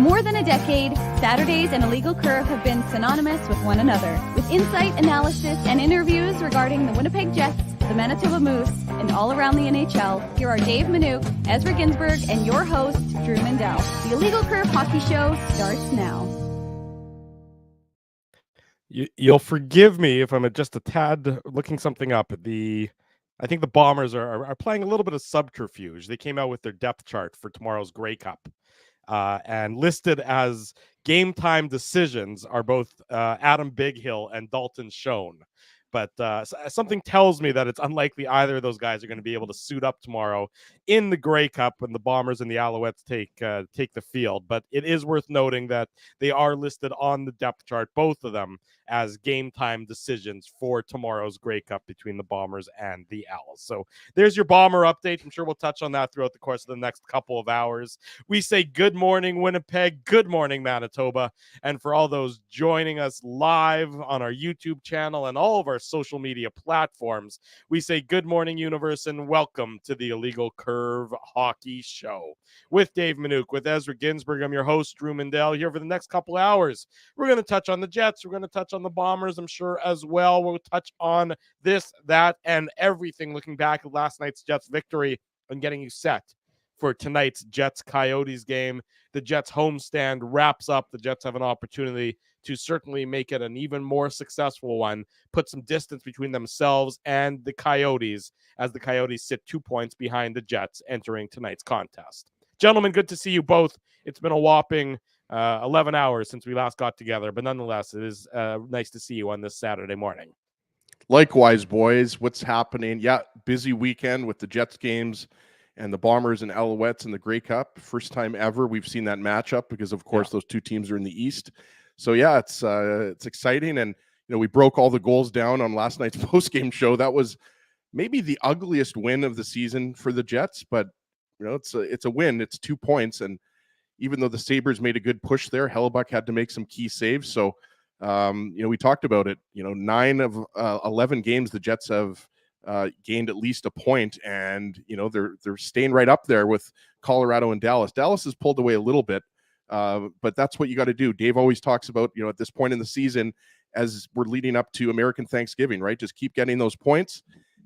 more than a decade, Saturdays and Illegal Curve have been synonymous with one another. With insight, analysis, and interviews regarding the Winnipeg Jets, the Manitoba Moose, and all around the NHL, here are Dave Manouk, Ezra Ginsburg, and your host, Drew Mandel. The Illegal Curve Hockey Show starts now. You'll forgive me if I'm just a tad looking something up. I think the Bombers are playing a little bit of subterfuge. They came out with their depth chart for tomorrow's Grey Cup. And listed as game time decisions are both Adam Bighill and Dalton Schoen. But something tells me that it's unlikely either of those guys are going to be able to suit up tomorrow in the Grey Cup when the Bombers and the Alouettes take the field. But it is worth noting that they are listed on the depth chart, both of them, as game time decisions for tomorrow's Grey Cup between the Bombers and the Owls. So there's your Bomber update. I'm sure we'll touch on that throughout the course of the next couple of hours. We say good morning, Winnipeg. Good morning, Manitoba. And for all those joining us live on our YouTube channel and all of our social media platforms, we say good morning, universe, and welcome to the Illegal Curve Hockey Show with Dave Manouk, with Ezra Ginsburg. I'm your host, Drew Mandel, here for the next couple hours. We're going to touch on the Jets. We're going to touch on the Bombers, I'm sure, as well. We'll touch on this, that, and everything, looking back at last night's Jets victory and getting you set for tonight's Jets-Coyotes game. The Jets homestand wraps up. The Jets have an opportunity to certainly make it an even more successful one, put some distance between themselves and the Coyotes, as the Coyotes sit 2 points behind the Jets entering tonight's contest. Gentlemen, good to see you both. It's been a whopping 11 hours since we last got together, but nonetheless, it is nice to see you on this Saturday morning. Likewise, boys. What's happening? Yeah, busy weekend with the Jets games and the Bombers and Alouettes in the Grey Cup. First time ever we've seen that matchup because, of course, those two teams are in the East. So, yeah, it's exciting. And, you know, we broke all the goals down on last night's postgame show. That was maybe the ugliest win of the season for the Jets, but, you know, it's a win. It's 2 points. And even though the Sabres made a good push there, Hellebuck had to make some key saves. So, you know, we talked about it. You know, 9 of 11 games the Jets have gained at least a point, and you know they're staying right up there with Colorado and Dallas. Dallas has pulled away a little bit, but that's what you got to do. Dave always talks about, you know, at this point in the season, as we're leading up to American Thanksgiving, right? Just keep getting those points,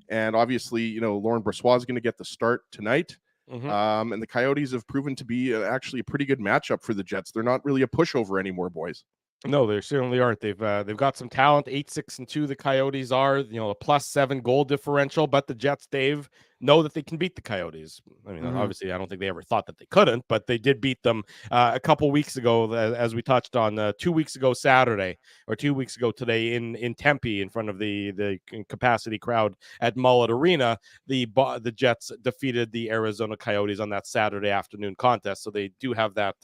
and obviously, you know, Laurent Brossoit is going to get the start tonight. And the Coyotes have proven to be actually a pretty good matchup for the Jets. They're not really a pushover anymore, boys. No, they certainly aren't. They've got some talent. 8-6-2. The Coyotes are, you know, a +7 goal differential, but the Jets, Dave, know that they can beat the Coyotes. I mean, obviously, I don't think they ever thought that they couldn't, but they did beat them a couple weeks ago, as we touched on 2 weeks ago Saturday, or 2 weeks ago today in Tempe, in front of the capacity crowd at Mullet Arena. The Jets defeated the Arizona Coyotes on that Saturday afternoon contest, so they do have that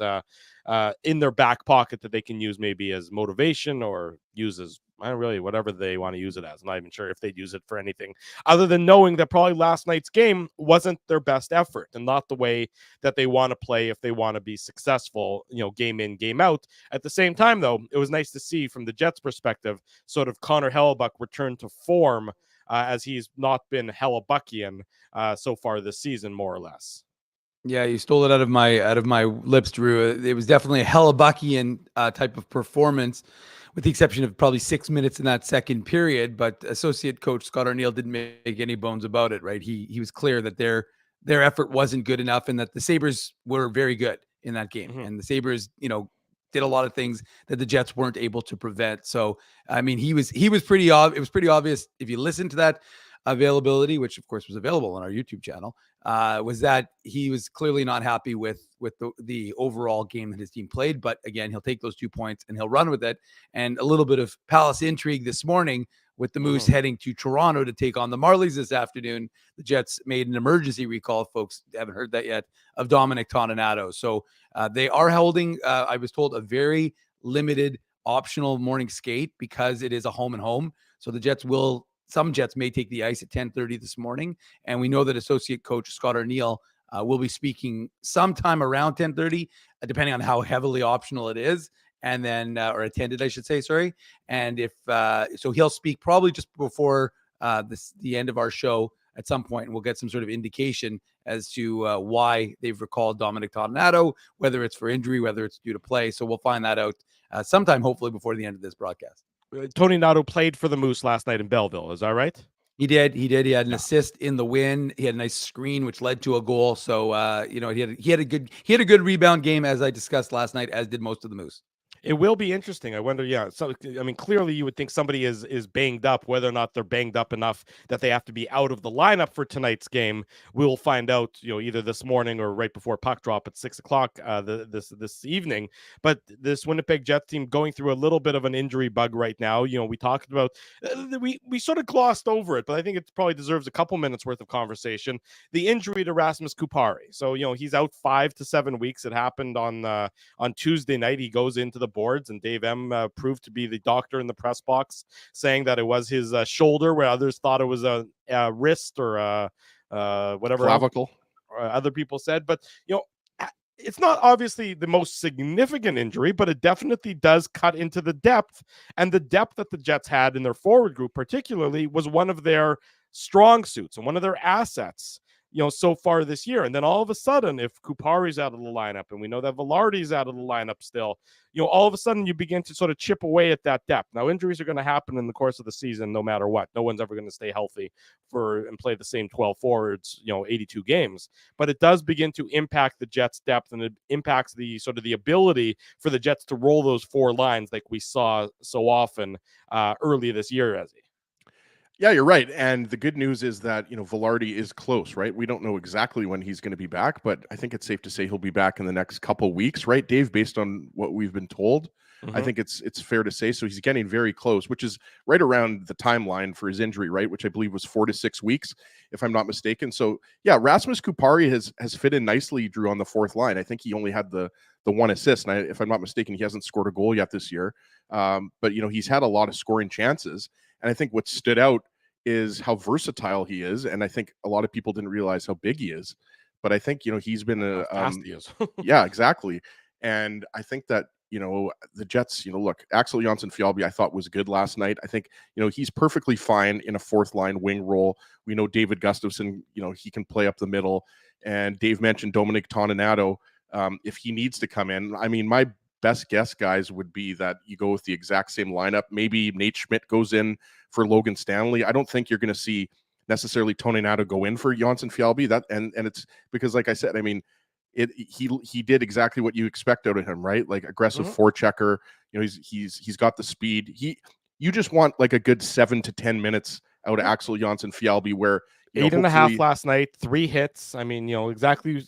in their back pocket that they can use maybe as motivation, or use as whatever they want to use it as. I'm not even sure if they'd use it for anything other than knowing that probably last night's game wasn't their best effort and not the way that they want to play if they want to be successful, you know, game in, game out. At the same time, though, it was nice to see from the Jets' perspective, sort of Connor Hellebuck return to form, as he's not been Hellebuckian so far this season, more or less. Yeah, you stole it out of my lips, Drew. It was definitely a Hellebuckian type of performance, with the exception of probably 6 minutes in that second period. But associate coach Scott Arniel didn't make any bones about it, right? He was clear that their effort wasn't good enough, and that the Sabres were very good in that game. And the Sabres, you know, did a lot of things that the Jets weren't able to prevent. So, I mean, it was pretty obvious if you listen to that availability, which of course was available on our YouTube channel, was that he was clearly not happy with the overall game that his team played. But again, he'll take those 2 points and he'll run with it. And a little bit of Palace intrigue this morning with the Moose heading to Toronto to take on the Marlies this afternoon. The Jets made an emergency recall, folks haven't heard that yet, of Dominic Toninato. So they are holding, I was told, a very limited optional morning skate because it is a home and home. So the Jets some Jets may take the ice at 10:30 this morning. And we know that associate coach Scott Arniel will be speaking sometime around 10:30, depending on how heavily optional it is. And then, or attended, I should say, sorry. And if, so he'll speak probably just before the end of our show at some point, and we'll get some sort of indication as to why they've recalled Dominic Toninato, whether it's for injury, whether it's due to play. So we'll find that out sometime, hopefully before the end of this broadcast. Tony Nato played for the Moose last night in Belleville. Is that right? He did. He had an assist in the win. He had a nice screen, which led to a goal. So, he had a good rebound game, as I discussed last night, as did most of the Moose. It will be interesting. I wonder. Yeah. So, I mean, clearly you would think somebody is banged up. Whether or not they're banged up enough that they have to be out of the lineup for tonight's game, we'll find out, either this morning or right before puck drop at 6:00 this evening. But this Winnipeg Jets team going through a little bit of an injury bug right now. We talked about, we sort of glossed over it, but I think it probably deserves a couple minutes worth of conversation. The injury to Rasmus Kupari. So, he's out 5 to 7 weeks. It happened on Tuesday night. He goes into the boards, and Dave M proved to be the doctor in the press box, saying that it was his shoulder, where others thought it was a wrist or whatever clavicle. Other people said. But it's not obviously the most significant injury, but it definitely does cut into the depth, and the depth that the Jets had in their forward group particularly was one of their strong suits and one of their assets so far this year. And then all of a sudden, if Kupari's out of the lineup, and we know that Velarde's out of the lineup still, all of a sudden you begin to sort of chip away at that depth. Now, injuries are going to happen in the course of the season, no matter what. No one's ever going to stay healthy and play the same 12 forwards, 82 games. But it does begin to impact the Jets' depth, and it impacts the sort of the ability for the Jets to roll those 4 lines like we saw so often early this year, Ezzy. Yeah, you're right. And the good news is that, Velarde is close, right? We don't know exactly when he's going to be back, but I think it's safe to say he'll be back in the next couple weeks, right, Dave, based on what we've been told. Mm-hmm. I think it's fair to say. So he's getting very close, which is right around the timeline for his injury, right, which I believe was 4 to 6 weeks, if I'm not mistaken. So, yeah, Rasmus Kupari has fit in nicely, Drew, on the 4th line. I think he only had the 1 assist, and if I'm not mistaken, he hasn't scored a goal yet this year. But, he's had a lot of scoring chances. And I think what stood out is how versatile he is. And I think a lot of people didn't realize how big he is. But I think, he's been how fast he is. Yeah, exactly. And I think that, the Jets, look, Axel Jonsson-Fjällby, I thought was good last night. I think, he's perfectly fine in a 4th line wing role. We know David Gustafsson, he can play up the middle. And Dave mentioned Dominic Toninato. If he needs to come in, I mean, my best guess, guys, would be that you go with the exact same lineup. Maybe Nate Schmidt goes in for Logan Stanley. I don't think you're going to see necessarily Toninato go in for Jonsson-Fjällby. That and it's because, like I said, I mean, he did exactly what you expect out of him, right? Like aggressive forechecker. He's got the speed. You just want like a good 7 to 10 minutes out of Axel Jonsson-Fjällby, where 8.5 last night, 3 hits. I mean, exactly,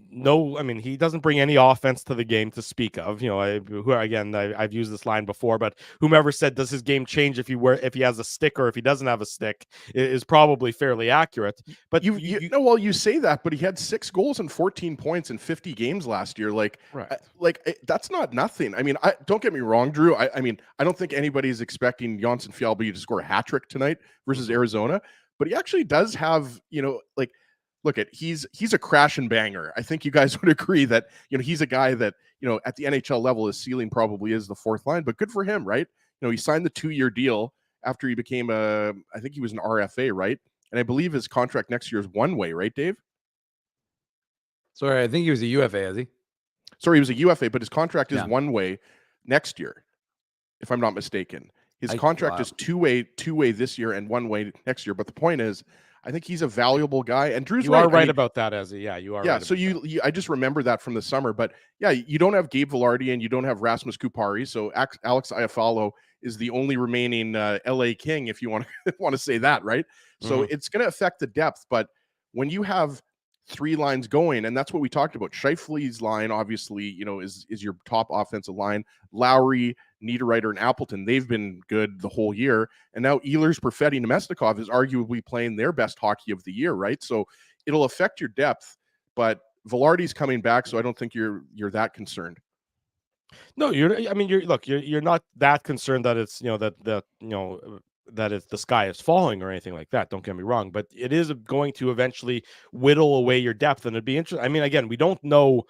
no, I mean, he doesn't bring any offense to the game to speak of. I've used this line before, but whomever said, does his game change if he has a stick or if he doesn't have a stick, is probably fairly accurate. But you say that, but he had 6 goals and 14 points in 50 games last year. That's not nothing. I mean, don't get me wrong, Drew. I mean, I don't think anybody's expecting Jonsson-Fjällby to score a hat trick tonight versus Arizona. But he actually does have, he's a crash and banger. I think you guys would agree that, he's a guy that, at the NHL level, his ceiling probably is the 4th line, but good for him, right? He signed the 2-year deal after he became I think he was an RFA, right? And I believe his contract next year is one way, right, Dave? Sorry, I think he was a UFA, is he? Sorry, he was a UFA, but his contract is one way next year, if I'm not mistaken. His contract is two-way this year and one way next year. But the point is, I think he's a valuable guy. And Drew's right. You are right about that, Ezzy. Yeah, you are. Yeah, right so I just remember that from the summer. But yeah, you don't have Gabe Velarde and you don't have Rasmus Kupari. So Alex Iafallo is the only remaining LA King, if you want to say that, right? So it's going to affect the depth. But when you have 3 lines going, and that's what we talked about. Scheifele's line, obviously, is your top offensive line. Lowry, Niederreiter, and Appleton, they've been good the whole year. And now Ehlers, Perfetti, Nemestikov is arguably playing their best hockey of the year, right? So it'll affect your depth, but Velarde's coming back, so I don't think you're that concerned. No, you're not that concerned that it's, that it's the sky is falling or anything like that. Don't get me wrong, but it is going to eventually whittle away your depth, and it'd be interesting. I mean, again, we don't know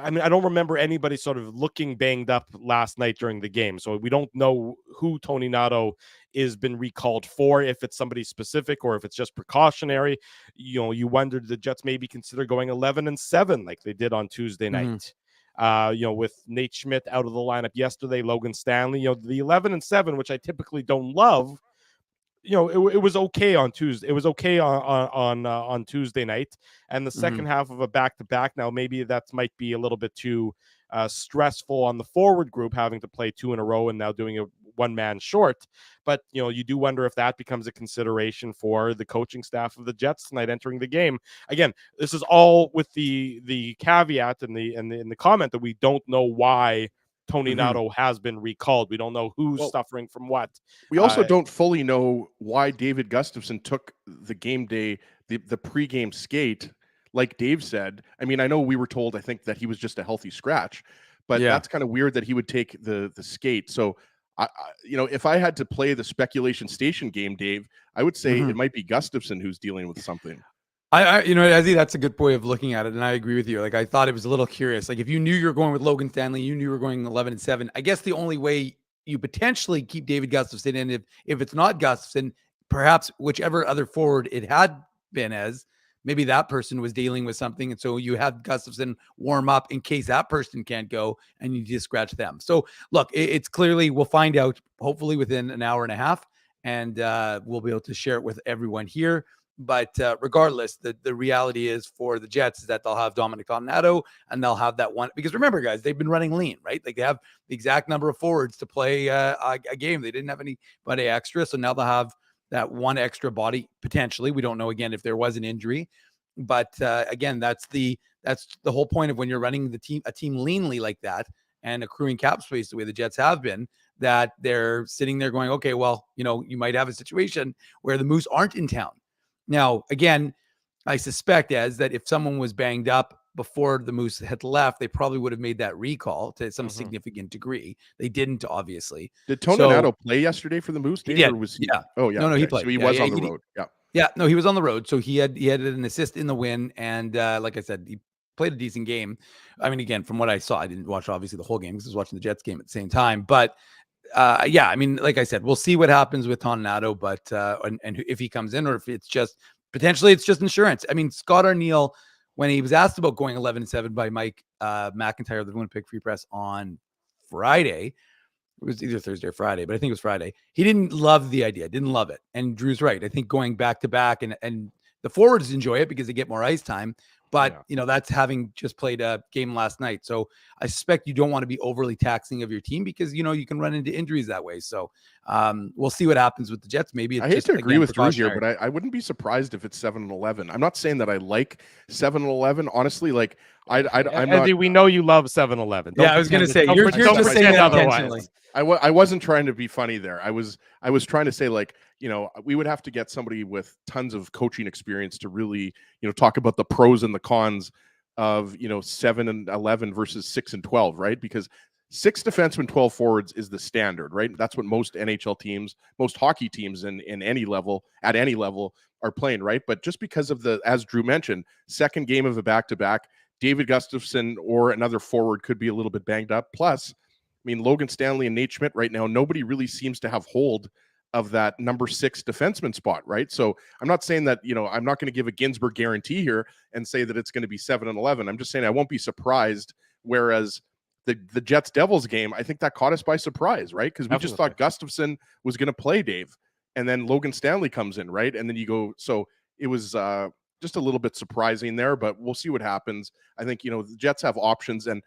I mean, I don't remember anybody sort of looking banged up last night during the game. So we don't know who Tony Nato is been recalled for, if it's somebody specific or if it's just precautionary. You wonder, the Jets maybe consider going 11-7 like they did on Tuesday night. With Nate Schmidt out of the lineup yesterday, Logan Stanley, the 11-7, which I typically don't love. It was okay on Tuesday. It was okay on Tuesday night, and the second half of a back-to-back. Now, maybe that might be a little bit too stressful on the forward group, having to play 2 in a row and now doing a one-man short. But you do wonder if that becomes a consideration for the coaching staff of the Jets tonight entering the game. Again, this is all with the caveat and the comment that we don't know why Tony Nato has been recalled. We don't know who's suffering from what. We also don't fully know why David Gustafsson took the game day, the pregame skate, like Dave said. I mean, I know we were told, I think, that he was just a healthy scratch, but that's kind of weird that he would take the skate. So, if I had to play the speculation station game, Dave, I would say it might be Gustafsson who's dealing with something. I think that's a good way of looking at it, and I agree with you. Like, I thought it was a little curious. Like, if you knew you were going with Logan Stanley, you knew you were going 11-7. I guess the only way you potentially keep David Gustafsson in, if it's not Gustafsson, perhaps whichever other forward it had been as, maybe that person was dealing with something, and so you have Gustafsson warm up in case that person can't go, and you just scratch them. So, look, it's clearly, we'll find out hopefully within an hour and a half, and we'll be able to share it with everyone here. But regardless, the reality is for the Jets is that they'll have Dominic Toninato, and they'll have that one. Because remember, guys, they've been running lean, right? Like, they have the exact number of forwards to play a game. They didn't have anybody extra, so now they'll have that one extra body potentially. We don't know, again, if there was an injury. But again, that's the whole point of when you're running a team leanly like that and accruing cap space the way the Jets have been, that they're sitting there going, okay, well, you might have a situation where the Moose aren't in town. Now, again, I suspect that if someone was banged up before the Moose had left, they probably would have made that recall to some significant degree. They didn't, obviously. Did Toninato play yesterday for the Moose? He did. Or was he? Yeah. Oh, yeah. No, he played. So he was on the road. Yeah. Yeah. No, he was on the road. So he had an assist in the win. And like I said, he played a decent game. I mean, again, from what I saw, I didn't watch, obviously, the whole game because I was watching the Jets game at the same time. But I mean, like I said, we'll see what happens with Toninato, but and if he comes in, or if it's just potentially it's just insurance. I mean, Scott Arniel, when he was asked about going 11-7 by Mike McIntyre of the Winnipeg Free Press on Friday, it was either Thursday or Friday, but I think it was Friday. He didn't love the idea, didn't love it. And Drew's right. I think going back to back and the forwards enjoy it because they get more ice time. But, that's having just played a game last night. So I suspect you don't want to be overly taxing of your team because, you can run into injuries that way. So we'll see what happens with the Jets. Maybe it's I hate to agree with Drew here, but I wouldn't be surprised if it's 7-11. I'm not saying that I like 7-11. Honestly, like, I'm Andy, we know you love 7-11. Yeah, I was going to say, you're just saying that intentionally. I wasn't trying to be funny there. I was trying to say, like, we would have to get somebody with tons of coaching experience to really, talk about the pros and the cons of, 7-11 versus 6-12, right? Because 6 defensemen, 12 forwards is the standard, right? That's what most NHL teams, most hockey teams at any level are playing, right? But just because of as Drew mentioned, second game of a back-to-back, David Gustafsson or another forward could be a little bit banged up. Plus, I mean, Logan Stanley and Nate Schmidt right now, nobody really seems to have hold of that number 6 defenseman spot, right? So I'm not saying that, I'm not going to give a Ginsburg guarantee here and say that it's going to be 7-11. I'm just saying I won't be surprised. Whereas the Jets Devils game, I think that caught us by surprise, right? Because we just thought Gustafsson was going to play, Dave, and then Logan Stanley comes in, right? And then you go, so it was just a little bit surprising there, but we'll see what happens. I think, the Jets have options. And,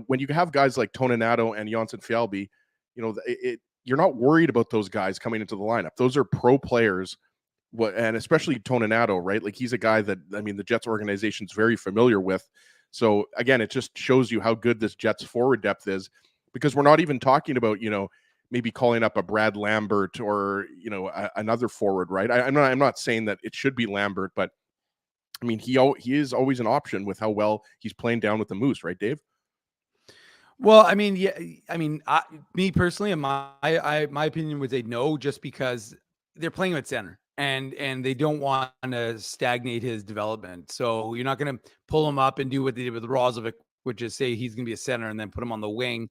when you have guys like Toninato and Janssen Fjällby, you're not worried about those guys coming into the lineup. Those are pro players, and especially Toninato, right? Like, he's a guy that, I mean, the Jets organization is very familiar with. So again, it just shows you how good this Jets forward depth is, because we're not even talking about, maybe calling up a Brad Lambert or, another forward, right? I'm not saying that it should be Lambert, but I mean, he is always an option with how well he's playing down with the Moose, right, Dave? Well, I mean, yeah, I mean, me personally, in my opinion would say no, just because they're playing him at center and they don't want to stagnate his development. So you're not going to pull him up and do what they did with Rozovic which is say he's going to be a center and then put him on the wing.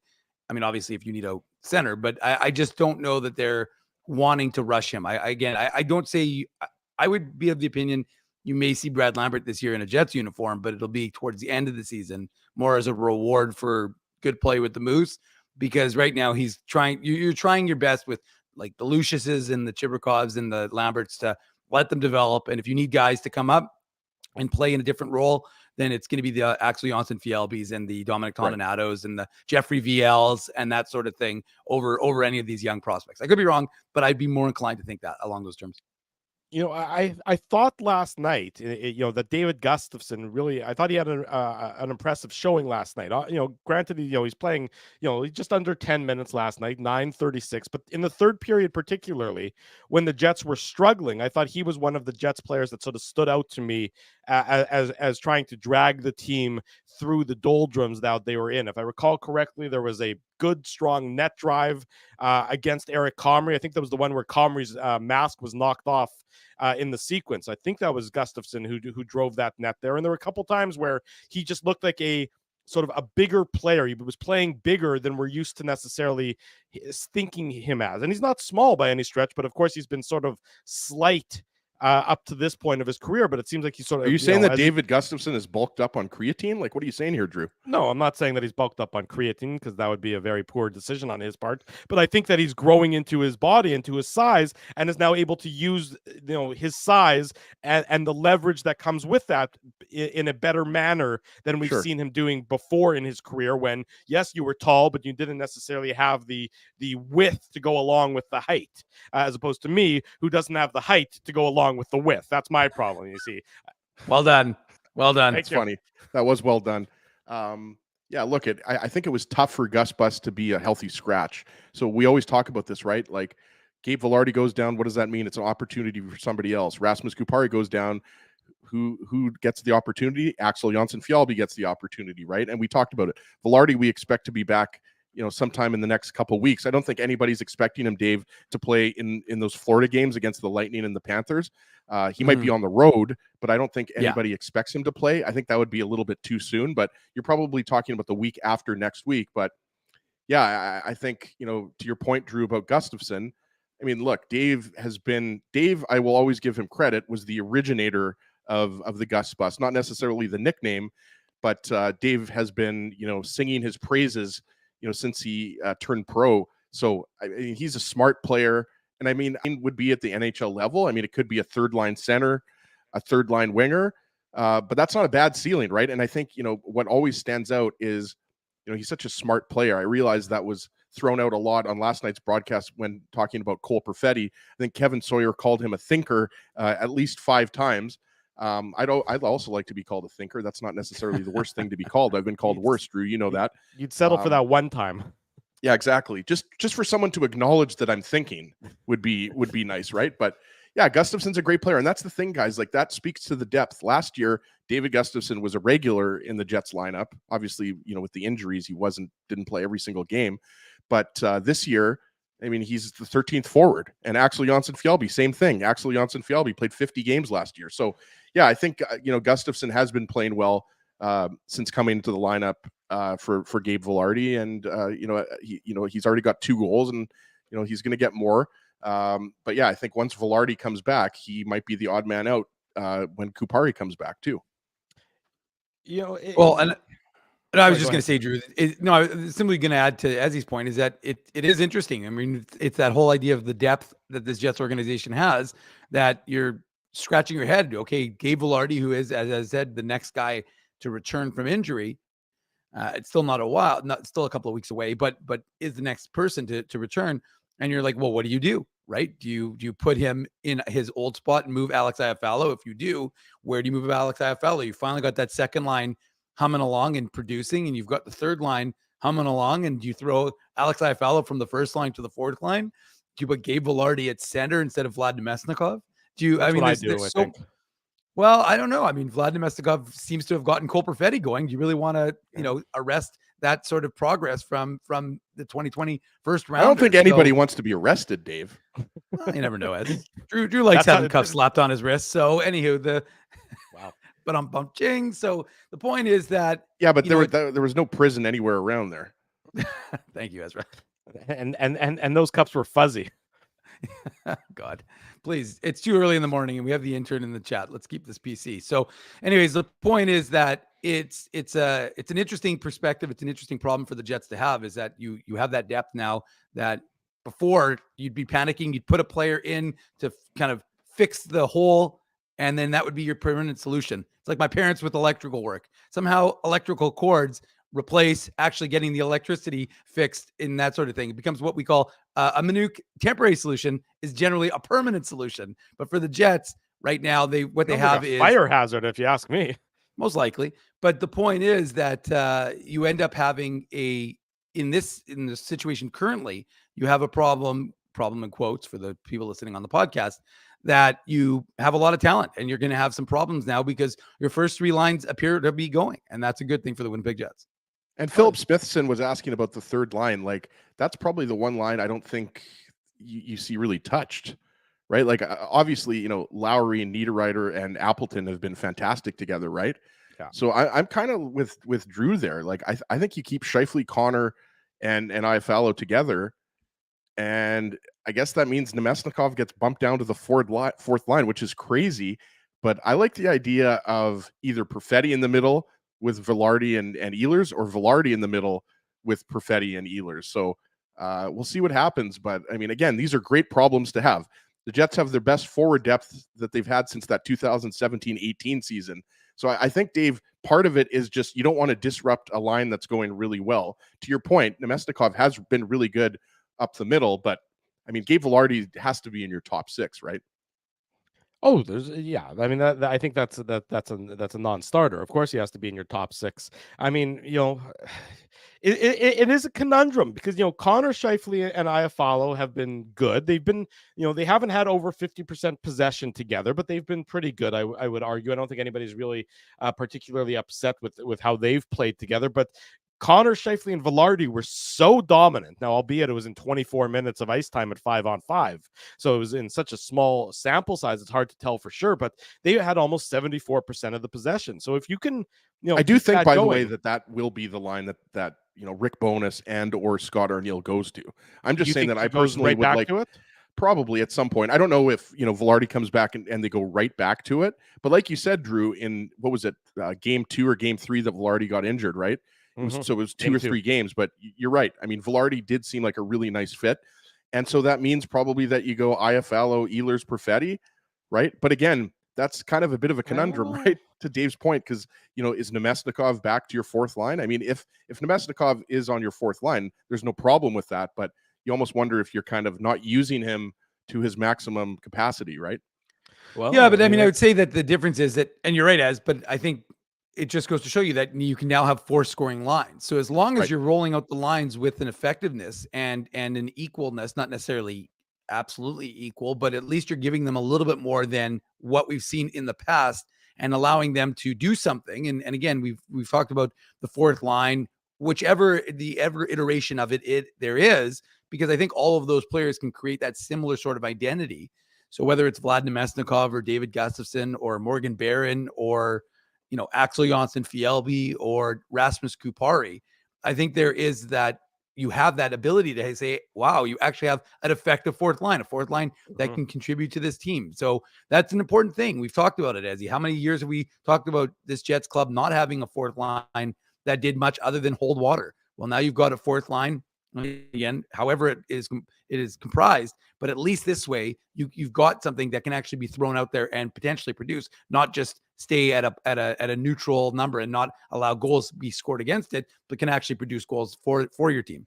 I mean, obviously, if you need a center, but I just don't know that they're wanting to rush him. I don't say I would be of the opinion you may see Brad Lambert this year in a Jets uniform, but it'll be towards the end of the season, more as a reward for good play with the Moose, because right now he's trying. You're trying your best with like the Luciuses and the Chibrikovs and the Lamberts to let them develop. And if you need guys to come up and play in a different role, then it's going to be the Axel Jonsson-Fjällbys and the Dominic Toninatos and the Jeffrey VLs and that sort of thing over any of these young prospects. I could be wrong, but I'd be more inclined to think that along those terms. You know, I thought last night, that David Gustafsson really, I thought he had an impressive showing last night. Granted, he's playing, just under 10 minutes last night, 9:36. But in the third period, particularly when the Jets were struggling, I thought he was one of the Jets players that sort of stood out to me as trying to drag the team through the doldrums that they were in. If I recall correctly, there was a good, strong net drive against Eric Comrie. I think that was the one where Comrie's mask was knocked off in the sequence. I think that was Gustafsson who drove that net there. And there were a couple times where he just looked like a sort of a bigger player. He was playing bigger than we're used to necessarily thinking him as. And he's not small by any stretch, but of course he's been sort of slight up to this point of his career, but it seems like he's sort of. Are you saying that David Gustafsson is bulked up on creatine? Like, what are you saying here, Drew? No, I'm not saying that he's bulked up on creatine, because that would be a very poor decision on his part. But I think that he's growing into his body, into his size, and is now able to use his size and the leverage that comes with that in a better manner than we've seen him doing before in his career. When yes, you were tall, but you didn't necessarily have the width to go along with the height, as opposed to me, who doesn't have the height to go along with the width. That's my problem, you see. Well done. It's funny. That was well done. Look, I think it was tough for Gus Bus to be a healthy scratch. So we always talk about this, right? Like, Gabe Vilardi goes down. What does that mean? It's an opportunity for somebody else. Rasmus Kupari goes down. Who gets the opportunity? Axel Jonsson-Fjällby gets the opportunity, right? And we talked about it. Vilardi, we expect to be back sometime in the next couple of weeks. I don't think anybody's expecting him, Dave, to play in those Florida games against the Lightning and the Panthers. He might be on the road, but I don't think anybody expects him to play. I think that would be a little bit too soon, but you're probably talking about the week after next week. But yeah, I think, to your point, Drew, about Gustafsson, I mean, look, Dave, I will always give him credit, was the originator of the Gus Bus, not necessarily the nickname, but Dave has been, singing his praises since he turned pro. So I mean, he's a smart player, and I mean, would be at the NHL level. I mean, it could be a third line center, a third line winger, but that's not a bad ceiling, right? And I think what always stands out is he's such a smart player. I realized that was thrown out a lot on last night's broadcast when talking about Cole Perfetti. I think Kevin Sawyer called him a thinker at least 5 times. I'd also like to be called a thinker. That's not necessarily the worst thing to be called. I've been called worse, Drew. You know that. You'd settle for that one time. Yeah, exactly. Just for someone to acknowledge that I'm thinking would be nice, right? But yeah, Gustafsson's a great player, and that's the thing, guys. Like, that speaks to the depth. Last year, David Gustafsson was a regular in the Jets lineup. Obviously, with the injuries, he didn't play every single game. But this year, I mean, he's the 13th forward, and Axel Jonsson-Fjällby, same thing. Axel Jonsson-Fjällby played 50 games last year. So yeah, I think, Gustafsson has been playing well since coming into the lineup for Gabe Vilardi. And, he's already got 2 goals, and, he's going to get more. But yeah, I think once Vilardi comes back, he might be the odd man out when Kupari comes back too. I was just going to say, Drew, I was simply going to add to Ezzy's point is that it is interesting. I mean, it's that whole idea of the depth that this Jets organization has, that you're scratching your head. Okay, Gabe Vilardi, who is, as I said, the next guy to return from injury. It's still not a while, still a couple of weeks away, but is the next person to return. And you're like, well, what do you do? Right? Do you put him in his old spot and move Alex Iafallo? If you do, where do you move Alex Iafallo? You finally got that second line humming along and producing, and you've got the third line humming along, and you throw Alex Iafallo from the first line to the fourth line? Do you put Gabe Vilardi at center instead of Vlad Nemesnikov? Well, I don't know. I mean, Vlad Nemesnikov seems to have gotten Cole Perfetti going. Do you really want to, arrest that sort of progress from the 2020 first round? I don't think anybody wants to be arrested, Dave. Well, you never know, Ed. Drew likes having cuffs slapped on his wrist. So anywho, wow. but I'm bump ching. So the point is that Yeah, but there was no prison anywhere around there. Thank you, Ezra. And those cups were fuzzy. God, please. It's too early in the morning and we have the intern in the chat. Let's keep this PC. So anyways, the point is that it's an interesting perspective. It's an interesting problem for the Jets to have, is that you have that depth now that before you'd be panicking. You'd put a player in to kind of fix the hole, and then that would be your permanent solution. It's like my parents with electrical work. Somehow electrical cords replace actually getting the electricity fixed in that sort of thing. It becomes what we call a Minuk temporary solution is generally a permanent solution. But for the Jets right now, they have is fire hazard, if you ask me. Most likely. But the point is that you end up having in this situation currently, you have a problem in quotes for the people listening on the podcast, that you have a lot of talent and you're going to have some problems now because your first three lines appear to be going. And that's a good thing for the Winnipeg Jets. And Philip Smithson was asking about the third line. Like, that's probably the one line I don't think you see really touched, right? Like, obviously, Lowry and Niederreiter and Appleton have been fantastic together, right? Yeah. So I'm kind of with Drew there. Like, I think you keep Scheifele, Connor, and Iafallo together, and I guess that means Nemesnikov gets bumped down to the fourth line, which is crazy. But I like the idea of either Perfetti in the middle with Velarde and Ehlers, or Velarde in the middle with Perfetti and Ehlers. So we'll see what happens. But I mean, again, these are great problems to have. The Jets have their best forward depth that they've had since that 2017-18 season. So I think, Dave, part of it is just you don't want to disrupt a line that's going really well. To your point, Nemesnikov has been really good up the middle, but I mean, Gabe Velarde has to be in your top six, right? Oh, I mean, I think that's a non-starter. Of course, he has to be in your top six. I mean, it is a conundrum because Connor, Scheifele, and Iafallo have been good. They've been, they haven't had over 50% possession together, but they've been pretty good. I would argue. I don't think anybody's really particularly upset with how they've played together, but Connor, Scheifele, and Velarde were so dominant. Now, albeit it was in 24 minutes of ice time at 5-on-5. So it was in such a small sample size, it's hard to tell for sure, but they had almost 74% of the possession. So if you can, I do think, by the way, that will be the line that Rick Bowness and or Scott Arniel goes to. I'm just saying that I personally would like to it. Probably at some point. I don't know if, Velarde comes back and they go right back to it. But like you said, Drew, in what was it, game 2 or game 3 that Velarde got injured, right? So it was two or three games, but you're right. I mean, Velarde did seem like a really nice fit. And so that means probably that you go Iafallo, Ehlers, Perfetti, right? But again, that's kind of a bit of a conundrum, right? To Dave's point, because, is Nemesnikov back to your fourth line? I mean, if Nemesnikov is on your fourth line, there's no problem with that. But you almost wonder if you're kind of not using him to his maximum capacity, right? Well, yeah, but I mean, I would say that the difference is that, and you're right, Az, but I think it just goes to show you that you can now have 4 scoring lines. So as long as you're rolling out the lines with an effectiveness and an equalness, not necessarily absolutely equal, but at least you're giving them a little bit more than what we've seen in the past and allowing them to do something. And again, we've talked about the fourth line, whichever the ever iteration of it there is, because I think all of those players can create that similar sort of identity. So whether it's Vlad Nemesnikov or David Gustafsson or Morgan Barron or Axel Jonsson-Fjällby or Rasmus Kupari, I think there is that you have that ability to say, wow, you actually have an effective fourth line, that can contribute to this team. So that's an important thing. We've talked about it, Ezzy. How many years have we talked about this Jets club not having a fourth line that did much other than hold water? Well, now you've got a fourth line, again, however it is comprised, but at least this way you've got something that can actually be thrown out there and potentially produce, not just stay at a neutral number and not allow goals to be scored against it, but can actually produce goals for your team.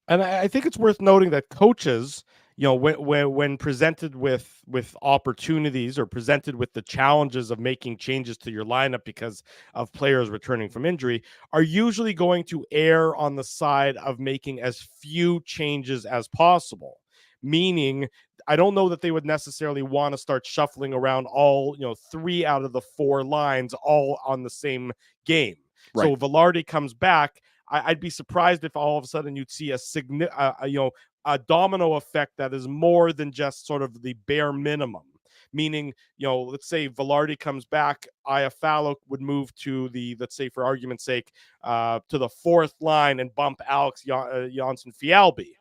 And I think it's worth noting that coaches, when presented with opportunities or presented with the challenges of making changes to your lineup because of players returning from injury, are usually going to err on the side of making as few changes as possible. Meaning, I don't know that they would necessarily want to start shuffling around all, 3 out of the 4 lines all on the same game. Right. So Velarde comes back. I'd be surprised if all of a sudden you'd see a domino effect that is more than just sort of the bare minimum. meaning, let's say Velarde comes back, Iafallo would move to let's say for argument's sake, to the fourth line and bump Alex Janssen-Fjällby.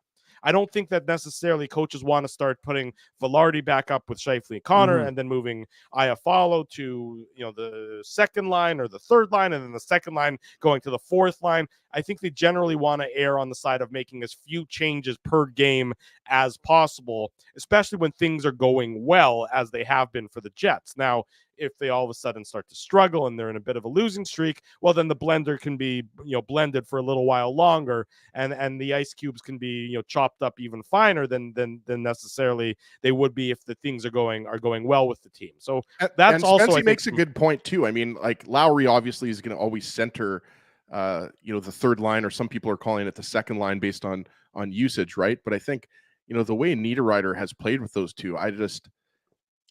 I don't think that necessarily coaches want to start putting Velarde back up with Scheifele and Connor and then moving Iafallo to, the second line or the third line, and then the second line going to the fourth line. I think they generally want to err on the side of making as few changes per game as possible, especially when things are going well, as they have been for the Jets. Now, if they all of a sudden start to struggle and they're in a bit of a losing streak, well, then the blender can be, blended for a little while longer, and the ice cubes can be, chopped up even finer than necessarily they would be if the things are going well with the team. So that's and also, Spency makes a good point too. I mean, like Lowry obviously is going to always center, the third line, or some people are calling it the second line based on usage, right? But I think, the way Niederreiter has played with those two, I just,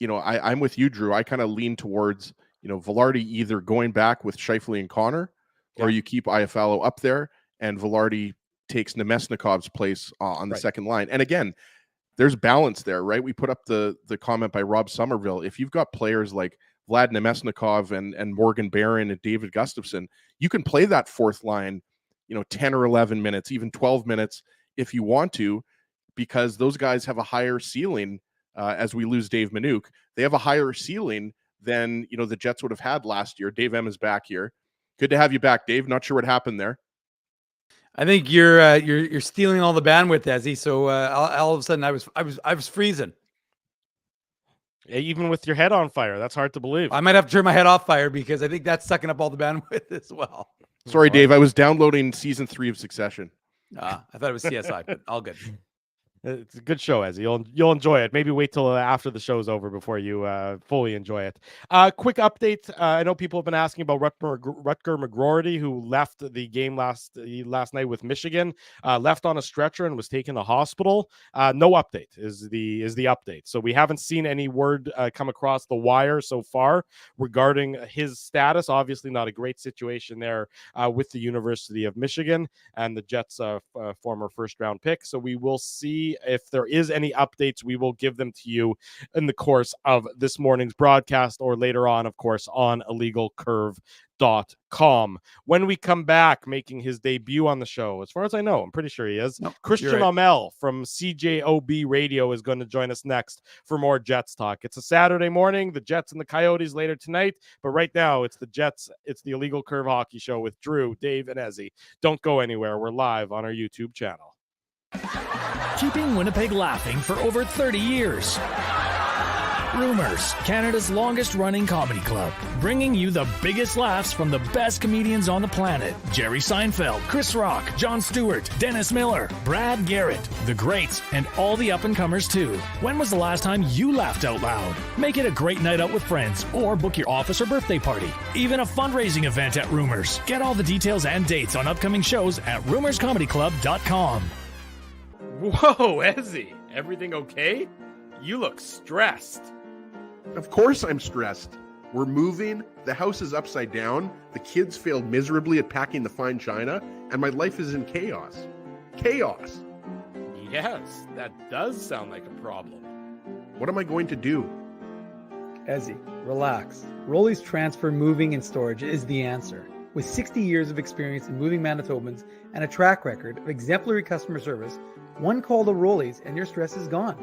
I'm with you, Drew. I kind of lean towards, Velarde either going back with Scheifele and Connor, or you keep Iafallo up there and Velarde takes Nemesnikov's place on the second line. And again, there's balance there, right? We put up the comment by Rob Somerville. If you've got players like Vlad Nemesnikov and Morgan Barron and David Gustafsson, you can play that fourth line, 10 or 11 minutes, even 12 minutes if you want to, because those guys have a higher ceiling. As we lose Dave Minuk, they have a higher ceiling than, the Jets would have had last year. Dave M is back here. Good to have you back, Dave. Not sure what happened there. I think you're stealing all the bandwidth, Ezzy. So all of a sudden I was freezing. Even with your head on fire, that's hard to believe. I might have to turn my head off fire because I think that's sucking up all the bandwidth as well. Sorry, Dave. I was downloading season 3 of Succession. I thought it was CSI, but all good. It's a good show, Ezzy. You'll enjoy it. Maybe wait till after the show's over before you fully enjoy it. Quick update. I know people have been asking about Rutger McGroarty, who left the game last night with Michigan, left on a stretcher and was taken to hospital. No update is the update. So we haven't seen any word come across the wire so far regarding his status. Obviously, not a great situation there with the University of Michigan and the Jets' former first-round pick. So we will see. If there is any updates, we will give them to you in the course of this morning's broadcast, or later on, of course, on illegalcurve.com. When we come back, making his debut on the show, as far as I know, I'm pretty sure he is, Christian Aumell from CJOB Radio is going to join us next for more Jets talk. It's a Saturday morning, the Jets and the Coyotes later tonight, but right now it's the Jets, it's the Illegal Curve Hockey Show with Drew, Dave, and Ezzy. Don't go anywhere. We're live on our YouTube channel. Keeping Winnipeg laughing for over 30 years. Rumors, Canada's longest-running comedy club, bringing you the biggest laughs from the best comedians on the planet. Jerry Seinfeld, Chris Rock, Jon Stewart, Dennis Miller, Brad Garrett, the greats, and all the up-and-comers too. When was the last time you laughed out loud? Make it a great night out with friends, or book your office or birthday party. Even a fundraising event at Rumors. Get all the details and dates on upcoming shows at rumorscomedyclub.com. Whoa, Ezzy, everything okay? You look stressed. Of course I'm stressed. We're moving, the house is upside down, the kids failed miserably at packing the fine china, and my life is in chaos. Chaos. Yes, that does sound like a problem. What am I going to do? Ezzy, relax. Rolly's Transfer Moving and Storage is the answer. With 60 years of experience in moving Manitobans and a track record of exemplary customer service, one call to Rolly's and your stress is gone.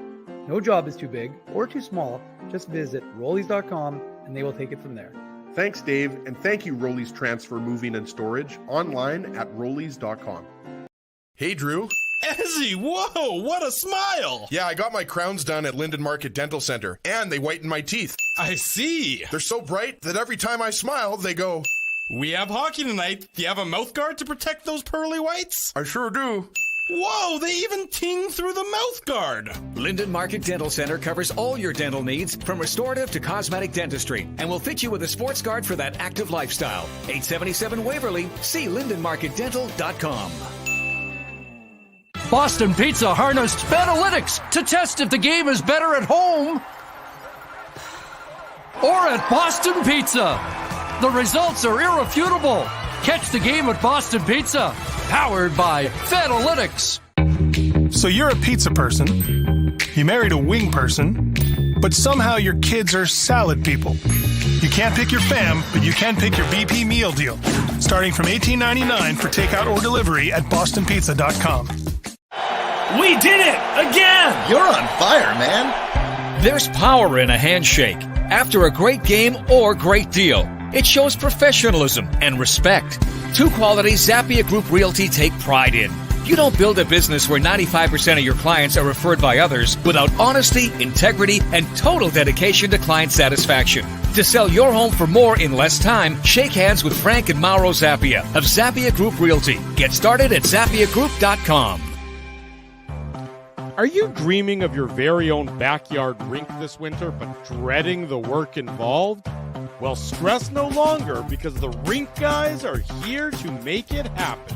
No job is too big or too small. Just visit Rollies.com and they will take it from there. Thanks, Dave, and thank you, Rolly's Transfer Moving and Storage, online at Rollies.com. Hey, Drew. Ezzy, whoa, what a smile! Yeah, I got my crowns done at Linden Market Dental Center, and they whiten my teeth. I see. They're so bright that every time I smile, they go... We have hockey tonight. Do you have a mouth guard to protect those pearly whites? I sure do. Whoa, they even ting through the mouth guard. Linden Market Dental Center covers all your dental needs from restorative to cosmetic dentistry and will fit you with a sports guard for that active lifestyle. 877 Waverly. See lindenmarketdental.com. Boston Pizza harnessed Fanalytics to test if the game is better at home or at Boston Pizza. The results are irrefutable. Catch the game at Boston Pizza, powered by Fanalytics. So you're a pizza person, you married a wing person, but somehow your kids are salad people. You can't pick your fam, but you can pick your BP meal deal, starting from $18.99 for takeout or delivery at bostonpizza.com. We did it again! You're on fire, man. There's power in a handshake after a great game or great deal. It shows professionalism and respect. Two qualities Zappia Group Realty take pride in. You don't build a business where 95% of your clients are referred by others without honesty, integrity, and total dedication to client satisfaction. To sell your home for more in less time, shake hands with Frank and Mauro Zappia of Zappia Group Realty. Get started at zappiagroup.com. Are you dreaming of your very own backyard rink this winter, but dreading the work involved? Well, stress no longer, because the Rink Guys are here to make it happen.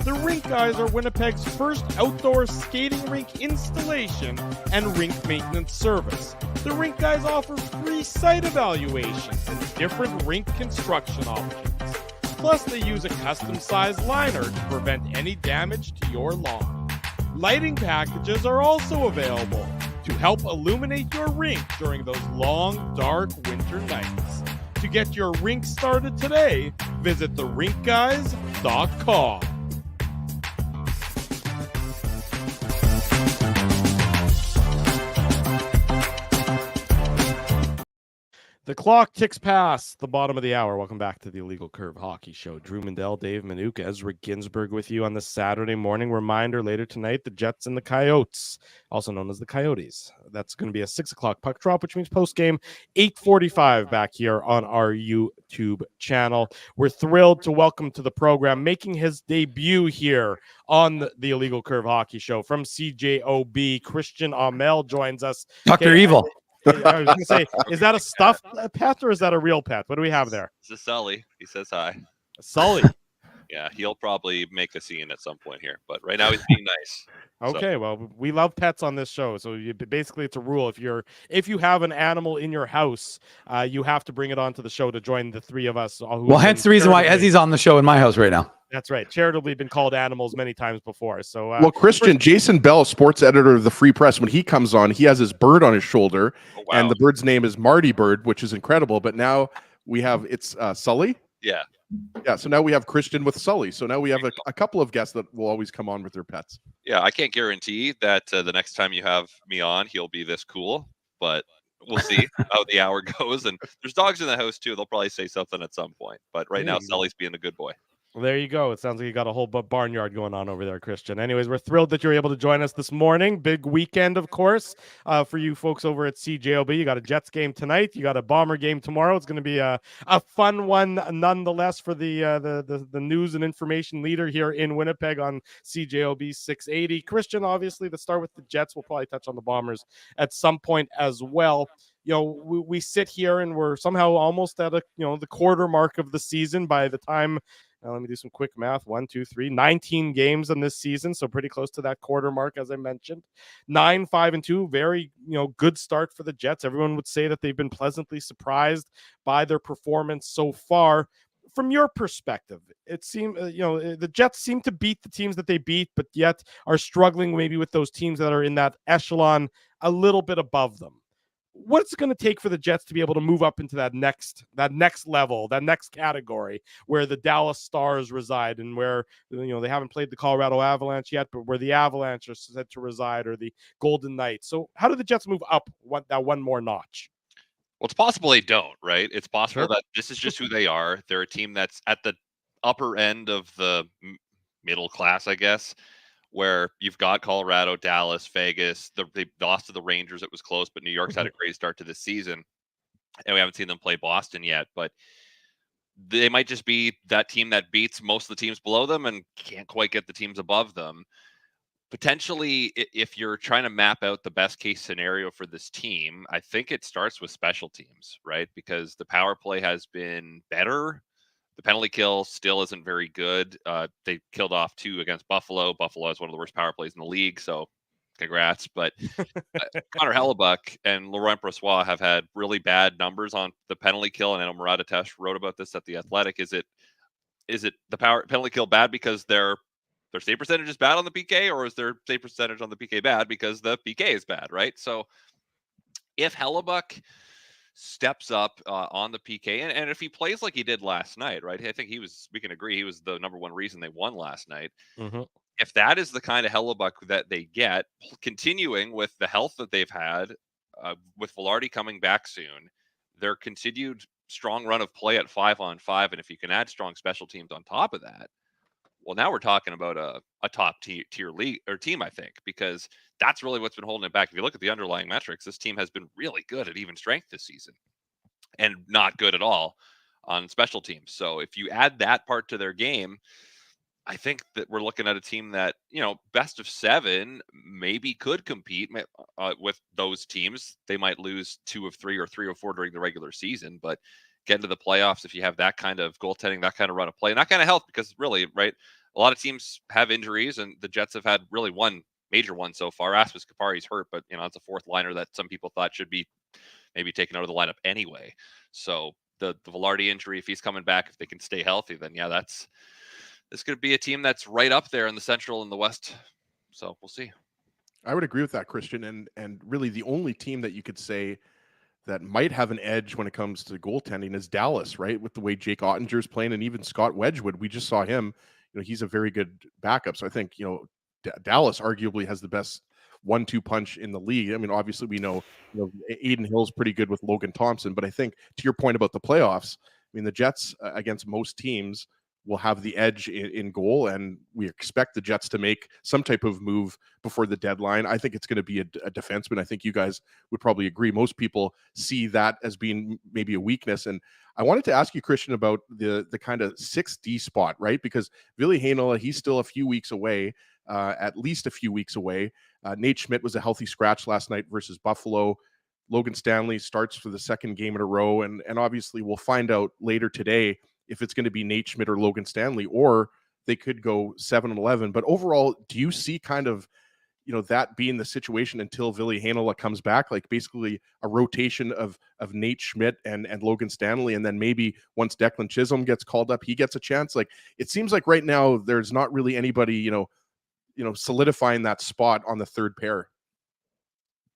The Rink Guys are Winnipeg's first outdoor skating rink installation and rink maintenance service. The Rink Guys offer free site evaluations and different rink construction options. Plus, they use a custom-sized liner to prevent any damage to your lawn. Lighting packages are also available to help illuminate your rink during those long, dark winter nights. To get your rink started today, visit therinkguys.com. The clock ticks past the bottom of the hour. Welcome back to the Illegal Curve Hockey Show. Drew Mandel, Dave Minuk, Ezra Ginsburg with you on this Saturday morning. Reminder, later tonight, the Jets and the Coyotes, also known as the Coyotes. That's going to be a 6 o'clock puck drop, which means post-game 8:45 back here on our YouTube channel. We're thrilled to welcome to the program, making his debut here on the Illegal Curve Hockey Show from CJOB. Christian Aumell joins us. Dr. Evil. I was going to say, is that a stuffed pet or is that a real pet? What do we have there? This is Sully. He says hi. Sully. Yeah, he'll probably make a scene at some point here, but right now he's being nice. Okay, So. well, we love pets on this show, so basically it's a rule. If you have an animal in your house, you have to bring it onto the show to join the three of us. Well, hence the reason why Ezzy's on the show in my house right now. That's right. Charitably been called animals many times before. So, well, Christian, Jason Bell, sports editor of the Free Press, when he comes on, he has his bird on his shoulder, and the bird's name is Marty Bird, which is incredible. But now we have Sully. Yeah. Yeah. So now we have Christian with Sully. So now we have a couple of guests that will always come on with their pets. Yeah, I can't guarantee that the next time you have me on, he'll be this cool, but we'll see how the hour goes. And there's dogs in the house too. They'll probably say something at some point. But right now, Sully's being a good boy. Well, there you go. It sounds like you got a whole barnyard going on over there, Christian. Anyways, we're thrilled that you're able to join us this morning. Big weekend, of course, for you folks over at CJOB. You got a Jets game tonight. You got a Bomber game tomorrow. It's going to be a fun one, nonetheless, for the news and information leader here in Winnipeg on CJOB 680. Christian, obviously, to start with the Jets. We'll probably touch on the Bombers at some point as well. You know, we sit here and we're somehow almost at the quarter mark of the season by the time. Let me do some quick math. 19 games in this season, so pretty close to that quarter mark, as I mentioned. 9-5-2, very good start for the Jets. Everyone would say that they've been pleasantly surprised by their performance so far. From your perspective, it seemed the Jets seem to beat the teams that they beat, but yet are struggling maybe with those teams that are in that echelon a little bit above them. What's it going to take for the Jets to be able to move up into that next level, that next category where the Dallas Stars reside and where they haven't played the Colorado Avalanche yet, but where the Avalanche are said to reside, or the Golden Knights? So how do the Jets move up one more notch? Well, it's possible they don't, right? It's possible that this is just who they are. They're a team that's at the upper end of the middle class, I guess, where you've got Colorado, Dallas, Vegas. They lost to the Rangers. It was close, but New York's had a great start to this season. And we haven't seen them play Boston yet, but they might just be that team that beats most of the teams below them and can't quite get the teams above them. Potentially, if you're trying to map out the best case scenario for this team, I think it starts with special teams, right? Because the power play has been better. The penalty kill still isn't very good. They killed off 2 against Buffalo. Buffalo has one of the worst power plays in the league, so congrats. But Connor Hellebuck and Laurent Brossoit have had really bad numbers on the penalty kill, and I know Murat Atesh wrote about this at The Athletic. Is it the penalty kill bad because their save percentage is bad on the PK, or is their save percentage on the PK bad because the PK is bad, right? So if Hellebuck steps up on the PK, and if he plays like he did last night, right? I think we can agree he was the number one reason they won last night. Mm-hmm. If that is the kind of Hellebuck that they get, continuing with the health that they've had, with Velarde coming back soon, their continued strong run of play at 5-on-5, and if you can add strong special teams on top of that, well, now we're talking about a top tier league or team, I think, because that's really what's been holding it back. If you look at the underlying metrics, this team has been really good at even strength this season and not good at all on special teams. So if you add that part to their game, I think that we're looking at a team that, best of 7 maybe could compete with those teams. They might lose 2 of 3 or 3 of 4 during the regular season, but get into the playoffs if you have that kind of goaltending, that kind of run of play, and that kind of health, because really, right, a lot of teams have injuries, and the Jets have had really one major one so far. Rasmus Kupari's hurt, but it's a fourth liner that some people thought should be maybe taken out of the lineup anyway. So the Velarde injury, if he's coming back, if they can stay healthy, then yeah, this could be a team that's right up there in the Central and the West. So we'll see. I would agree with that, Christian. And really the only team that you could say that might have an edge when it comes to goaltending is Dallas, right? With the way Jake Ottinger's playing, and even Scott Wedgwood. We just saw him. He's a very good backup. So I think, Dallas arguably has the best 1-2 punch in the league. I mean, obviously we know, Aiden Hill's pretty good with Logan Thompson, but I think to your point about the playoffs, I mean, the Jets against most teams will have the edge in goal, and we expect the Jets to make some type of move before the deadline. I think it's going to be a defenseman. I think you guys would probably agree. Most people see that as being maybe a weakness. And I wanted to ask you, Christian, about the kind of 6D spot, right? Because Ville Heinola, he's still a few weeks away, at least a few weeks away. Nate Schmidt was a healthy scratch last night versus Buffalo. Logan Stanley starts for the second game in a row. And obviously we'll find out later today if it's going to be Nate Schmidt or Logan Stanley, or they could go 7-11. But overall, do you see kind of, that being the situation until Ville Heinola comes back, like basically a rotation of Nate Schmidt and Logan Stanley, and then maybe once Declan Chisholm gets called up, he gets a chance? Like, it seems like right now there's not really anybody, solidifying that spot on the third pair.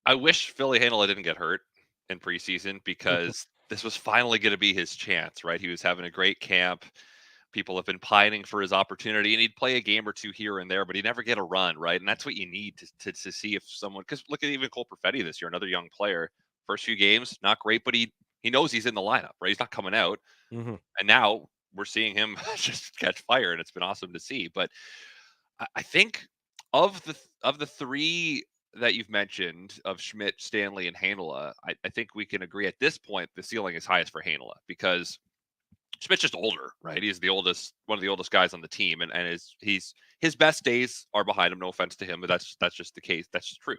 I wish Ville Heinola didn't get hurt in preseason, because this was finally going to be his chance, right? He was having a great camp. People have been pining for his opportunity, and he'd play a game or two here and there, but he'd never get a run, right? And that's what you need to see if someone, because look at even Cole Perfetti this year, another young player. First few games, not great, but he knows he's in the lineup, right? He's not coming out. Mm-hmm. And now we're seeing him just catch fire, and it's been awesome to see. But I think of the 3 that you've mentioned, of Schmidt, Stanley, and Heinola, I think we can agree at this point the ceiling is highest for Heinola, because Schmidt's just older, right? He's one of the oldest guys on the team, and his best days are behind him. No offense to him, but that's just the case. That's just true.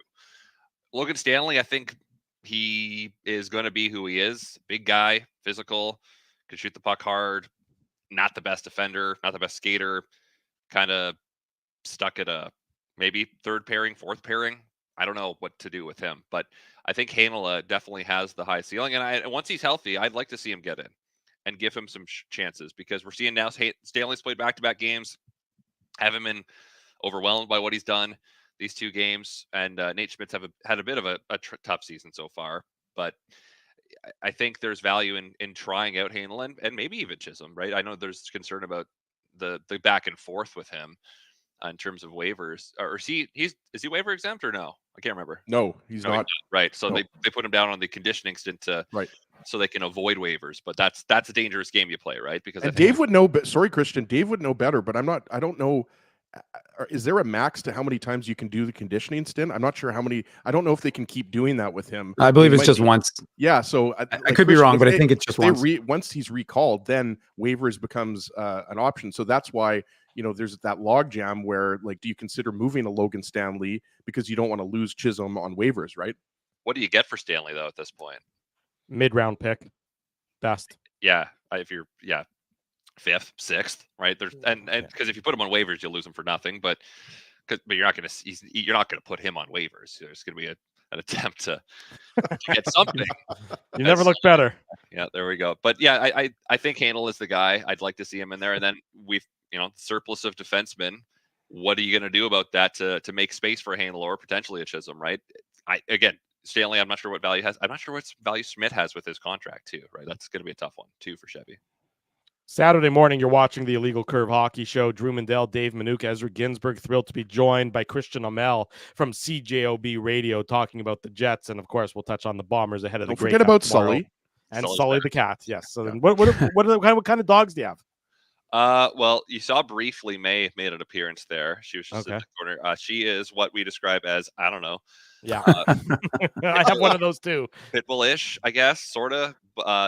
Logan Stanley, I think he is going to be who he is. Big guy, physical, can shoot the puck hard, not the best defender, not the best skater, kind of stuck at a maybe third pairing, fourth pairing. I don't know what to do with him, but I think Heinola definitely has the high ceiling. And once he's healthy, I'd like to see him get in and give him some chances, because we're seeing now Stanley's played back-to-back games, haven't been overwhelmed by what he's done these 2 games. And Nate Schmidt's had a bit of a tough season so far, but I think there's value in trying out Heinola and maybe even Chisholm, right? I know there's concern about the back and forth with him in terms of waivers, or is he waiver exempt or no? I can't remember. No, he's not. Right. So they put him down on the conditioning stint so they can avoid waivers, but that's a dangerous game you play, right? Because Dave would know. Sorry, Christian, Dave would know better, but I don't know. Is there a max to how many times you can do the conditioning stint? I'm not sure how many. I don't know if they can keep doing that with him. I believe it's just once. Yeah. So I could be wrong, but I think it's just once. Once he's recalled, then waivers becomes an option. So that's why, there's that logjam where, like, do you consider moving a Logan Stanley because you don't want to lose Chisholm on waivers, right? What do you get for Stanley though at this point? Mid-round pick, best. Yeah, if you're 5th, 6th, right? There's and because if you put him on waivers, you'll lose him for nothing. But you're not going to put him on waivers. There's going to be an attempt to get something. You never look better. Yeah, there we go. But yeah, I think Heinola is the guy. I'd like to see him in there. And then we've surplus of defensemen. What are you going to do about that to make space for Heinola or potentially a Chisholm, right? Again, Stanley, I'm not sure what value has. I'm not sure what value Smith has with his contract too, right? That's going to be a tough one too for Chevy. Saturday morning, you're watching the Illegal Curve Hockey Show. Drew Mandel, Dave Minuk, Ezra Ginsburg, thrilled to be joined by Christian Aumell from CJOB Radio talking about the Jets. And, of course, we'll touch on the Bombers ahead of the Grey Cup about tomorrow. Sully. And Sully the cat, yes. So then what kind of dogs do you have? Well, you saw briefly May made an appearance there. She was just in the corner. She is what we describe as, I don't know. Yeah. I have one of those too. Pitbull-ish, I guess, sort of.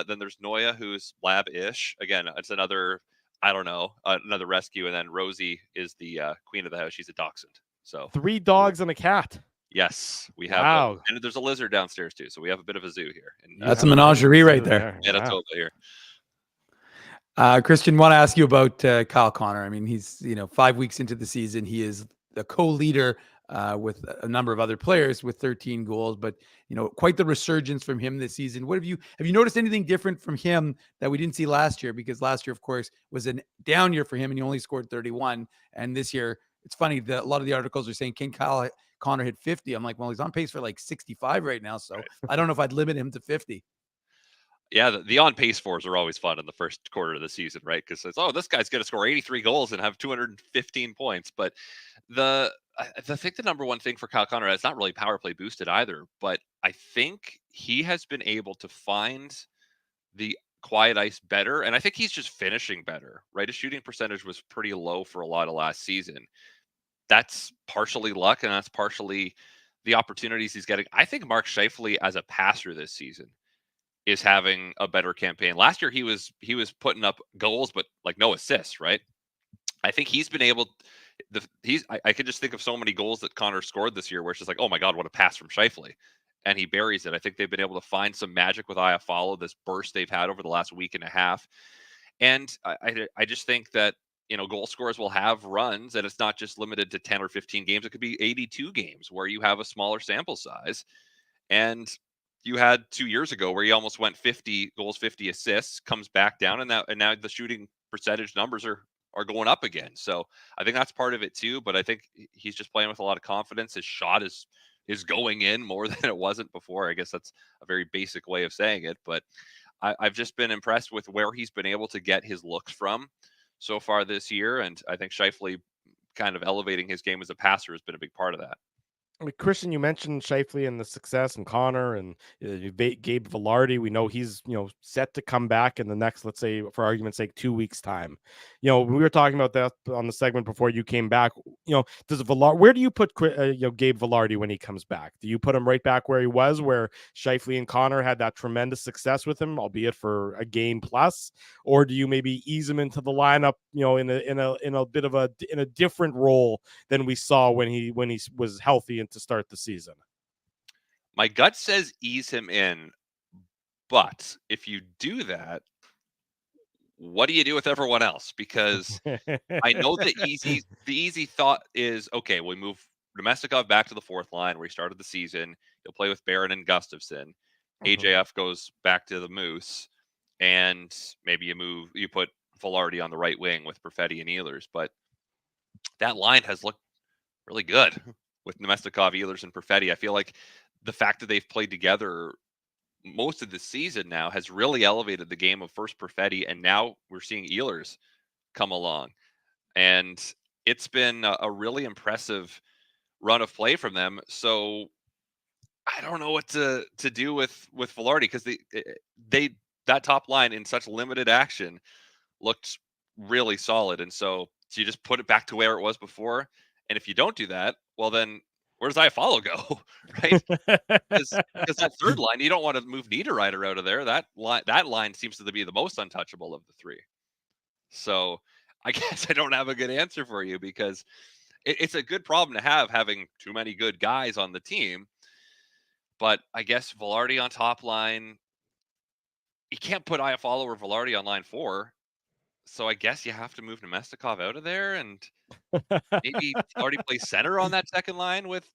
Then there's Noya, who's lab-ish. Again, it's another, I don't know, another rescue. And then Rosie is the queen of the house. She's a dachshund. So 3 dogs and a cat. Yes, we have. Wow. And there's a lizard downstairs too. So we have a bit of a zoo here. And, that's a menagerie right there. Manitoba here. Christian, want to ask you about Kyle Connor. I mean, he's 5 weeks into the season. He is the co-leader with a number of other players with 13 goals, but quite the resurgence from him this season. What have you noticed anything different from him that we didn't see last year? Because last year, of course, was a down year for him, and he only scored 31. And this year, it's funny that a lot of the articles are saying, can Kyle Connor hit 50? I'm like, well, he's on pace for like 65 right now, so I don't know if I'd limit him to 50. Yeah, the on-pace fours are always fun in the first quarter of the season, right? Because it's, this guy's going to score 83 goals and have 215 points. But I think the number one thing for Kyle Connor, it's not really power play boosted either, but I think he has been able to find the quiet ice better, and I think he's just finishing better, right? His shooting percentage was pretty low for a lot of last season. That's partially luck, and that's partially the opportunities he's getting. I think Mark Scheifele as a passer this season is having a better campaign. Last year he was putting up goals, but like no assists, right? I think he's been able. I could just think of so many goals that Connor scored this year, where it's just like, oh my God, what a pass from Scheifele, and he buries it. I think they've been able to find some magic with Iafallo, this burst they've had over the last week and a half, and I just think that goal scorers will have runs, and it's not just limited to 10 or 15 games. It could be 82 games where you have a smaller sample size, and you had 2 years ago where he almost went 50 goals, 50 assists, comes back down, and now the shooting percentage numbers are going up again. So I think that's part of it too. But I think he's just playing with a lot of confidence. His shot is going in more than it wasn't before. I guess that's a very basic way of saying it. But I've just been impressed with where he's been able to get his looks from so far this year. And I think Scheifele kind of elevating his game as a passer has been a big part of that. Christian, you mentioned Scheifele and the success, and Connor and Gabe Vilardi. We know he's set to come back in the next, let's say, for argument's sake, 2 weeks time. We were talking about that on the segment before you came back. Where do you put Gabe Vilardi when he comes back? Do you put him right back where he was, where Scheifele and Connor had that tremendous success with him, albeit for a game plus, or do you maybe ease him into the lineup, in a bit of a different role than we saw when he was healthy and to start the season? My gut says ease him in, but if you do that, what do you do with everyone else? Because I know the easy thought is, okay, we move Domestikov back to the fourth line where he started the season. He'll play with Barron and Gustafsson. AJF goes back to the Moose, and maybe you put Vilardi on the right wing with Perfetti and Ehlers. But that line has looked really good with Domestikov, Ehlers, and Perfetti. I feel like the fact that they've played together most of the season now has really elevated the game of first Perfetti, and now we're seeing Ehlers come along. And it's been a really impressive run of play from them. So I don't know what to do with Vilardi, because that top line in such limited action looked really solid. And so you just put it back to where it was before. And if you don't do that, well, then where does Iafallo go, right? Because that third line, you don't want to move Niederreiter out of there. That line seems to be the most untouchable of the three. So I guess I don't have a good answer for you, because it's a good problem to have, having too many good guys on the team. But I guess Vilardi on top line, you can't put Iafallo or Vilardi on line 4. So I guess you have to move Domestikov out of there, and maybe already play center on that second line with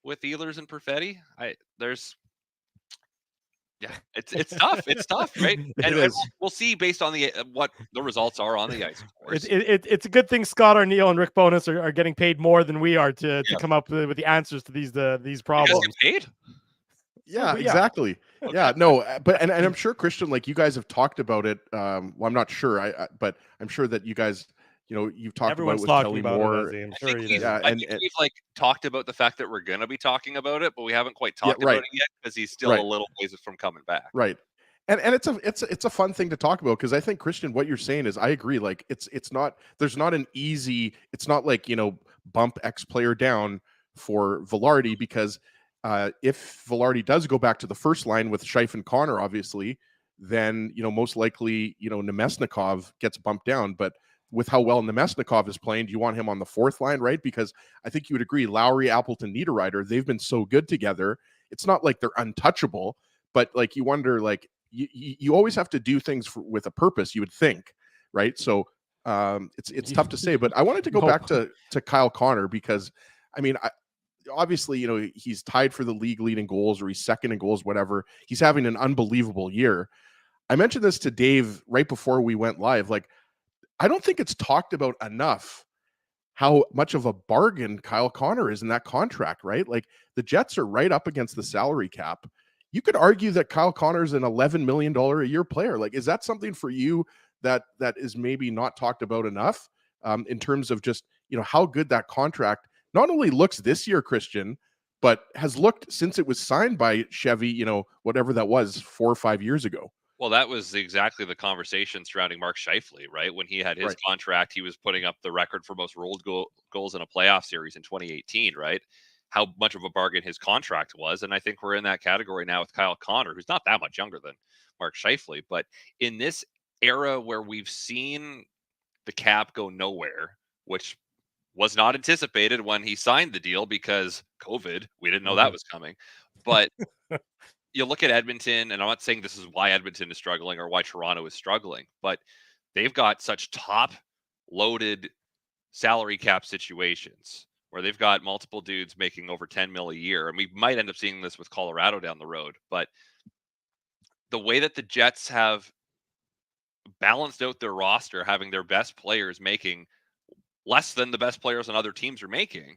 Ehlers and Perfetti. It's tough. It's tough, right? And we'll see based on what the results are on the ice. Of course. It's a good thing Scott Arneal and Rick Bowness are getting paid more than we are to come up with the answers to these problems. You guys get paid? Yeah, but exactly. Yeah, no, but and I'm sure Christian, like you guys have talked about it. Well, I'm not sure, but I'm sure that you guys, you've talked Everyone's about it with talking Kelly about Moore. it, Ozzy. I'm I sure think he we've, is. Yeah, I think we've like talked about the fact that we're gonna be talking about it, but we haven't quite talked about right. it yet because he's still Right. a little ways from coming back. Right. And it's a fun thing to talk about because I think Christian, what you're saying is I agree. Like it's not there's not an easy. It's not like bump X player down for Velarde because if Velarde does go back to the first line with Scheif and Connor, obviously, then most likely Nemesnikov gets bumped down. But with how well Nemesnikov is playing, do you want him on the fourth line, right? Because I think you would agree, Lowry, Appleton, Niederreiter, they've been so good together. It's not like they're untouchable, but like you wonder, like you always have to do things with a purpose, you would think, right? So it's tough to say. But I wanted to go back to Kyle Connor because, I mean, obviously, he's tied for the league leading goals or he's second in goals, whatever. He's having an unbelievable year. I mentioned this to Dave right before we went live. Like, I don't think it's talked about enough how much of a bargain Kyle Connor is in that contract, right? Like the Jets are right up against the salary cap. You could argue that Kyle Connor is an $11 million a year player. Like, is that something for you that is maybe not talked about enough in terms of just, how good that contract not only looks this year, Christian, but has looked since it was signed by Chevy, whatever that was 4 or 5 years ago. Well, that was exactly the conversation surrounding Mark Scheifele, right? When he had his contract, he was putting up the record for most rolled goals in a playoff series in 2018, right? How much of a bargain his contract was. And I think we're in that category now with Kyle Connor, who's not that much younger than Mark Scheifele. But in this era where we've seen the cap go nowhere, which was not anticipated when he signed the deal because COVID, we didn't know that was coming. But you look at Edmonton, and I'm not saying this is why Edmonton is struggling or why Toronto is struggling, but they've got such top-loaded salary cap situations where they've got multiple dudes making over 10 mil a year. And we might end up seeing this with Colorado down the road. But the way that the Jets have balanced out their roster, having their best players making less than the best players on other teams are making,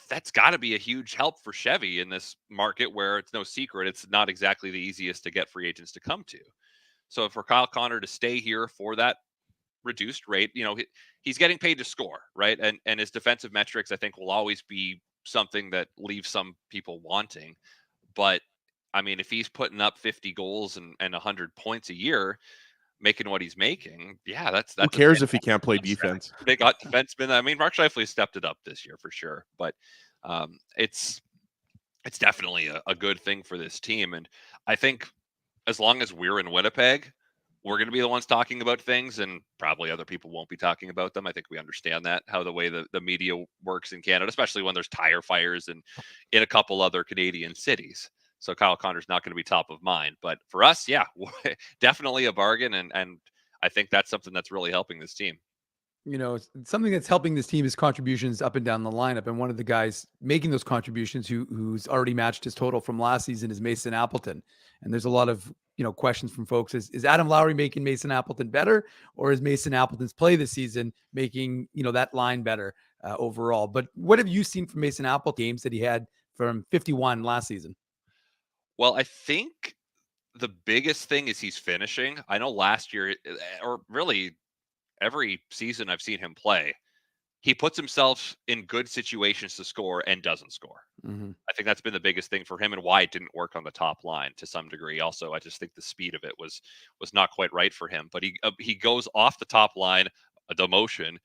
that's got to be a huge help for Chevy in this market where it's no secret it's not exactly the easiest to get free agents to come to. So for Kyle Connor to stay here for that reduced rate, he's getting paid to score, right? And his defensive metrics, I think, will always be something that leaves some people wanting. But I mean, if he's putting up 50 goals and 100 points a year, making what he's making, yeah, that's who cares if he can't play defense? They got defensemen. I mean, Mark Scheifele stepped it up this year for sure, but it's definitely a good thing for this team. And I think as long as we're in Winnipeg, we're going to be the ones talking about things, and probably other people won't be talking about them. I think we understand that, how the way the media works in Canada, especially when there's tire fires and in a couple other Canadian cities. So Kyle Connor's not going to be top of mind. But for us, yeah, definitely a bargain. And I think that's something that's really helping this team. Something that's helping this team is contributions up and down the lineup. And one of the guys making those contributions who's already matched his total from last season is Mason Appleton. And there's a lot of, questions from folks. Is Adam Lowry making Mason Appleton better, or is Mason Appleton's play this season making, that line better overall? But what have you seen from Mason Appleton games that he had from 51 last season? Well, I think the biggest thing is he's finishing. I know last year, or really every season I've seen him play, he puts himself in good situations to score and doesn't score. Mm-hmm. I think that's been the biggest thing for him and why it didn't work on the top line to some degree. Also, I just think the speed of it was not quite right for him. But he goes off the top line, a demotion,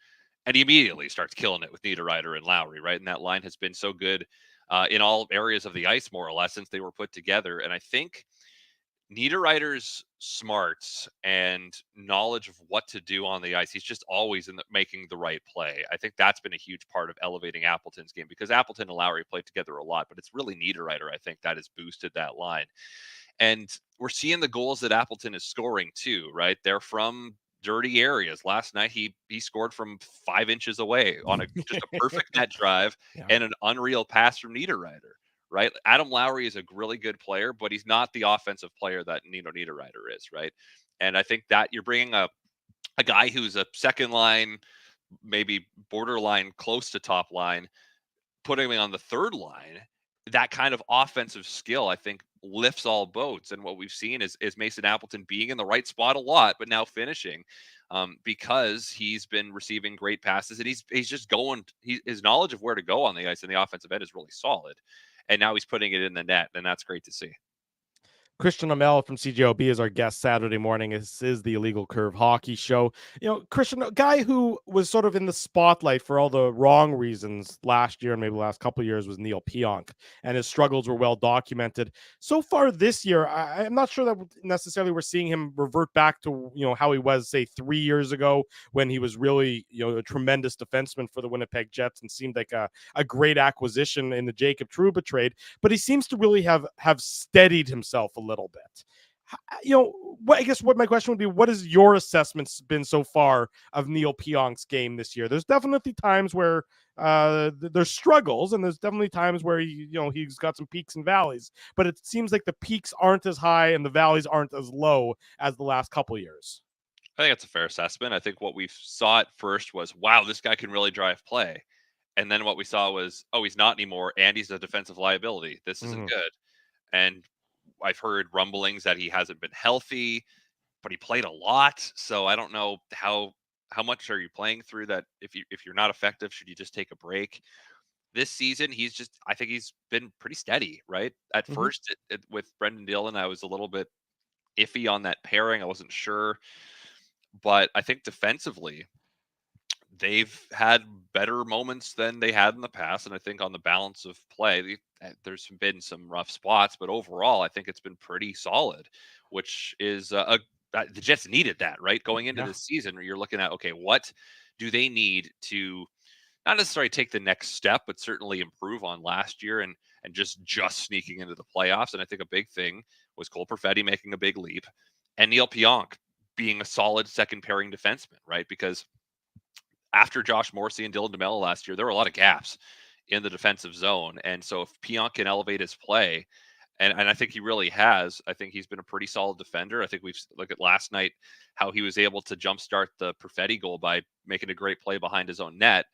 and he immediately starts killing it with Niederreiter and Lowry, right? And that line has been so good in all areas of the ice, more or less, since they were put together. And I think Niederreiter's smarts and knowledge of what to do on the ice, he's just always making the right play. I think that's been a huge part of elevating Appleton's game, because Appleton and Lowry played together a lot, but it's really Niederreiter, I think, that has boosted that line. And we're seeing the goals that Appleton is scoring too, right? They're from dirty areas. Last night, he scored from 5 inches away on just a perfect net drive and an unreal pass from Niederreiter. Right. Adam Lowry is a really good player, but he's not the offensive player that Nino Niederreiter is. Right. And I think that you're bringing a guy who's a second line, maybe borderline close to top line, putting him on the third line, that kind of offensive skill, I think, lifts all boats. And what we've seen is Mason Appleton being in the right spot a lot, but now finishing because he's been receiving great passes and he's just going. His knowledge of where to go on the ice and the offensive end is really solid. And now he's putting it in the net, and that's great to see. Christian Aumell from CJOB is our guest Saturday morning. This is the Illegal Curve Hockey Show. Christian, a guy who was sort of in the spotlight for all the wrong reasons last year and maybe the last couple of years was Neil Pionk, and his struggles were well documented. So far this year, I'm not sure that necessarily we're seeing him revert back to how he was, say, 3 years ago when he was really a tremendous defenseman for the Winnipeg Jets and seemed like a great acquisition in the Jacob Trouba trade. But he seems to really have steadied himself a little bit. I guess what my question would be, what has your assessments been so far of Neil Pionk's game this year? There's definitely times where there's struggles, and there's definitely times where he's got some peaks and valleys, but it seems like the peaks aren't as high and the valleys aren't as low as the last couple of years. I think that's a fair assessment. I think what we saw at first was, wow, this guy can really drive play. And then what we saw was, oh, he's not anymore, and he's a defensive liability. This isn't good. And I've heard rumblings that he hasn't been healthy, but he played a lot. So I don't know how much are you playing through that. If you're not effective, should you just take a break? This season, I think he's been pretty steady, right? At first with Brendan Dillon, I was a little bit iffy on that pairing. I wasn't sure, but I think defensively, they've had better moments than they had in the past. And I think on the balance of play, there's been some rough spots, but overall, I think it's been pretty solid, which is the Jets needed that, right? Going into this season, where you're looking at, okay, what do they need to not necessarily take the next step, but certainly improve on last year and just sneaking into the playoffs. And I think a big thing was Cole Perfetti making a big leap and Neil Pionk being a solid second pairing defenseman, right? Because after Josh Morrissey and Dylan DeMello last year, there were a lot of gaps in the defensive zone. And so if Pionk can elevate his play, and I think he really has, I think he's been a pretty solid defender. I think we've looked at last night, how he was able to jumpstart the Perfetti goal by making a great play behind his own net.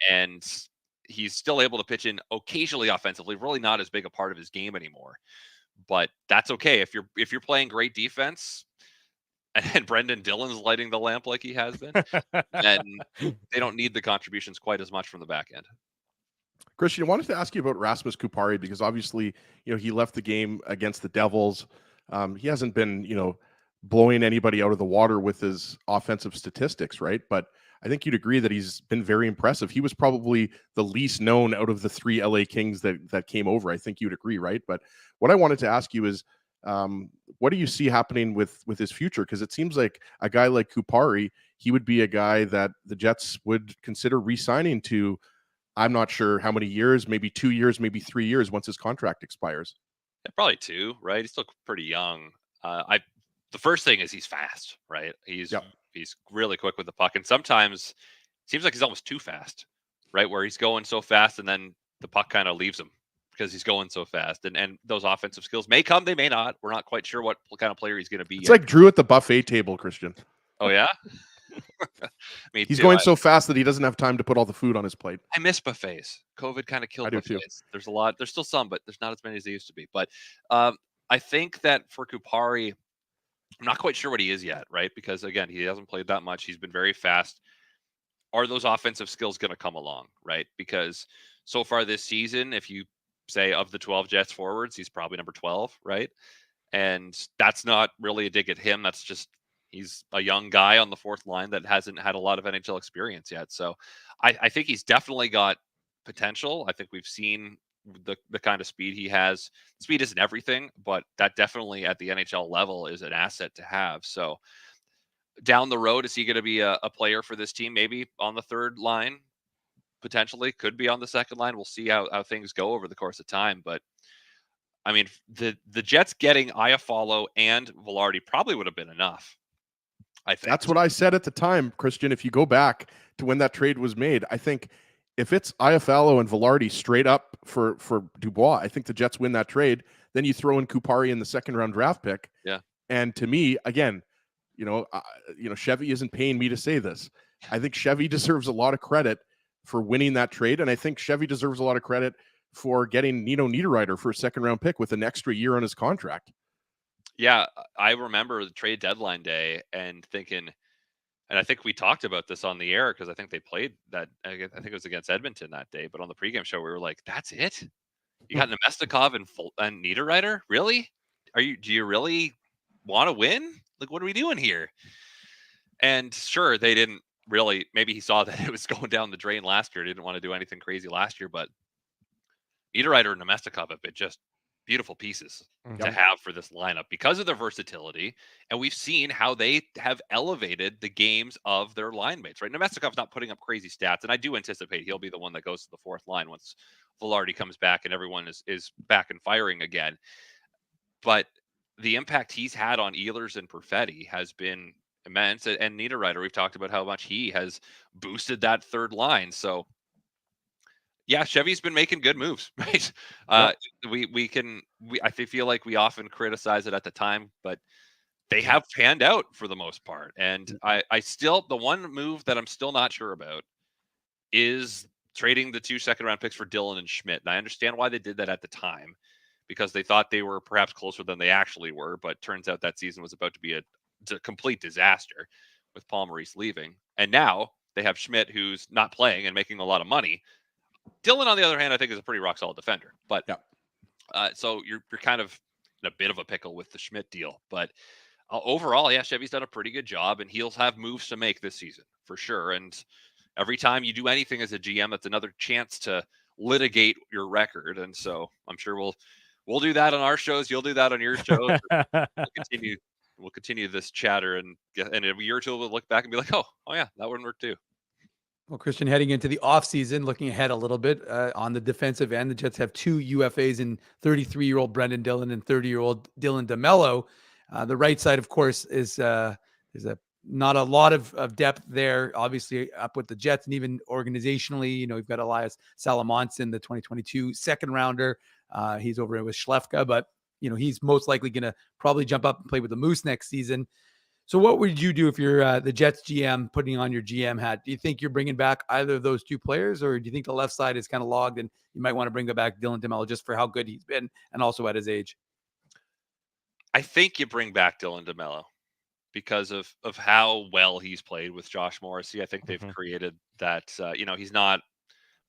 And he's still able to pitch in occasionally offensively, really not as big a part of his game anymore. But that's okay. If you're playing great defense, and Brendan Dillon's lighting the lamp like he has been, then they don't need the contributions quite as much from the back end. Christian, I wanted to ask you about Rasmus Kupari, because obviously, he left the game against the Devils. He hasn't been, blowing anybody out of the water with his offensive statistics, right? But I think you'd agree that he's been very impressive. He was probably the least known out of the 3 LA Kings that came over. I think you'd agree, right? But what I wanted to ask you is, what do you see happening with his future? Because it seems like a guy like Kupari, he would be a guy that the Jets would consider re-signing to. I'm not sure how many years, maybe 2 years, maybe 3 years once his contract expires. Yeah, probably 2, right? He's still pretty young. The first thing is he's fast, right? He's really quick with the puck, and sometimes it seems like he's almost too fast, right? Where he's going so fast and then the puck kind of leaves him because he's going so fast. And those offensive skills may come, they may not. We're not quite sure what kind of player he's going to be. It's like Drew at the buffet table, Christian. Oh, yeah? He's going so fast that he doesn't have time to put all the food on his plate. I miss buffets. COVID kind of killed buffets. There's a lot. There's still some, but there's not as many as there used to be. But I think that for Kupari, I'm not quite sure what he is yet, right? Because, again, he hasn't played that much. He's been very fast. Are those offensive skills going to come along, right? Because so far this season, if you say of the 12 Jets forwards, he's probably number 12, right? And that's not really a dig at him. That's just he's a young guy on the fourth line that hasn't had a lot of NHL experience yet. So I think he's definitely got potential. I think we've seen the kind of speed he has. Speed isn't everything, but that definitely at the NHL level is an asset to have. So down the road, is he going to be a player for this team? Maybe on the third line, potentially could be on the second line. We'll see how things go over the course of time. But I mean, the Jets getting Iafallo and Velarde probably would have been enough. I think that's what I said at the time, Christian. If you go back to when that trade was made, I think if it's Iafallo and Velarde straight up for Dubois, I think the Jets win that trade. Then you throw in Kupari in the second round draft pick. Yeah. And to me, again, Chevy isn't paying me to say this. I think Chevy deserves a lot of credit for winning that trade, and I think Chevy deserves a lot of credit for getting Nino Niederreiter for a second-round pick with an extra year on his contract. Yeah, I remember the trade deadline day and thinking, and I think we talked about this on the air because I think they played that. I think it was against Edmonton that day. But on the pregame show, we were like, "That's it? You got Nemestikov and Niederreiter? Really? Do you really want to win? Like, what are we doing here?" And sure, they didn't really. Maybe he saw that it was going down the drain last year. Didn't want to do anything crazy last year, but Niederreiter and Nemestikov have been just beautiful pieces to have for this lineup because of their versatility. And we've seen how they have elevated the games of their line mates, right? Nemestikov's not putting up crazy stats, and I do anticipate he'll be the one that goes to the fourth line once Velarde comes back and everyone is back and firing again. But the impact he's had on Ehlers and Perfetti has been immense. And Niederreiter, we've talked about how much he has boosted that third line. So yeah, Chevy's been making good moves, right? I feel like we often criticize it at the time, but they have panned out for the most part. And I still, the one move that I'm still not sure about is trading the 2 second-round picks for Dillon and Schmidt. And I understand why they did that at the time, because they thought they were perhaps closer than they actually were. But turns out that season was about to be a complete disaster with Paul Maurice leaving. And now they have Schmidt, who's not playing and making a lot of money. Dillon, on the other hand, I think is a pretty rock solid defender. But so you're kind of in a bit of a pickle with the Schmidt deal. But overall, yeah, Chevy's done a pretty good job, and he'll have moves to make this season for sure. And every time you do anything as a GM, that's another chance to litigate your record. And so I'm sure we'll do that on our shows. You'll do that on your shows. We'll continue this chatter, and in a year or two, we'll look back and be like, oh yeah, that wouldn't work too. Well, Christian, heading into the offseason, looking ahead a little bit on the defensive end, the Jets have 2 UFAs in 33-year-old Brendan Dillon and 30-year-old Dylan DeMello. The right side, of course, is not a lot of depth there, obviously up with the Jets, and even organizationally, you've got Elias Salamonson, the 2022 second rounder. He's over with Schlefka, but he's most likely going to probably jump up and play with the Moose next season. So what would you do if you're the Jets GM putting on your GM hat? Do you think you're bringing back either of those 2 players, or do you think the left side is kind of logged and you might want to bring back Dylan DeMello just for how good he's been and also at his age? I think you bring back Dylan DeMello because of how well he's played with Josh Morrissey. I think they've created that, he's not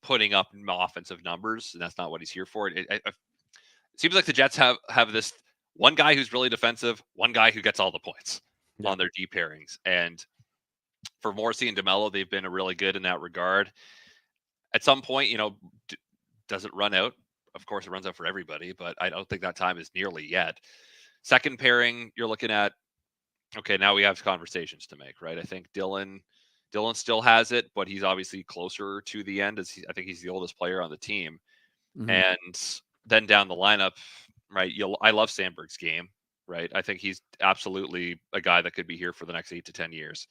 putting up offensive numbers, and that's not what he's here for. It seems like the Jets have this one guy who's really defensive, one guy who gets all the points on their D pairings. And for Morrissey and DeMello, they've been really good in that regard. At some point, does it run out? Of course, it runs out for everybody, but I don't think that time is nearly yet. Second pairing, you're looking at, okay, now we have conversations to make, right? I think Dylan still has it, but he's obviously closer to the end. I think he's the oldest player on the team. And then down the lineup, right? I love Sandberg's game, right? I think he's absolutely a guy that could be here for the next 8 to 10 years,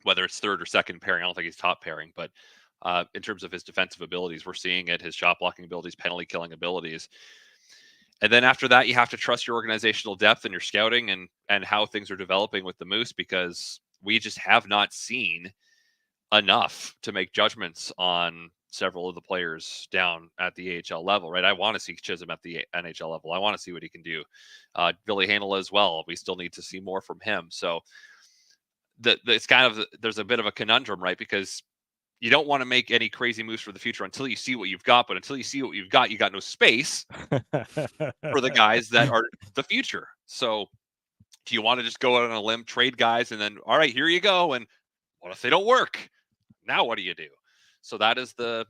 whether it's third or second pairing. I don't think he's top pairing, but in terms of his defensive abilities, we're seeing it, his shot blocking abilities, penalty killing abilities. And then after that, you have to trust your organizational depth and your scouting and how things are developing with the Moose, because we just have not seen enough to make judgments on several of the players down at the AHL level, right? I want to see Chisholm at the NHL level. I want to see what he can do. Billy Hanel as well. We still need to see more from him. So it's kind of, there's a bit of a conundrum, right? Because you don't want to make any crazy moves for the future until you see what you've got. But until you see what you've got, you got no space for the guys that are the future. So do you want to just go out on a limb, trade guys, and then, all right, here you go. And what if they don't work? Now what do you do? So that is the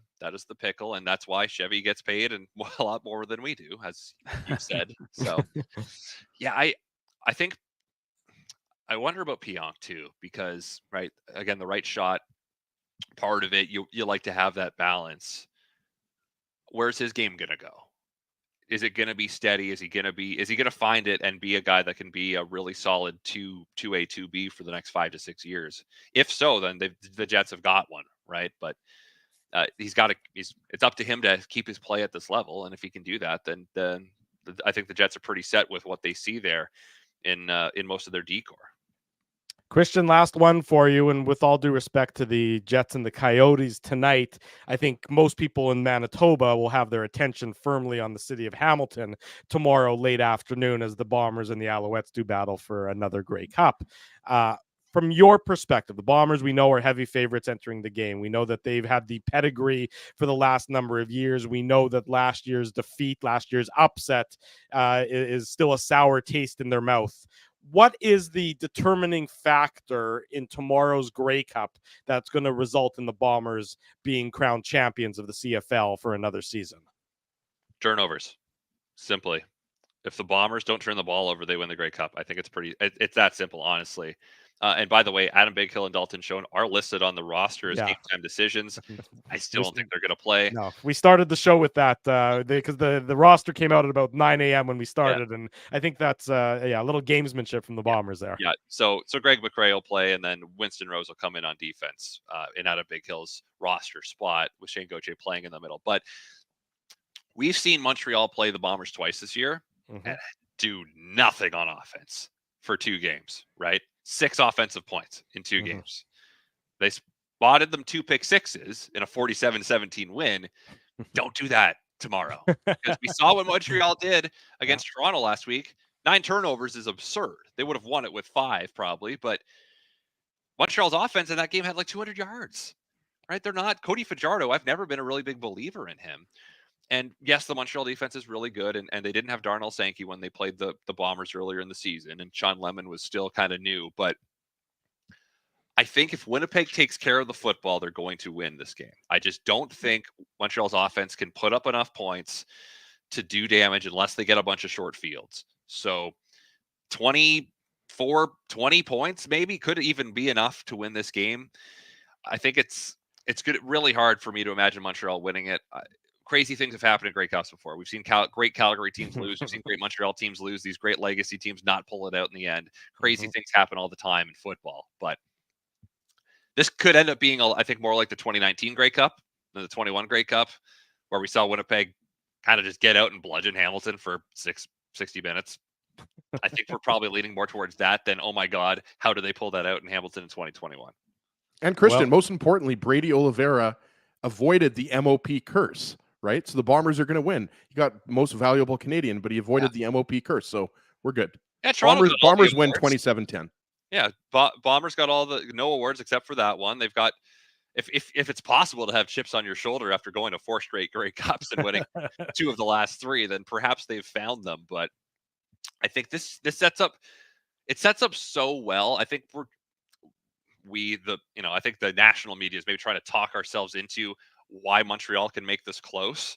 pickle, and that's why Chevy gets paid and a lot more than we do, as you said. So yeah, I think I wonder about Pionk too, because right, again, the right shot part of it, you like to have that balance. Where's his game gonna go? Is it gonna be steady? Is he gonna find it and be a guy that can be a really solid 2A, 2B for the next 5 to 6 years? If so, then the Jets have got one, right? But it's up to him to keep his play at this level, and if he can do that, then I think the Jets are pretty set with what they see there in most of their decor. Christian, last one for you. And with all due respect to the Jets and the Coyotes tonight, I think most people in Manitoba will have their attention firmly on the city of Hamilton tomorrow late afternoon as the Bombers and the Alouettes do battle for another Grey Cup. From your perspective, the Bombers, we know, are heavy favorites entering the game. We know that they've had the pedigree for the last number of years. We know that last year's defeat, last year's upset is still a sour taste in their mouth. What is the determining factor in tomorrow's Grey Cup that's going to result in the Bombers being crowned champions of the CFL for another season? Turnovers, simply. If the Bombers don't turn the ball over, they win the Grey Cup. I think it's that simple, honestly. And by the way, Adam Bighill and Dalton Schoen are listed on the roster as game time decisions. I still don't think they're going to play. No, we started the show with that because the roster came out at about 9 a.m. when we started, and I think that's a little gamesmanship from the Bombers there. Yeah. So Greg McRae will play, and then Winston Rose will come in on defense in Adam Bighill's roster spot with Shane Gauthier playing in the middle. But we've seen Montreal play the Bombers twice this year and do nothing on offense for 2 games, right? 6 offensive points in 2 games. They spotted them 2 pick sixes in a 47-17 win. Don't do that tomorrow, because we saw what Montreal did against Toronto last week. 9 turnovers is absurd. They would have won it with 5 probably, but Montreal's offense in that game had like 200 yards, right? They're not Cody Fajardo. I've never been a really big believer in him. And yes, the Montreal defense is really good, and they didn't have Darnell Sankey when they played the Bombers earlier in the season, and Sean Lemon was still kind of new. But I think if Winnipeg takes care of the football, they're going to win this game. I just don't think Montreal's offense can put up enough points to do damage unless they get a bunch of short fields. So 20 points maybe could even be enough to win this game. I think it's good, really hard for me to imagine Montreal winning it. Crazy things have happened in Grey Cups before. We've seen great Calgary teams lose. We've seen great Montreal teams lose. These great legacy teams not pull it out in the end. Crazy things happen all the time in football. But this could end up being, I think, more like the 2019 Grey Cup than the 21 Grey Cup, where we saw Winnipeg kind of just get out and bludgeon Hamilton for 60 minutes. I think we're probably leaning more towards that than, oh my God, how do they pull that out in Hamilton in 2021? And Christian, most importantly, Brady Oliveira avoided the MOP curse. Right, so the Bombers are going to win. He got most valuable Canadian, but he avoided the MOP curse, so we're good. Yeah, Bombers win 27-10. Yeah, Bombers got no awards except for that one. They've got, if it's possible to have chips on your shoulder after going to 4 straight Grey Cups and winning 2 of the last 3, then perhaps they've found them. But I think this sets up so well. I think I think the national media is maybe trying to talk ourselves into why Montreal can make this close.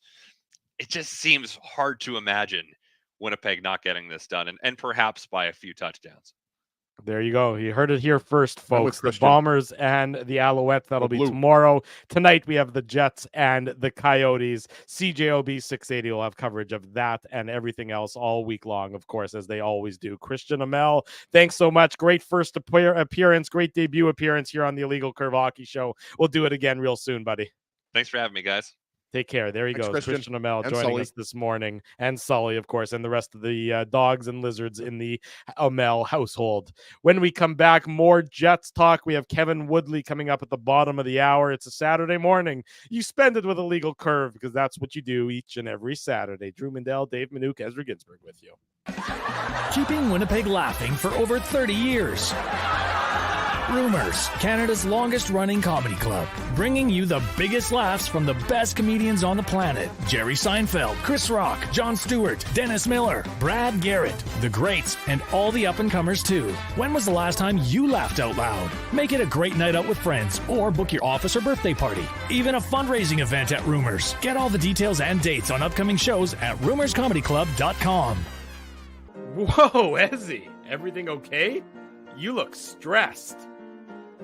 It just seems hard to imagine Winnipeg not getting this done, and perhaps by a few touchdowns. There you go. You heard it here first, folks. The Bombers and the Alouettes, that'll be tomorrow. Tonight, we have the Jets and the Coyotes. CJOB 680 will have coverage of that and everything else all week long, of course, as they always do. Christian Aumell, thanks so much. Great first appearance, great debut appearance here on the Illegal Curve Hockey Show. We'll do it again real soon, buddy. Thanks for having me, guys. Take care. There he goes. Christian Aumell joining us this morning, and Sully, of course, and the rest of the dogs and lizards in the Aumell household. When we come back, more Jets talk. We have Kevin Woodley coming up at the bottom of the hour. It's a Saturday morning. You spend it with a Legal Curve, because that's what you do each and every Saturday. Drew Mandel, Dave Minuk, Ezra Ginsburg with you. Keeping Winnipeg laughing for over 30 years. Rumors, Canada's longest-running comedy club, bringing you the biggest laughs from the best comedians on the planet. Jerry Seinfeld, Chris Rock, Jon Stewart, Dennis Miller, Brad Garrett, the greats, and all the up-and-comers too. When was the last time you laughed out loud? Make it a great night out with friends, or book your office or birthday party. Even a fundraising event at Rumors. Get all the details and dates on upcoming shows at rumorscomedyclub.com. Whoa, Ezzy, everything okay? You look stressed.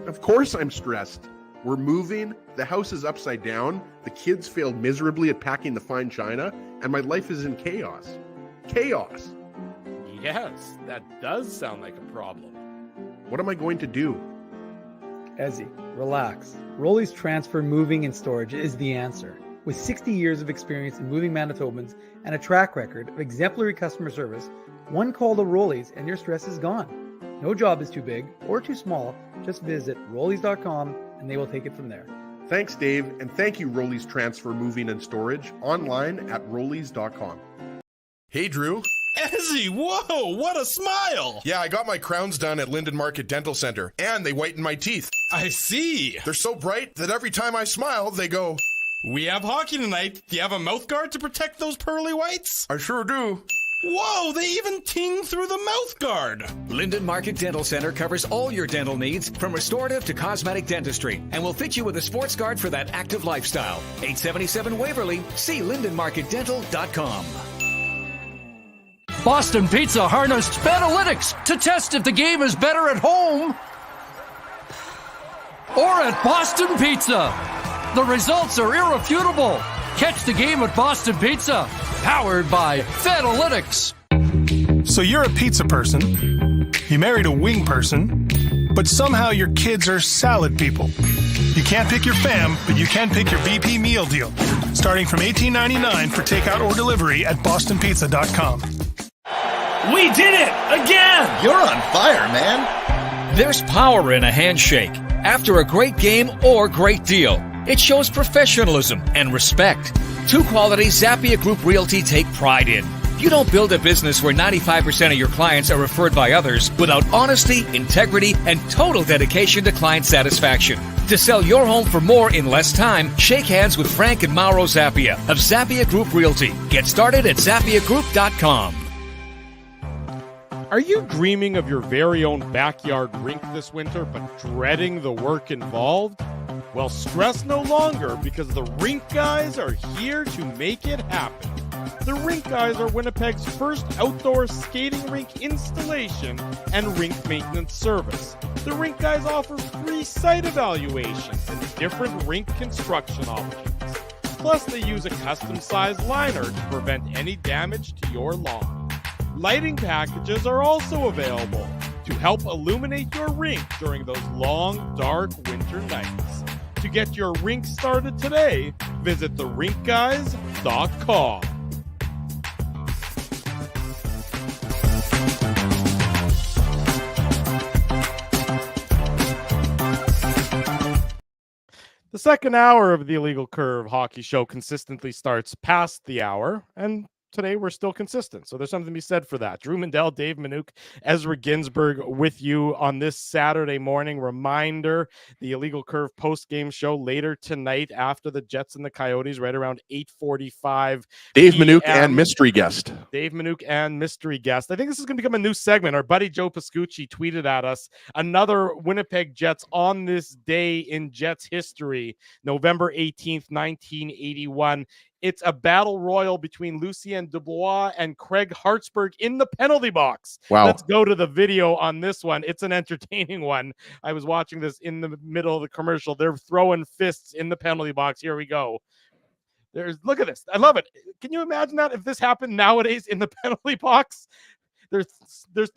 Of course I'm stressed. We're moving, the house is upside down, the kids failed miserably at packing the fine china, and my life is in chaos. Chaos! Yes, that does sound like a problem. What am I going to do? Ezzy, relax. Rolly's Transfer Moving and Storage is the answer. With 60 years of experience in moving Manitobans and a track record of exemplary customer service, one call to Rolly's and your stress is gone. No job is too big or too small. Just visit rollies.com and they will take it from there. Thanks, Dave, and thank you, Rollies Transfer Moving and Storage, online at rollies.com. Hey, Drew. Ezzy, whoa, what a smile! Yeah, I got my crowns done at Linden Market Dental Center, and they whiten my teeth. I see. They're so bright that every time I smile, they go, "We have hockey tonight. Do you have a mouth guard to protect those pearly whites?" "I sure do." Whoa, they even ting through the mouth guard. Linden Market Dental Center covers all your dental needs from restorative to cosmetic dentistry and will fit you with a sports guard for that active lifestyle. 877 Waverly. See lindenmarketdental.com. Boston Pizza harnessed Fanalytics to test if the game is better at home or at Boston Pizza. The results are irrefutable. Catch the game at Boston Pizza, powered by Fanalytics. So you're a pizza person, you married a wing person, but somehow your kids are salad people. You can't pick your fam, but you can pick your BP meal deal, starting from $18.99 for takeout or delivery at bostonpizza.com. We did it again! You're on fire, man. There's power in a handshake after a great game or great deal. It shows professionalism and respect. Two qualities Zappia Group Realty take pride in. You don't build a business where 95% of your clients are referred by others without honesty, integrity, and total dedication to client satisfaction. To sell your home for more in less time, shake hands with Frank and Mauro Zappia of Zappia Group Realty. Get started at zappiagroup.com. Are you dreaming of your very own backyard rink this winter, but dreading the work involved? Well, stress no longer, because the Rink Guys are here to make it happen. The Rink Guys are Winnipeg's first outdoor skating rink installation and rink maintenance service. The Rink Guys offer free site evaluations and different rink construction options. Plus, they use a custom-sized liner to prevent any damage to your lawn. Lighting packages are also available to help illuminate your rink during those long, dark winter nights. To get your rink started today, visit therinkguys.com. The second hour of the Illegal Curve Hockey Show consistently starts past the hour, and today we're still consistent. So there's something to be said for that. Drew Mandel, Dave Minuk, Ezra Ginsburg with you on this Saturday morning. Reminder, the Illegal Curve post-game show later tonight after the Jets and the Coyotes, right around 8:45. Dave Minuk and mystery guest. Dave Minuk and mystery guest. I think this is going to become a new segment. Our buddy Joe Pascucci tweeted at us another Winnipeg Jets on this day in Jets history, November 18th, 1981. It's a battle royal between Lucien Dubois and Craig Hartsburg in the penalty box. Wow. Let's go to the video on this one. It's an entertaining one. I was watching this in the middle of the commercial. They're throwing fists in the penalty box. Here we go. Look at this. I love it. Can you imagine that if this happened nowadays in the penalty box? There's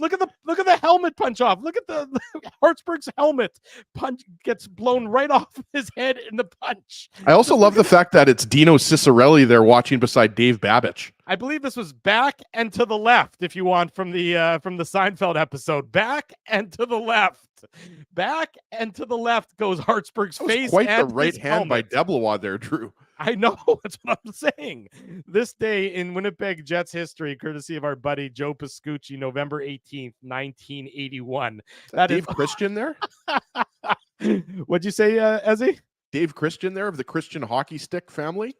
look at the helmet punch off. Look at the Hartsburg's helmet punch gets blown right off his head in the punch. I also love the fact that it's Dino Cicerelli there watching beside Dave Babbage. I believe this was back and to the left, if you want, from the Seinfeld episode. Back and to the left. Back and to the left goes Hartsburg's face. Quite and the right his hand by helmet. Deblois there, Drew. I know. That's what I'm saying. This day in Winnipeg Jets history, courtesy of our buddy Joe Pascucci, November 18th, 1981. That Dave Christian there? What'd you say, Ezzy? Dave Christian there of the Christian Hockey Stick family?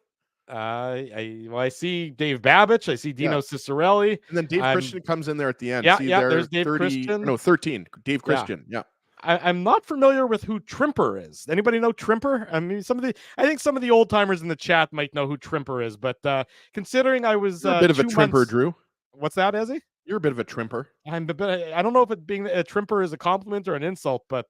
I see Dave Babbage. I see Dino Cicerelli. And then Dave Christian comes in there at the end. Yeah, see yeah, there, there's Dave 13. Dave Christian, yeah. I'm not familiar with who Trimper is. Anybody know Trimper? I mean, I think some of the old timers in the chat might know who Trimper is, but considering I was You're a bit of a Trimper, Drew. What's that, Ezzy? You're a bit of a Trimper. I don't know if it being a Trimper is a compliment or an insult, but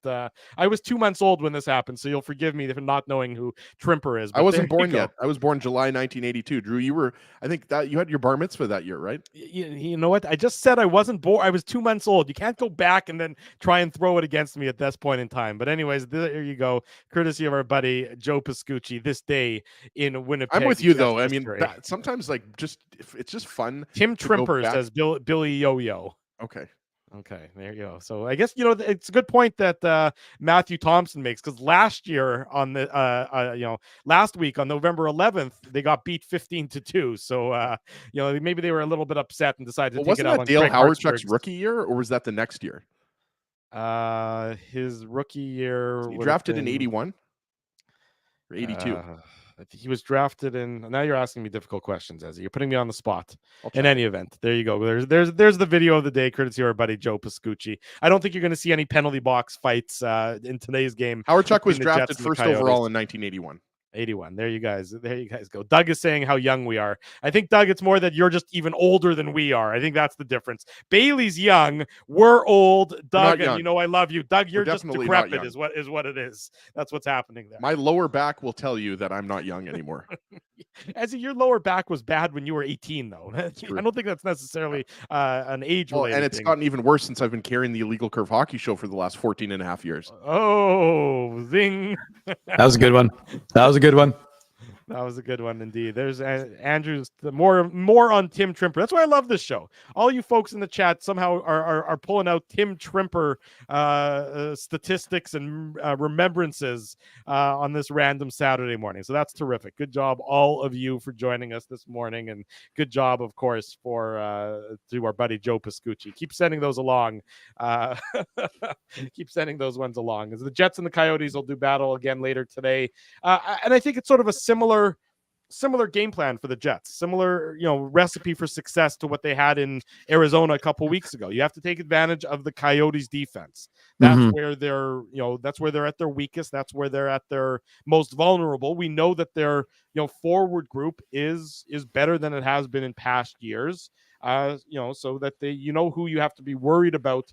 I was 2 months old when this happened, so you'll forgive me for not knowing who Trimper is. I wasn't born yet. I was born July 1982. Drew, I think that you had your bar mitzvah that year, right? You know what? I just said I wasn't born. I was 2 months old. You can't go back and then try and throw it against me at this point in time. But anyways, there you go. Courtesy of our buddy Joe Pascucci, this day in Winnipeg. I'm with you, though. History. I mean, sometimes it's just fun. Tim Trimper says Billy Yo-Yo. Okay. Okay, there you go. So I guess, it's a good point that Matthew Thompson makes, because last year on the last week on November 11th they got beat 15-2. So maybe they were a little bit upset and decided to take wasn't it out that on Dale Craig Howardchuk's Hartsburg's rookie year, or was that the next year? His rookie year. He drafted in 81 or 82. He was drafted in. Now you're asking me difficult questions, Ezzy. You're putting me on the spot. In any event, there you go. There's the video of the day, courtesy of our buddy Joe Pascucci. I don't think you're going to see any penalty box fights in today's game. Howardchuk was drafted first overall in 1981. 81. There you guys go. Doug is saying how young we are. I think, Doug, it's more that you're just even older than we are. I think that's the difference. Bailey's young. We're old. Doug, and I love you. Doug, you're just decrepit is what it is. That's what's happening there. My lower back will tell you that I'm not young anymore. As your lower back was bad when you were 18, though. I don't think that's necessarily an age-related and it's thing. gotten even worse since I've been carrying the Illegal Curve Hockey Show for the last 14 and a half years. Oh, zing. That was a good one. That was a good one indeed. There's Andrew's more on Tim Trimper. That's why I love this show. All you folks in the chat somehow are pulling out Tim Trimper statistics and remembrances on this random Saturday morning. So that's terrific. Good job, all of you, for joining us this morning, and good job, of course, to our buddy Joe Pascucci. Keep sending those along. Keep sending those ones along. As the Jets and the Coyotes will do battle again later today, and I think it's sort of a similar game plan for the Jets, similar recipe for success to what they had in Arizona a couple weeks ago. You have to take advantage of the Coyotes defense. That's where they're at their weakest. That's where they're at their most vulnerable. We know that their forward group is better than it has been in past years. So that who you have to be worried about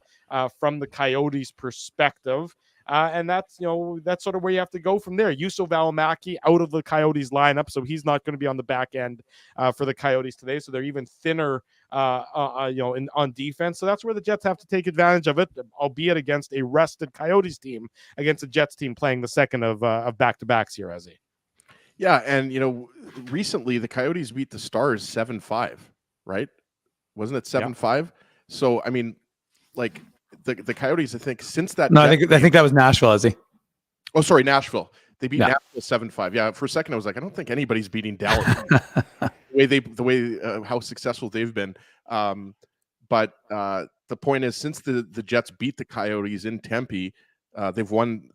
from the Coyotes perspective. And that's sort of where you have to go from there. Yusuf Valimaki out of the Coyotes lineup, so he's not going to be on the back end for the Coyotes today. So they're even thinner, on defense. So that's where the Jets have to take advantage of it, albeit against a rested Coyotes team, against a Jets team playing the second of back-to-backs here, Ezzy. Yeah, and recently the Coyotes beat the Stars 7-5, right? Wasn't it 7-5? Yeah. So I mean, like. The Coyotes, I think, since that. No, I think that was Nashville, Ezzy. Oh, sorry, Nashville. They beat Nashville 7-5. Yeah, for a second I was like, I don't think anybody's beating Dallas. the way how successful they've been. But the point is, since the Jets beat the Coyotes in Tempe, they've won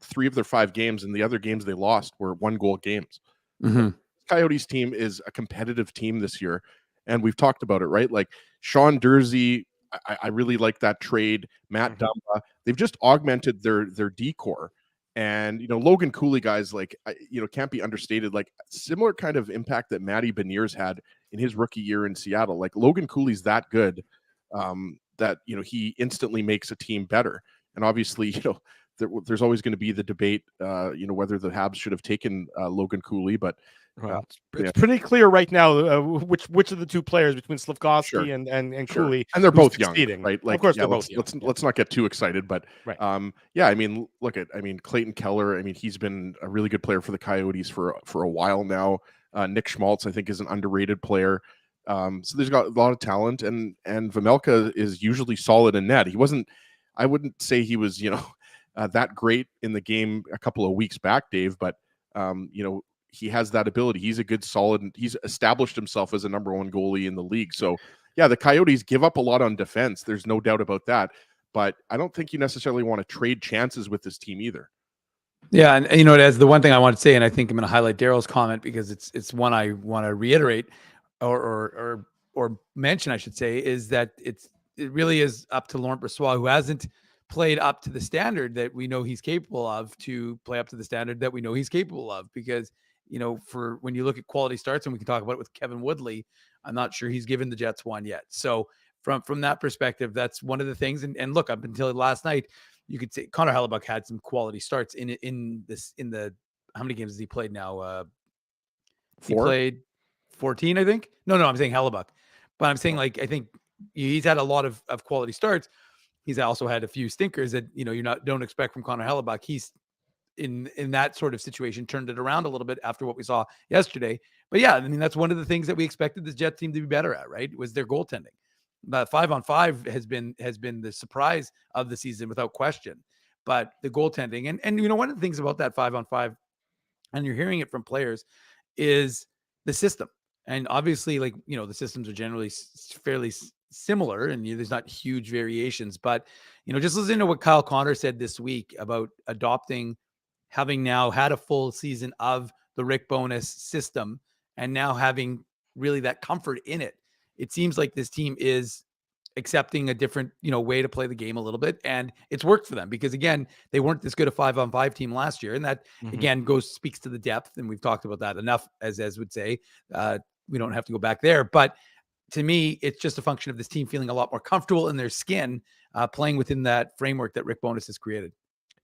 3 of their 5 games, and the other games they lost were 1-goal games. Mm-hmm. Coyotes team is a competitive team this year, and we've talked about it, right? Like Sean Dursey. I really like that trade. Matt Dumba, they've just augmented their decor, and Logan Cooley, guys, like can't be understated. Like similar kind of impact that Matty Beniers had in his rookie year in Seattle. Like Logan Cooley's that good that he instantly makes a team better. And obviously, there's always going to be the debate, whether the Habs should have taken Logan Cooley, but. It's pretty clear right now which of the two players between Slafkovsky and Cooley, and they're both young, succeeding. Right? Like, of course, they're both young. Let's not get too excited, but right. I mean, Clayton Keller. I mean, he's been a really good player for the Coyotes for a while now. Nick Schmaltz, I think, is an underrated player. So there's got a lot of talent, and Vejmelka is usually solid in net. I wouldn't say he was that great in the game a couple of weeks back, Dave, but he has that ability. He's a good, solid. He's established himself as a number 1 goalie in the league. So, yeah, the Coyotes give up a lot on defense. There's no doubt about that. But I don't think you necessarily want to trade chances with this team either. Yeah, and as the one thing I want to say, and I think I'm going to highlight Daryl's comment because it's one I want to reiterate or mention, I should say, is that it really is up to Laurent Brossoit, who hasn't played up to the standard that we know he's capable of, to play up to the standard that we know he's capable of, because for when you look at quality starts, and we can talk about it with Kevin Woodley, I'm not sure he's given the Jets one yet. So from that perspective, that's one of the things. And look, up until last night, you could say Connor Hellebuck had some quality starts in the how many games has he played now? 4? He played 14, I think. No, I'm saying Hellebuck, but I'm saying, like, I think he's had a lot of quality starts. He's also had a few stinkers that don't expect from Connor Hellebuck. He's in that sort of situation turned it around a little bit after what we saw yesterday. But yeah, I mean, that's one of the things that we expected this Jets team to be better at, right? Was their goaltending. But 5-on-5 has been the surprise of the season without question. But the goaltending and one of the things about that 5-on-5, and you're hearing it from players, is the system. And obviously, the systems are generally fairly similar, and there's not huge variations. But just listen to what Kyle Connor said this week about having now had a full season of the Rick Bowness system, and now having really that comfort in it. It seems like this team is accepting a different, way to play the game a little bit. And it's worked for them because, again, they weren't this good a 5-on-5 team last year. And that, again, speaks to the depth. And we've talked about that enough, as would say. We don't have to go back there. But to me, it's just a function of this team feeling a lot more comfortable in their skin, playing within that framework that Rick Bowness has created.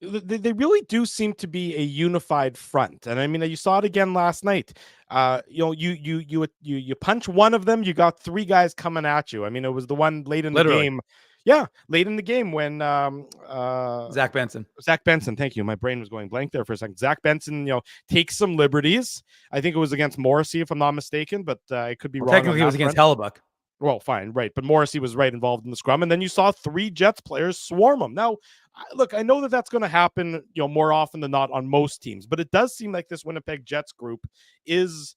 They really do seem to be a unified front, and I mean, you saw it again last night. You punch one of them, you got three guys coming at you. I mean, it was the one late in the game. Yeah, late in the game when Zach Benson. Thank you. My brain was going blank there for a second. Zach Benson, takes some liberties. I think it was against Morrissey, if I'm not mistaken, but it could be wrong. Technically, it was against Hellebuck. Well, fine, right. But Morrissey was right involved in the scrum. And then you saw three Jets players swarm him. Now, look, I know that that's going to happen, more often than not on most teams. But it does seem like this Winnipeg Jets group is,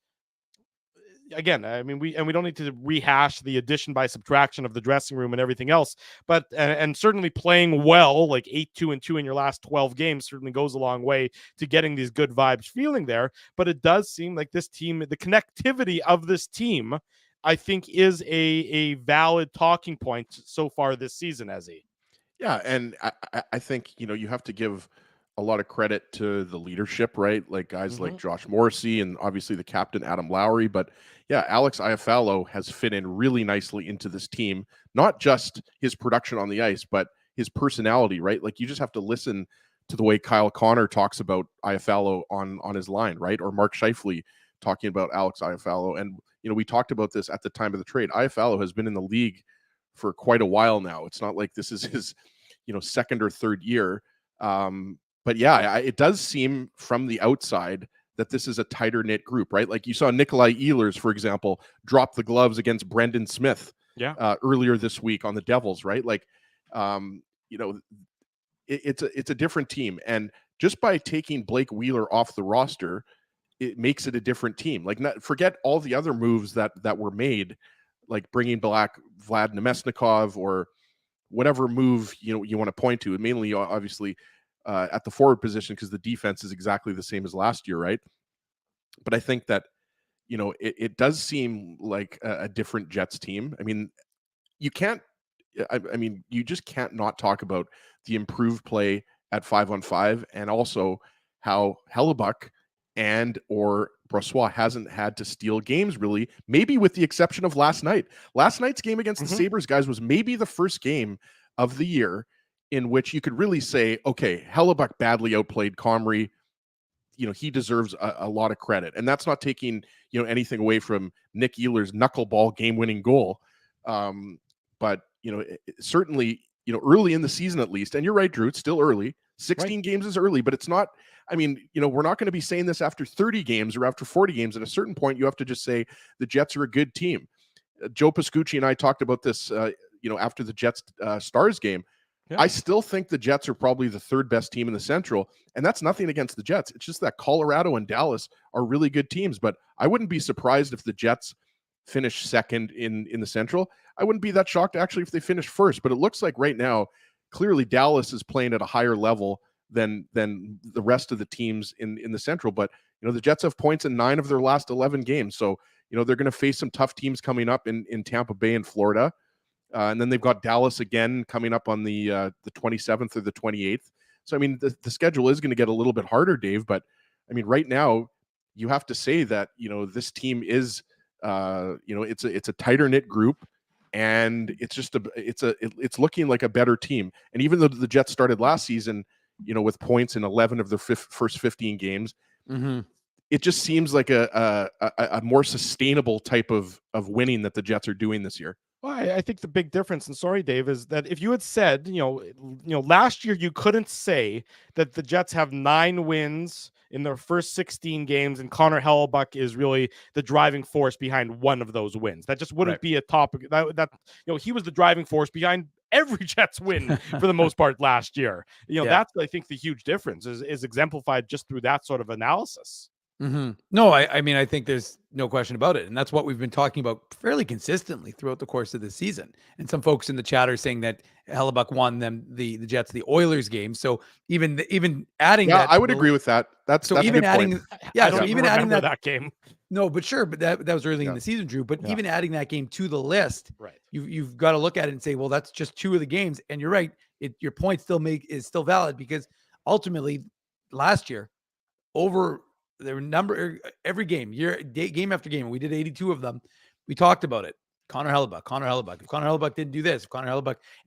again, I mean, we don't need to rehash the addition by subtraction of the dressing room and everything else. But, and certainly playing well, like 8-2-2 in your last 12 games certainly goes a long way to getting these good vibes feeling there. But it does seem like this team, the connectivity of this team, I think is a valid talking point so far this season, Ezzy. Yeah, and I think, you have to give a lot of credit to the leadership, right? Like guys like Josh Morrissey and obviously the captain, Adam Lowry. But yeah, Alex Iafallo has fit in really nicely into this team, not just his production on the ice, but his personality, right? Like you just have to listen to the way Kyle Connor talks about Iafallo on his line, right? Or Mark Scheifele talking about Alex Iafallo. And, we talked about this at the time of the trade. Iafallo has been in the league for quite a while now. It's not like this is his, second or third year. But yeah, it does seem from the outside that this is a tighter knit group, right? Like you saw Nikolai Ehlers, for example, drop the gloves against Brendan Smith earlier this week on the Devils, right? Like, it's a different team. And just by taking Blake Wheeler off the roster, it makes it a different team. Like, forget all the other moves that were made, like bringing back Vlad Nemesnikov or whatever move you want to point to. And mainly, obviously, at the forward position because the defense is exactly the same as last year, right? But I think that it does seem like a different Jets team. I mean, you can't. I mean, you just can't not talk about the improved play at 5-on-5, and also how Hellebuck and or Brossoit hasn't had to steal games, really, maybe with the exception of last night. Last night's game against the Sabres, guys, was maybe the first game of the year in which you could really say, okay, Hellebuck badly outplayed Comrie. He deserves a lot of credit. And that's not taking, anything away from Nick Ehlers' knuckleball game-winning goal. But, certainly, early in the season at least, and you're right, Drew, it's still early. 16 games is early, but it's not. I mean, we're not going to be saying this after 30 games or after 40 games. At a certain point, you have to just say the Jets are a good team. Joe Pascucci and I talked about this, after the Jets Stars game. Yeah. I still think the Jets are probably the third best team in the Central, and that's nothing against the Jets. It's just that Colorado and Dallas are really good teams, but I wouldn't be surprised if the Jets finish second in the Central. I wouldn't be that shocked, actually, if they finish first, but it looks like right now, clearly Dallas is playing at a higher level than the rest of the teams in the Central. But, the Jets have points in 9 of their last 11 games. So, they're going to face some tough teams coming up in Tampa Bay and Florida. And then they've got Dallas again coming up on the 27th or the 28th. So, I mean, the schedule is going to get a little bit harder, Dave. But, I mean, right now, you have to say that, this team is, it's a tighter knit group. And it's just it's looking like a better team. And even though the Jets started last season, with points in 11 of their first 15 games, it just seems like a more sustainable type of winning that the Jets are doing this year. Well, I think the big difference, and sorry, Dave, is that if you had said, last year you couldn't say that the Jets have 9 wins in their first 16 games, and Connor Hellebuck is really the driving force behind one of those wins. That just wouldn't be a topic that he was the driving force behind every Jets win for the most part last year. That's, I think, the huge difference is exemplified just through that sort of analysis. Mm-hmm. No, I mean, I think there's no question about it. And that's what we've been talking about fairly consistently throughout the course of the season. And some folks in the chat are saying that Hellebuck won them the Jets, the Oilers game. So even adding that. I would agree with that. That's even adding, even adding that game. No, but sure. But that was early in the season, Drew. But even adding that game to the list, right? You've got to look at it and say, well, that's just 2 of the games. And you're right. Your point is still valid, because ultimately last year there were every game, game after game. We did 82 of them. We talked about it. Connor Hellebuck. If Connor Hellebuck didn't do this,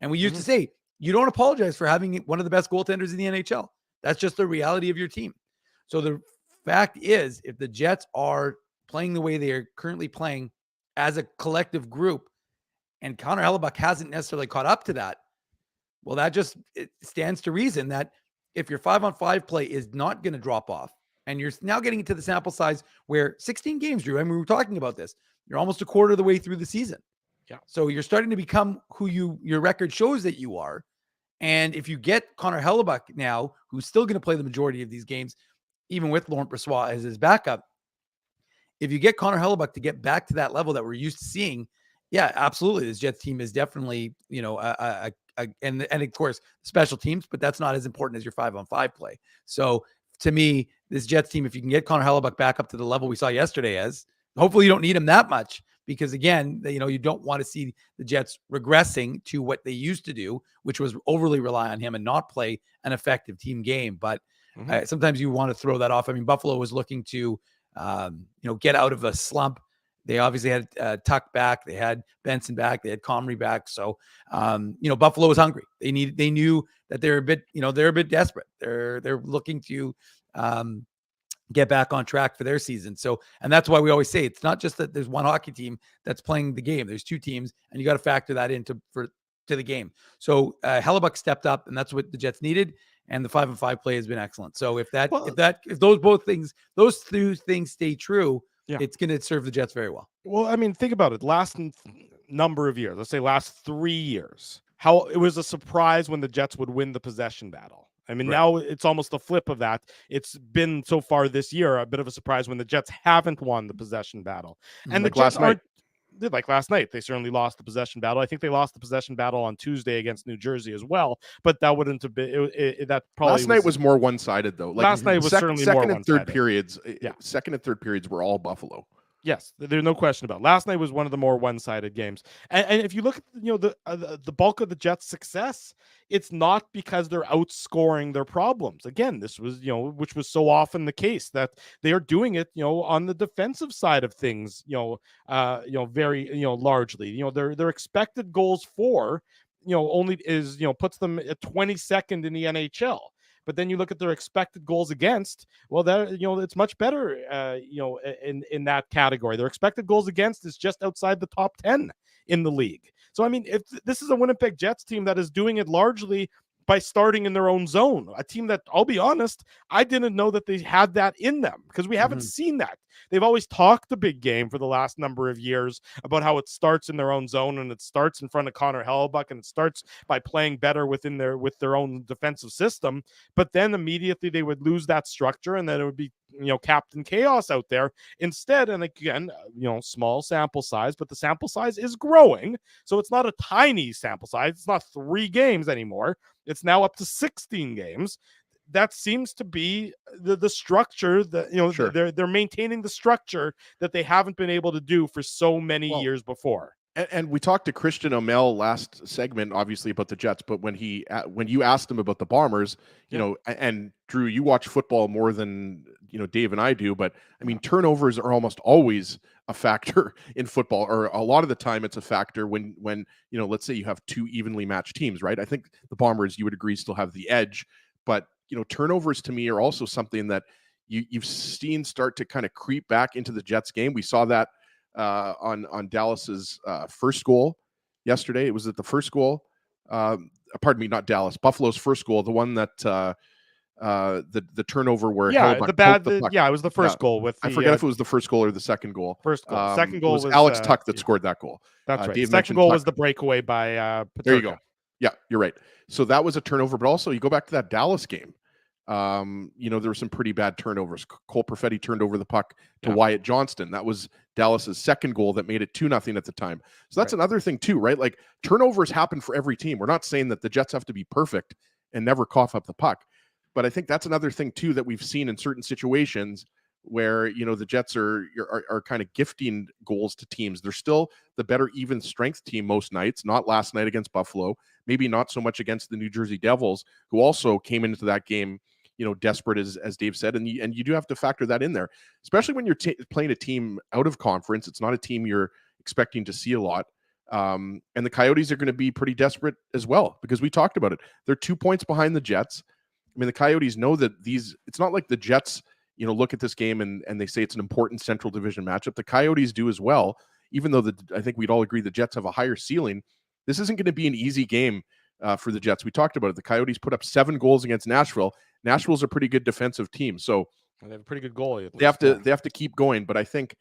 and we used to say, you don't apologize for having one of the best goaltenders in the NHL. That's just the reality of your team. So the fact is, if the Jets are playing the way they are currently playing as a collective group, and Connor Hellebuck hasn't necessarily caught up to that, well, it stands to reason that if your 5-on-5 play is not going to drop off, and you're now getting into the sample size where 16 games, Drew, I mean, we were talking about this. You're almost a quarter of the way through the season. Yeah. So you're starting to become who your record shows that you are. And if you get Connor Hellebuck now, who's still going to play the majority of these games, even with Laurent Brossoit as his backup, if you get Connor Hellebuck to get back to that level that we're used to seeing, yeah, absolutely. This Jets team is definitely, and of course special teams, but that's not as important as your 5-on-5 play. So to me, this Jets team, if you can get Connor Hellebuck back up to the level we saw yesterday, hopefully you don't need him that much, because again, you don't want to see the Jets regressing to what they used to do, which was overly rely on him and not play an effective team game. But sometimes you want to throw that off. I mean, Buffalo was looking to, get out of a slump. They obviously had Tuck back. They had Benson back. They had Comrie back. So, Buffalo was hungry. They knew that they're a bit desperate. They're looking to get back on track for their season. So, and that's why we always say it's not just that there's one hockey team that's playing the game. There's 2 teams, and you got to factor that into to the game. So Hellebuck stepped up, and that's what the Jets needed. And the 5-on-5 play has been excellent. So if those 2 things stay true, it's going to serve the Jets very well. Well, I mean, think about it. Last number of years, let's say last 3 years, how it was a surprise when the Jets would win the possession battle. I mean, now it's almost the flip of that. It's been so far this year a bit of a surprise when the Jets haven't won the possession battle. And the Jets like last night, they certainly lost the possession battle. I think they lost the possession battle on Tuesday against New Jersey as well, but that wouldn't have been that probably last night was more one-sided though. Like last night was certainly more second and third one-sided. periods. Second and third periods were all Buffalo. Yes, there's no question about it. Last night was one of the more one-sided games. And if you look at the bulk of the Jets' success, it's not because they're outscoring their problems. Again, this was which was so often the case, that they are doing it on the defensive side of things. Very largely. Their expected goals for only is puts them at 22nd in the NHL. But then you look at their expected goals against, well, it's much better, in that category. Their expected goals against is just outside the top 10 in the league. So, I mean, if this is a Winnipeg Jets team that is doing it largely by starting in their own zone, a team that, I'll be honest, I didn't know that they had that in them, because we haven't seen that. They've always talked the big game for the last number of years about how it starts in their own zone, and it starts in front of Connor Hellebuck, and it starts by playing better with their own defensive system. But then immediately they would lose that structure, and then it would be Captain Chaos out there instead. And again, small sample size, but the sample size is growing, so it's not a tiny sample size. It's not 3 games anymore. It's now up to 16 games. That seems to be the structure that they're maintaining the structure that they haven't been able to do for so many years before. And we talked to Christian Aumell last segment, obviously, about the Jets, but when you asked him about the Bombers, and Drew, you watch football more than Dave and I do, but I mean, turnovers are almost always a factor in football, or a lot of the time it's a factor when let's say you have 2 evenly matched teams, right? I think the Bombers, you would agree, still have the edge, but turnovers to me are also something that you've seen start to kind of creep back into the Jets game. We saw that on Dallas's first goal yesterday. It was at the first goal. Pardon me, not Dallas. Buffalo's first goal, the one that the turnover where it was the first goal with I forget if it was the first goal or the second goal. First goal. Second goal was Alex Tuck that scored that goal. That's right. Dave Second goal Tuck. was the breakaway by Peterka. There you go. Yeah, you're right. So that was a turnover, but also you go back to that Dallas game. There were some pretty bad turnovers. Cole Perfetti turned over the puck to Wyatt Johnston. That was Dallas's second goal that made it 2-0 at the time. So that's another thing too, right? Like turnovers happen for every team. We're not saying that the Jets have to be perfect and never cough up the puck, but I think that's another thing too that we've seen in certain situations where the Jets are kind of gifting goals to teams. They're still the better even strength team most nights. Not last night against Buffalo. Maybe not so much against the New Jersey Devils, who also came into that game desperate, as Dave said, and you do have to factor that in there, especially when you're playing a team out of conference. It's not a team you're expecting to see a lot, and the Coyotes are going to be pretty desperate as well, because we talked about it. They're 2 points behind the Jets. I mean, the Coyotes know that it's not like the Jets, look at this game and they say it's an important Central Division matchup. The Coyotes do as well, even though I think we'd all agree the Jets have a higher ceiling. This isn't going to be an easy game for the Jets. We talked about it. The Coyotes put up 7 goals against Nashville. Nashville's a pretty good defensive team, so they have a pretty good goalie. They have to keep going. But I think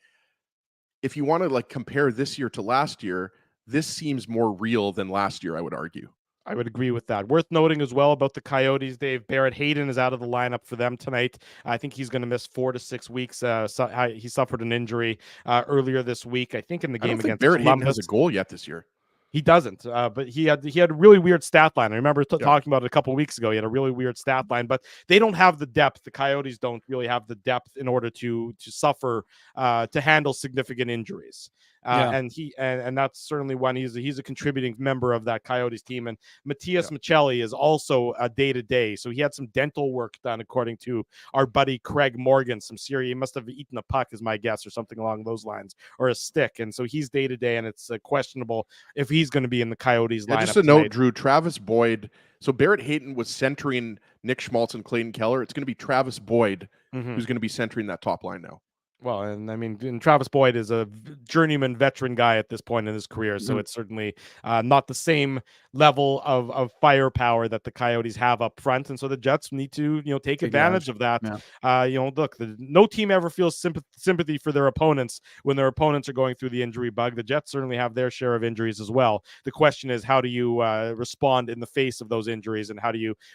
if you want to compare this year to last year, this seems more real than last year, I would argue. I would agree with that. Worth noting as well about the Coyotes, Dave, Barrett Hayden is out of the lineup for them tonight. I think he's going to miss 4 to 6 weeks. He suffered an injury earlier this week, I think in the game against Barrett Columbus. Hayden has a goal yet this year. He doesn't, but he had a really weird stat line. I remember talking about it a couple of weeks ago. He had a really weird stat line, but they don't have the depth. The Coyotes don't really have the depth in order to suffer, to handle significant injuries. And that's certainly one. He's a contributing member of that Coyotes team. And Matthias Michelli is also a day-to-day. So he had some dental work done, according to our buddy Craig Morgan. He must have eaten a puck, is my guess, or something along those lines, or a stick. And so he's day-to-day, and it's questionable if he's going to be in the Coyotes lineup. Just a note, Drew, Travis Boyd. So Barrett Hayden was centering Nick Schmaltz and Clayton Keller. It's going to be Travis Boyd who's going to be centering that top line now. Well, and I mean, Travis Boyd is a journeyman veteran guy at this point in his career, so it's certainly not the same level of firepower that the Coyotes have up front, and so the Jets need to take advantage of that. Look, no team ever feels sympathy for their opponents when their opponents are going through the injury bug. The Jets certainly have their share of injuries as well. The question is, how do you respond in the face of those injuries, and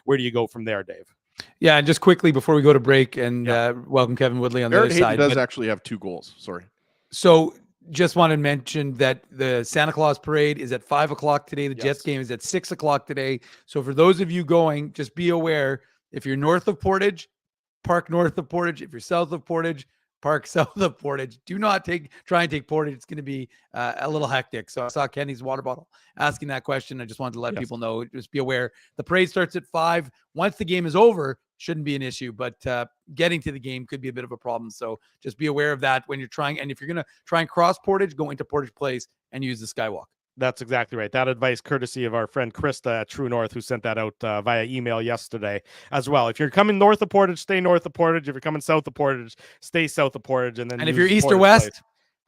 where do you go from there, Dave? Yeah, and just quickly before we go to break, and welcome Kevin Woodley on Barrett the other side. Hayden does actually have 2 goals. Sorry. So just want to mention that the Santa Claus parade is at 5:00 today. The Jets game is at 6:00 today. So for those of you going, just be aware, if you're north of Portage, park north of Portage. If you're south of Portage, park south of Portage. Do not try and take Portage. It's going to be a little hectic. So I saw Kenny's water bottle asking that question. I just wanted to let people know, just be aware. The parade starts at 5. Once the game is over, shouldn't be an issue, but getting to the game could be a bit of a problem. So just be aware of that when you're trying. And if you're going to try and cross Portage, go into Portage Place and use the Skywalk. That's exactly right. That advice courtesy of our friend Krista at True North, who sent that out via email yesterday as well. If you're coming north of Portage, stay north of Portage. If you're coming south of Portage, stay south of Portage. And if you're east or west,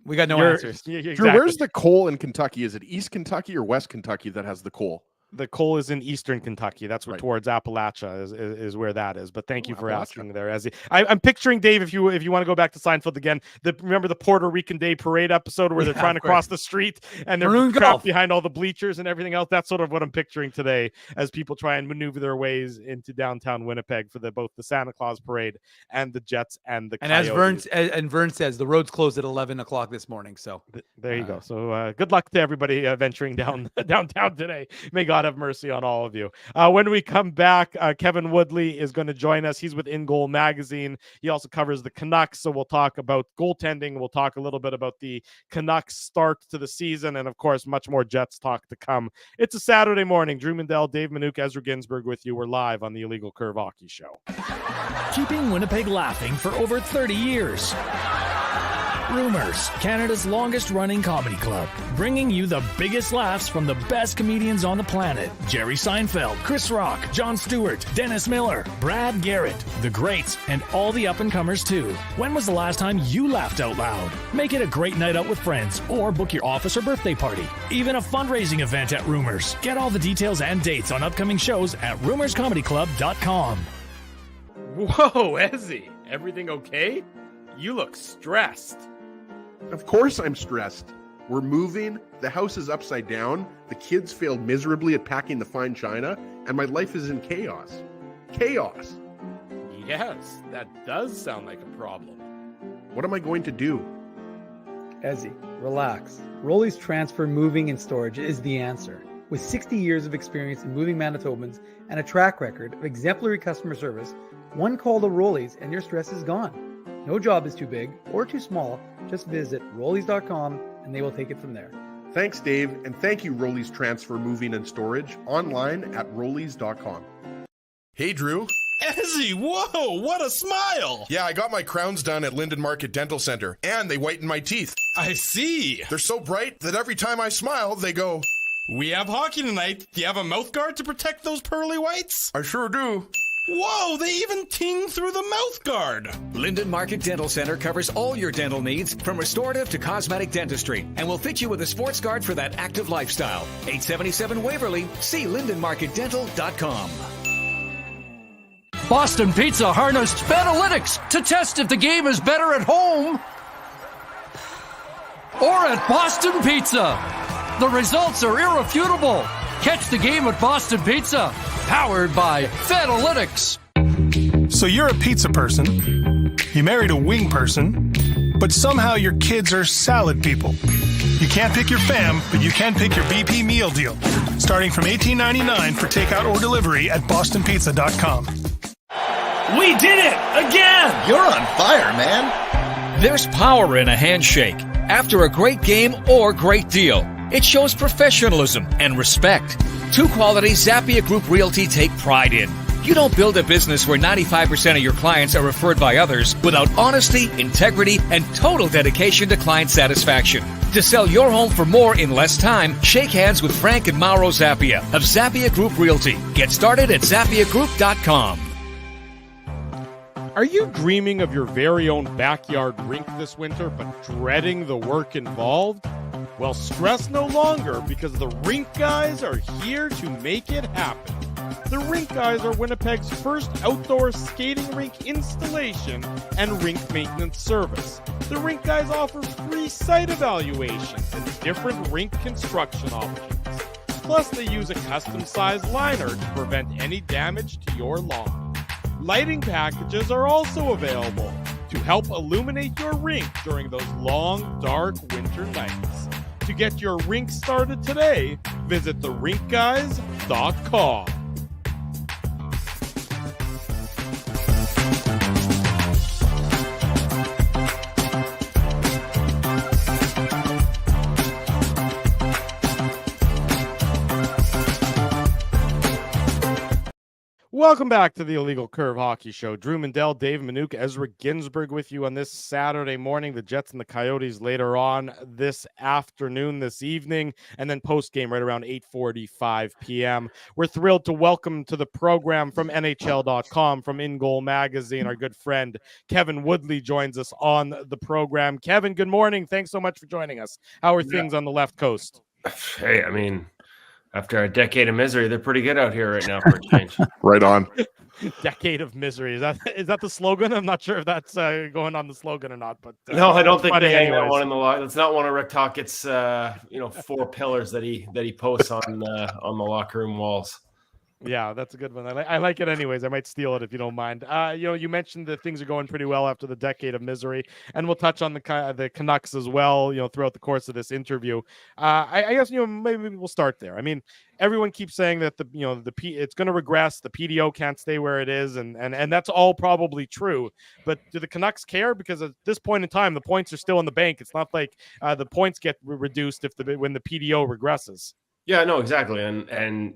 we got no answers. Exactly. Drew, where's the coal in Kentucky? Is it East Kentucky or West Kentucky that has the coal? The coal is in eastern Kentucky. That's where towards Appalachia is where that is. But thank you for asking there, Ezzy. I'm picturing, Dave, if you want to go back to Seinfeld again, remember the Puerto Rican Day Parade episode where they're trying to cross the street and they're trapped behind all the bleachers and everything else. That's sort of what I'm picturing today as people try and maneuver their ways into downtown Winnipeg for both the Santa Claus Parade and the Jets and the Coyotes. As Vern says, the road's closed at 11 o'clock this morning. So there you go. So good luck to everybody venturing downtown today. May God have mercy on all of you. When we come back, Kevin Woodley is going to join us. He's with In Goal Magazine. He also covers the Canucks, so we'll talk about goaltending. We'll talk a little bit about the Canucks start to the season, and of course, much more Jets talk to come. It's a Saturday morning. Drew Mandel, Dave Minuk, Ezra Ginsburg with you. We're live on the Illegal Curve Hockey Show. Keeping Winnipeg laughing for over 30 years. Rumors, Canada's longest-running comedy club, bringing you the biggest laughs from the best comedians on the planet. Jerry Seinfeld, Chris Rock, Jon Stewart, Dennis Miller, Brad Garrett, the greats, and all the up-and-comers too. When was the last time you laughed out loud? Make it a great night out with friends, or book your office or birthday party. Even a fundraising event at Rumors. Get all the details and dates on upcoming shows at rumorscomedyclub.com. Whoa, Ezzy, everything okay? You look stressed. Of course I'm stressed. We're moving, the house is upside down, the kids failed miserably at packing the fine china, and my life is in chaos. Chaos! Yes, that does sound like a problem. What am I going to do? Ezzy, relax. Rolly's Transfer Moving and Storage is the answer. With 60 years of experience in moving Manitobans and a track record of exemplary customer service, one call to Rolly's and your stress is gone. No job is too big or too small. Just visit Rollies.com and they will take it from there. Thanks, Dave, and thank you, Rollies Transfer Moving and Storage, online at Rollies.com. Hey, Drew. Ezzy, whoa, what a smile! Yeah, I got my crowns done at Linden Market Dental Center, and they whiten my teeth. I see. They're so bright that every time I smile, they go, "We have hockey tonight. Do you have a mouth guard to protect those pearly whites?" "I sure do." Whoa, they even ting through the mouth guard. Linden Market Dental Center covers all your dental needs, from restorative to cosmetic dentistry, and will fit you with a sports guard for that active lifestyle. 877 Waverly. See lindenmarketdental.com. Boston Pizza harnessed Betalytics to test if the game is better at home or at Boston Pizza. The results are irrefutable. Catch the game at Boston Pizza, powered by Betalytics. So you're a pizza person, you married a wing person, but somehow your kids are salad people. You can't pick your fam, but you can pick your BP meal deal, starting from $18.99 for takeout or delivery at bostonpizza.com. We did it again! You're on fire, man. There's power in a handshake. After a great game or great deal, it shows professionalism and respect. Two qualities Zappia Group Realty take pride in. You don't build a business where 95% of your clients are referred by others without honesty, integrity, and total dedication to client satisfaction. To sell your home for more in less time, shake hands with Frank and Mauro Zappia of Zappia Group Realty. Get started at zappiagroup.com. Are you dreaming of your very own backyard rink this winter, but dreading the work involved? Well, stress no longer, because the Rink Guys are here to make it happen. The Rink Guys are Winnipeg's first outdoor skating rink installation and rink maintenance service. The Rink Guys offer free site evaluations and different rink construction options. Plus, they use a custom-sized liner to prevent any damage to your lawn. Lighting packages are also available to help illuminate your rink during those long, dark winter nights. To get your rink started today, visit therinkguys.com. Welcome back to the Illegal Curve Hockey Show. Drew Mandel, Dave Minuk, Ezra Ginsburg with you on this Saturday morning. The Jets and the Coyotes later on this afternoon, this evening, and then post-game right around 8:45 p.m. We're thrilled to welcome to the program from NHL.com, from In Goal Magazine, our good friend Kevin Woodley joins us on the program. Kevin, good morning. Thanks so much for joining us. How are things on the left coast? Hey, I mean, after a decade of misery, they're pretty good out here right now for a change. Right on. Decade of misery. Is that the slogan? I'm not sure if that's going on the slogan or not. But no, I don't think they hang that one in the locker. That's not one of Rick Tockett's 4 pillars that he posts on the locker room walls. Yeah, that's a good one. I like it anyways. I might steal it if you don't mind. You mentioned that things are going pretty well after the decade of misery, and we'll touch on the Canucks as well, throughout the course of this interview. I guess, maybe we'll start there. I mean, everyone keeps saying that it's going to regress. The PDO can't stay where it is, and that's all probably true. But do the Canucks care? Because at this point in time, the points are still in the bank. It's not like the points get reduced when the PDO regresses. Yeah, no, exactly. And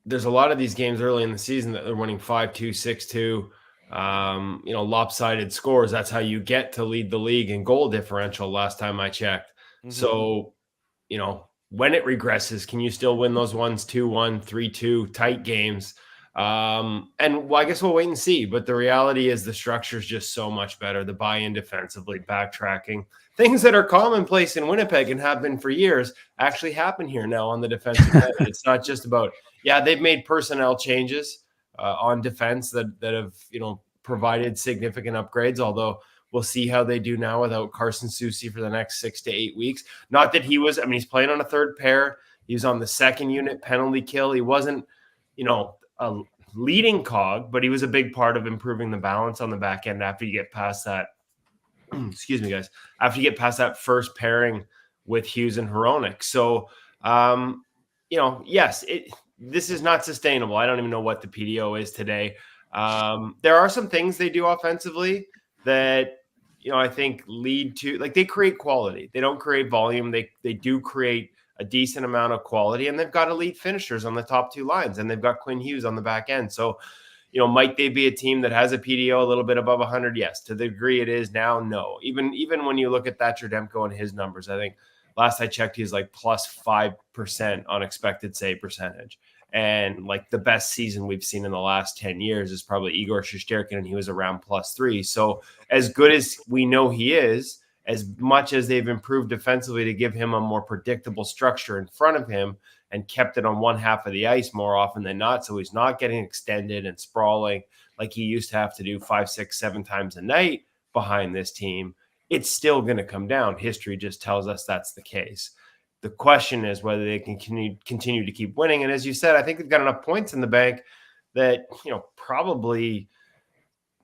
there's a lot of these games early in the season that they're winning 5-2, 6-2, lopsided scores. That's how you get to lead the league in goal differential last time I checked. Mm-hmm. So, when it regresses, can you still win those ones 2-1, 3-2 tight games? I guess we'll wait and see. But the reality is the structure is just so much better. The buy-in defensively, backtracking, things that are commonplace in Winnipeg and have been for years actually happen here now on the defensive end. It's not just about, they've made personnel changes on defense that have, provided significant upgrades, although we'll see how they do now without Carson Soucy for the next 6 to 8 weeks. Not that he's playing on a third pair. He was on the second unit penalty kill. He wasn't, a leading cog, but he was a big part of improving the balance on the back end after you get past that. Excuse me, guys. After you get past that first pairing with Hughes and Hronek. So, yes, this is not sustainable. I don't even know what the PDO is today. There are some things they do offensively that, I think lead to, like, they create quality. They don't create volume. They do create a decent amount of quality, and they've got elite finishers on the top two lines, and they've got Quinn Hughes on the back end. So, might they be a team that has a PDO a little bit above 100? Yes. To the degree it is now, no. Even when you look at Thatcher Demko and his numbers, I think last I checked, he's like plus 5% on expected save percentage. And like the best season we've seen in the last 10 years is probably Igor Shesterkin, and he was around +3. So as good as we know he is, as much as they've improved defensively to give him a more predictable structure in front of him and kept it on one half of the ice more often than not, so he's not getting extended and sprawling like he used to have to do 5, 6, 7 times a night behind this team, it's still going to come down. History just tells us that's the case. The question is whether they can continue to keep winning. And as you said, I think they've got enough points in the bank that, probably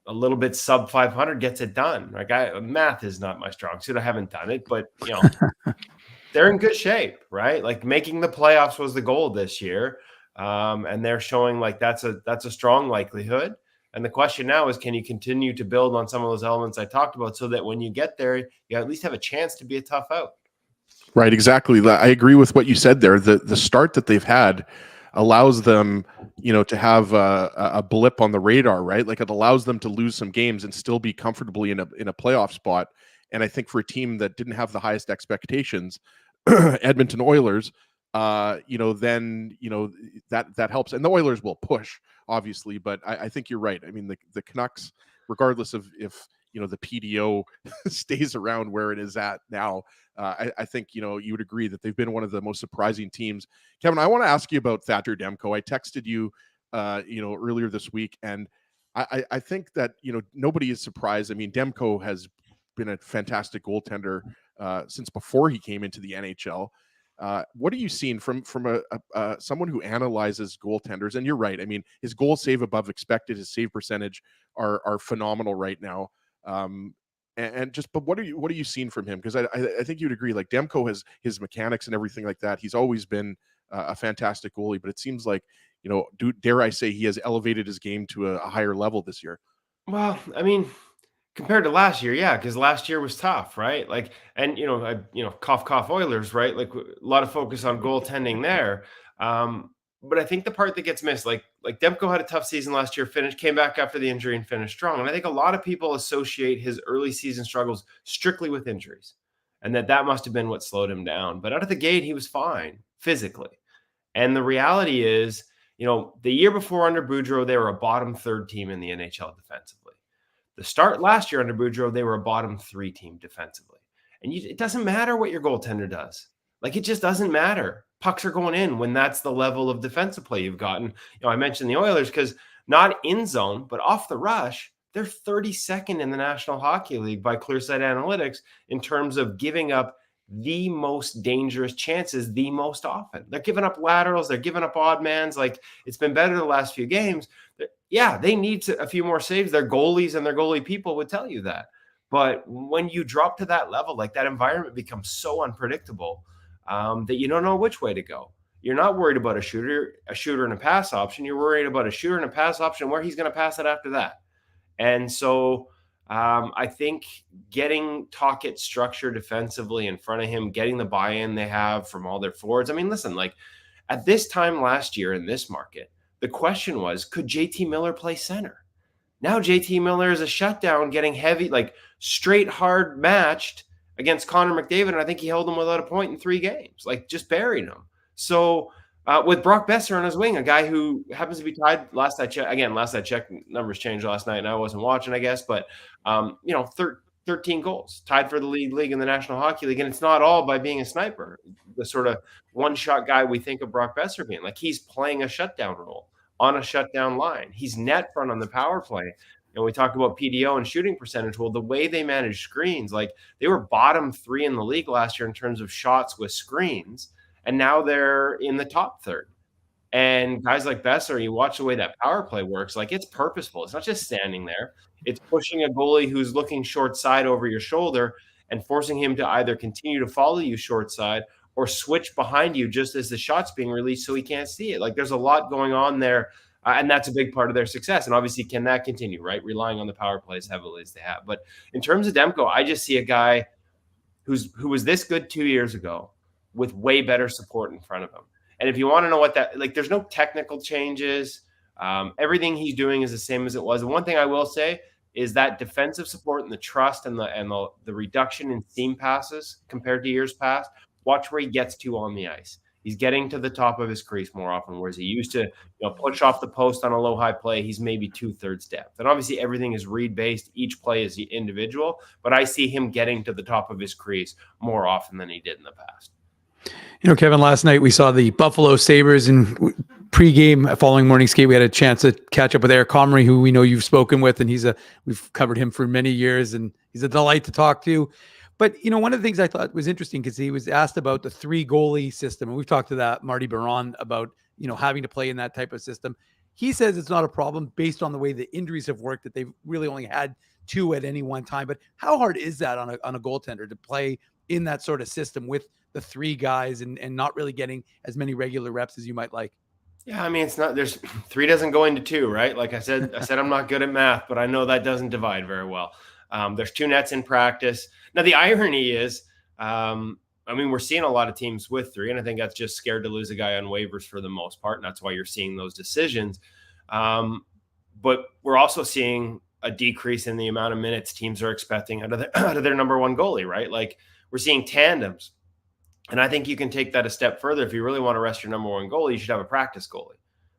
a little bit sub 500 gets it done. Like math is not my strong suit. I haven't done it, but they're in good shape, right? Like making the playoffs was the goal this year. And they're showing like that's a strong likelihood. And the question now is, can you continue to build on some of those elements I talked about so that when you get there, you at least have a chance to be a tough out? Right, exactly. I agree with what you said there. The start that they've had allows them, to have a blip on the radar, right? Like it allows them to lose some games and still be comfortably in a playoff spot. And I think for a team that didn't have the highest expectations, Edmonton Oilers, that helps. And the Oilers will push, obviously, but I think you're right. I mean, the Canucks, regardless of if the PDO stays around where it is at now, I think, you would agree that they've been one of the most surprising teams. Kevin, I want to ask you about Thatcher Demko. I texted you, earlier this week, and I think that, nobody is surprised. I mean, Demko has been a fantastic goaltender since before he came into the NHL. What are you seeing from someone who analyzes goaltenders? And you're right. I mean, his goal save above expected, his save percentage are phenomenal right now. But what are you seeing from him? Because I think you'd agree, like Demko has his mechanics and everything like that. He's always been a fantastic goalie, but it seems like, dare I say, he has elevated his game to a higher level this year. Well, I mean, compared to last year, yeah, because last year was tough, right? Like, and cough, cough, Oilers, right? Like a lot of focus on goaltending there. But I think the part that gets missed, like Demko had a tough season last year, came back after the injury and finished strong. And I think a lot of people associate his early season struggles strictly with injuries, and that must have been what slowed him down. But out of the gate, he was fine physically. And the reality is, the year before under Boudreau, they were a bottom 3rd team in the NHL defensively. The start last year under Boudreau, they were a bottom 3 team defensively. And it doesn't matter what your goaltender does. Like, it just doesn't matter. Pucks are going in when that's the level of defensive play you've gotten. I mentioned the Oilers because not in zone, but off the rush, they're 32nd in the National Hockey League by Clearsight Analytics in terms of giving up the most dangerous chances the most often. They're giving up laterals. They're giving up odd mans. Like, it's been better the last few games. Yeah, they need a few more saves. Their goalies and their goalie people would tell you that. But when you drop to that level, like that environment becomes so unpredictable that you don't know which way to go. You're not worried about a shooter and a pass option. You're worried about a shooter and a pass option where he's going to pass it after that. And so I think getting Tocchet structure defensively in front of him, getting the buy-in they have from all their forwards. I mean, listen, like at this time last year in this market, the question was, could JT Miller play center? Now JT Miller is a shutdown, getting heavy, like straight hard matched against Connor McDavid, and I think he held him without a point in 3 games, like just buried him. So with Brock Besser on his wing, a guy who happens to be tied, last I checked, numbers changed last night and I wasn't watching, I guess, but 13 goals, tied for the league in the National Hockey League. And it's not all by being a sniper, the sort of one-shot guy we think of Brock Besser being. Like, he's playing a shutdown role on a shutdown line. He's net front on the power play. And we talk about PDO and shooting percentage. Well, the way they manage screens, like they were bottom 3 in the league last year in terms of shots with screens, and now they're in the top third. And guys like Besser, you watch the way that power play works, like it's purposeful. It's not just standing there. It's pushing a goalie who's looking short side over your shoulder and forcing him to either continue to follow you short side or switch behind you just as the shot's being released so he can't see it. Like there's a lot going on there, and that's a big part of their success. And obviously, can that continue, right? Relying on the power play as heavily as they have. But in terms of Demko, I just see a guy who was this good 2 years ago with way better support in front of him. And if you want to know what that, like, there's no technical changes. Everything he's doing is the same as it was. And one thing I will say is that defensive support and the trust and the reduction in seam passes compared to years past. Watch where he gets to on the ice. He's getting to the top of his crease more often, whereas he used to, push off the post on a low high play. He's maybe 2/3 depth. And obviously everything is read based. Each play is individual, but I see him getting to the top of his crease more often than he did in the past. Kevin, last night we saw the Buffalo Sabres in pregame following morning skate. We had a chance to catch up with Eric Comrie, who we know you've spoken with, and we've covered him for many years, and he's a delight to talk to. But, one of the things I thought was interesting because he was asked about the 3 goalie system, and we've talked to that Marty Baron about, having to play in that type of system. He says it's not a problem based on the way the injuries have worked, that they've really only had 2 at any one time. But how hard is that on a goaltender to play in that sort of system with the 3 guys and not really getting as many regular reps as you might like? Yeah, I mean, it's not, there's 3 doesn't go into 2, right? Like I said I'm not good at math, but I know that doesn't divide very well. There's 2 nets in practice. Now, the irony is, we're seeing a lot of teams with 3, and I think that's just scared to lose a guy on waivers for the most part, and that's why you're seeing those decisions. But we're also seeing a decrease in the amount of minutes teams are expecting out of their number 1 goalie, right? Like we're seeing tandems. And I think you can take that a step further. If you really want to rest your number 1 goalie, you should have a practice goalie,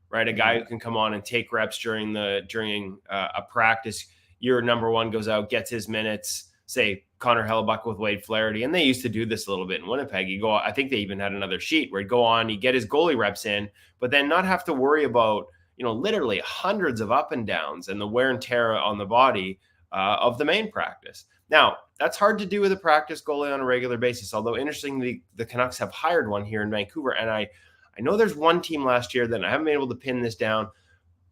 right? A guy who can come on and take reps during a practice. Your number 1 goes out, gets his minutes, say Connor Hellebuck with Wade Flaherty. And they used to do this a little bit in Winnipeg. I think they even had another sheet where he'd go on, he'd get his goalie reps in, but then not have to worry about, literally hundreds of up and downs and the wear and tear on the body of the main practice. Now, that's hard to do with a practice goalie on a regular basis, although interestingly, the Canucks have hired one here in Vancouver. And I know there's one team last year that I haven't been able to pin this down,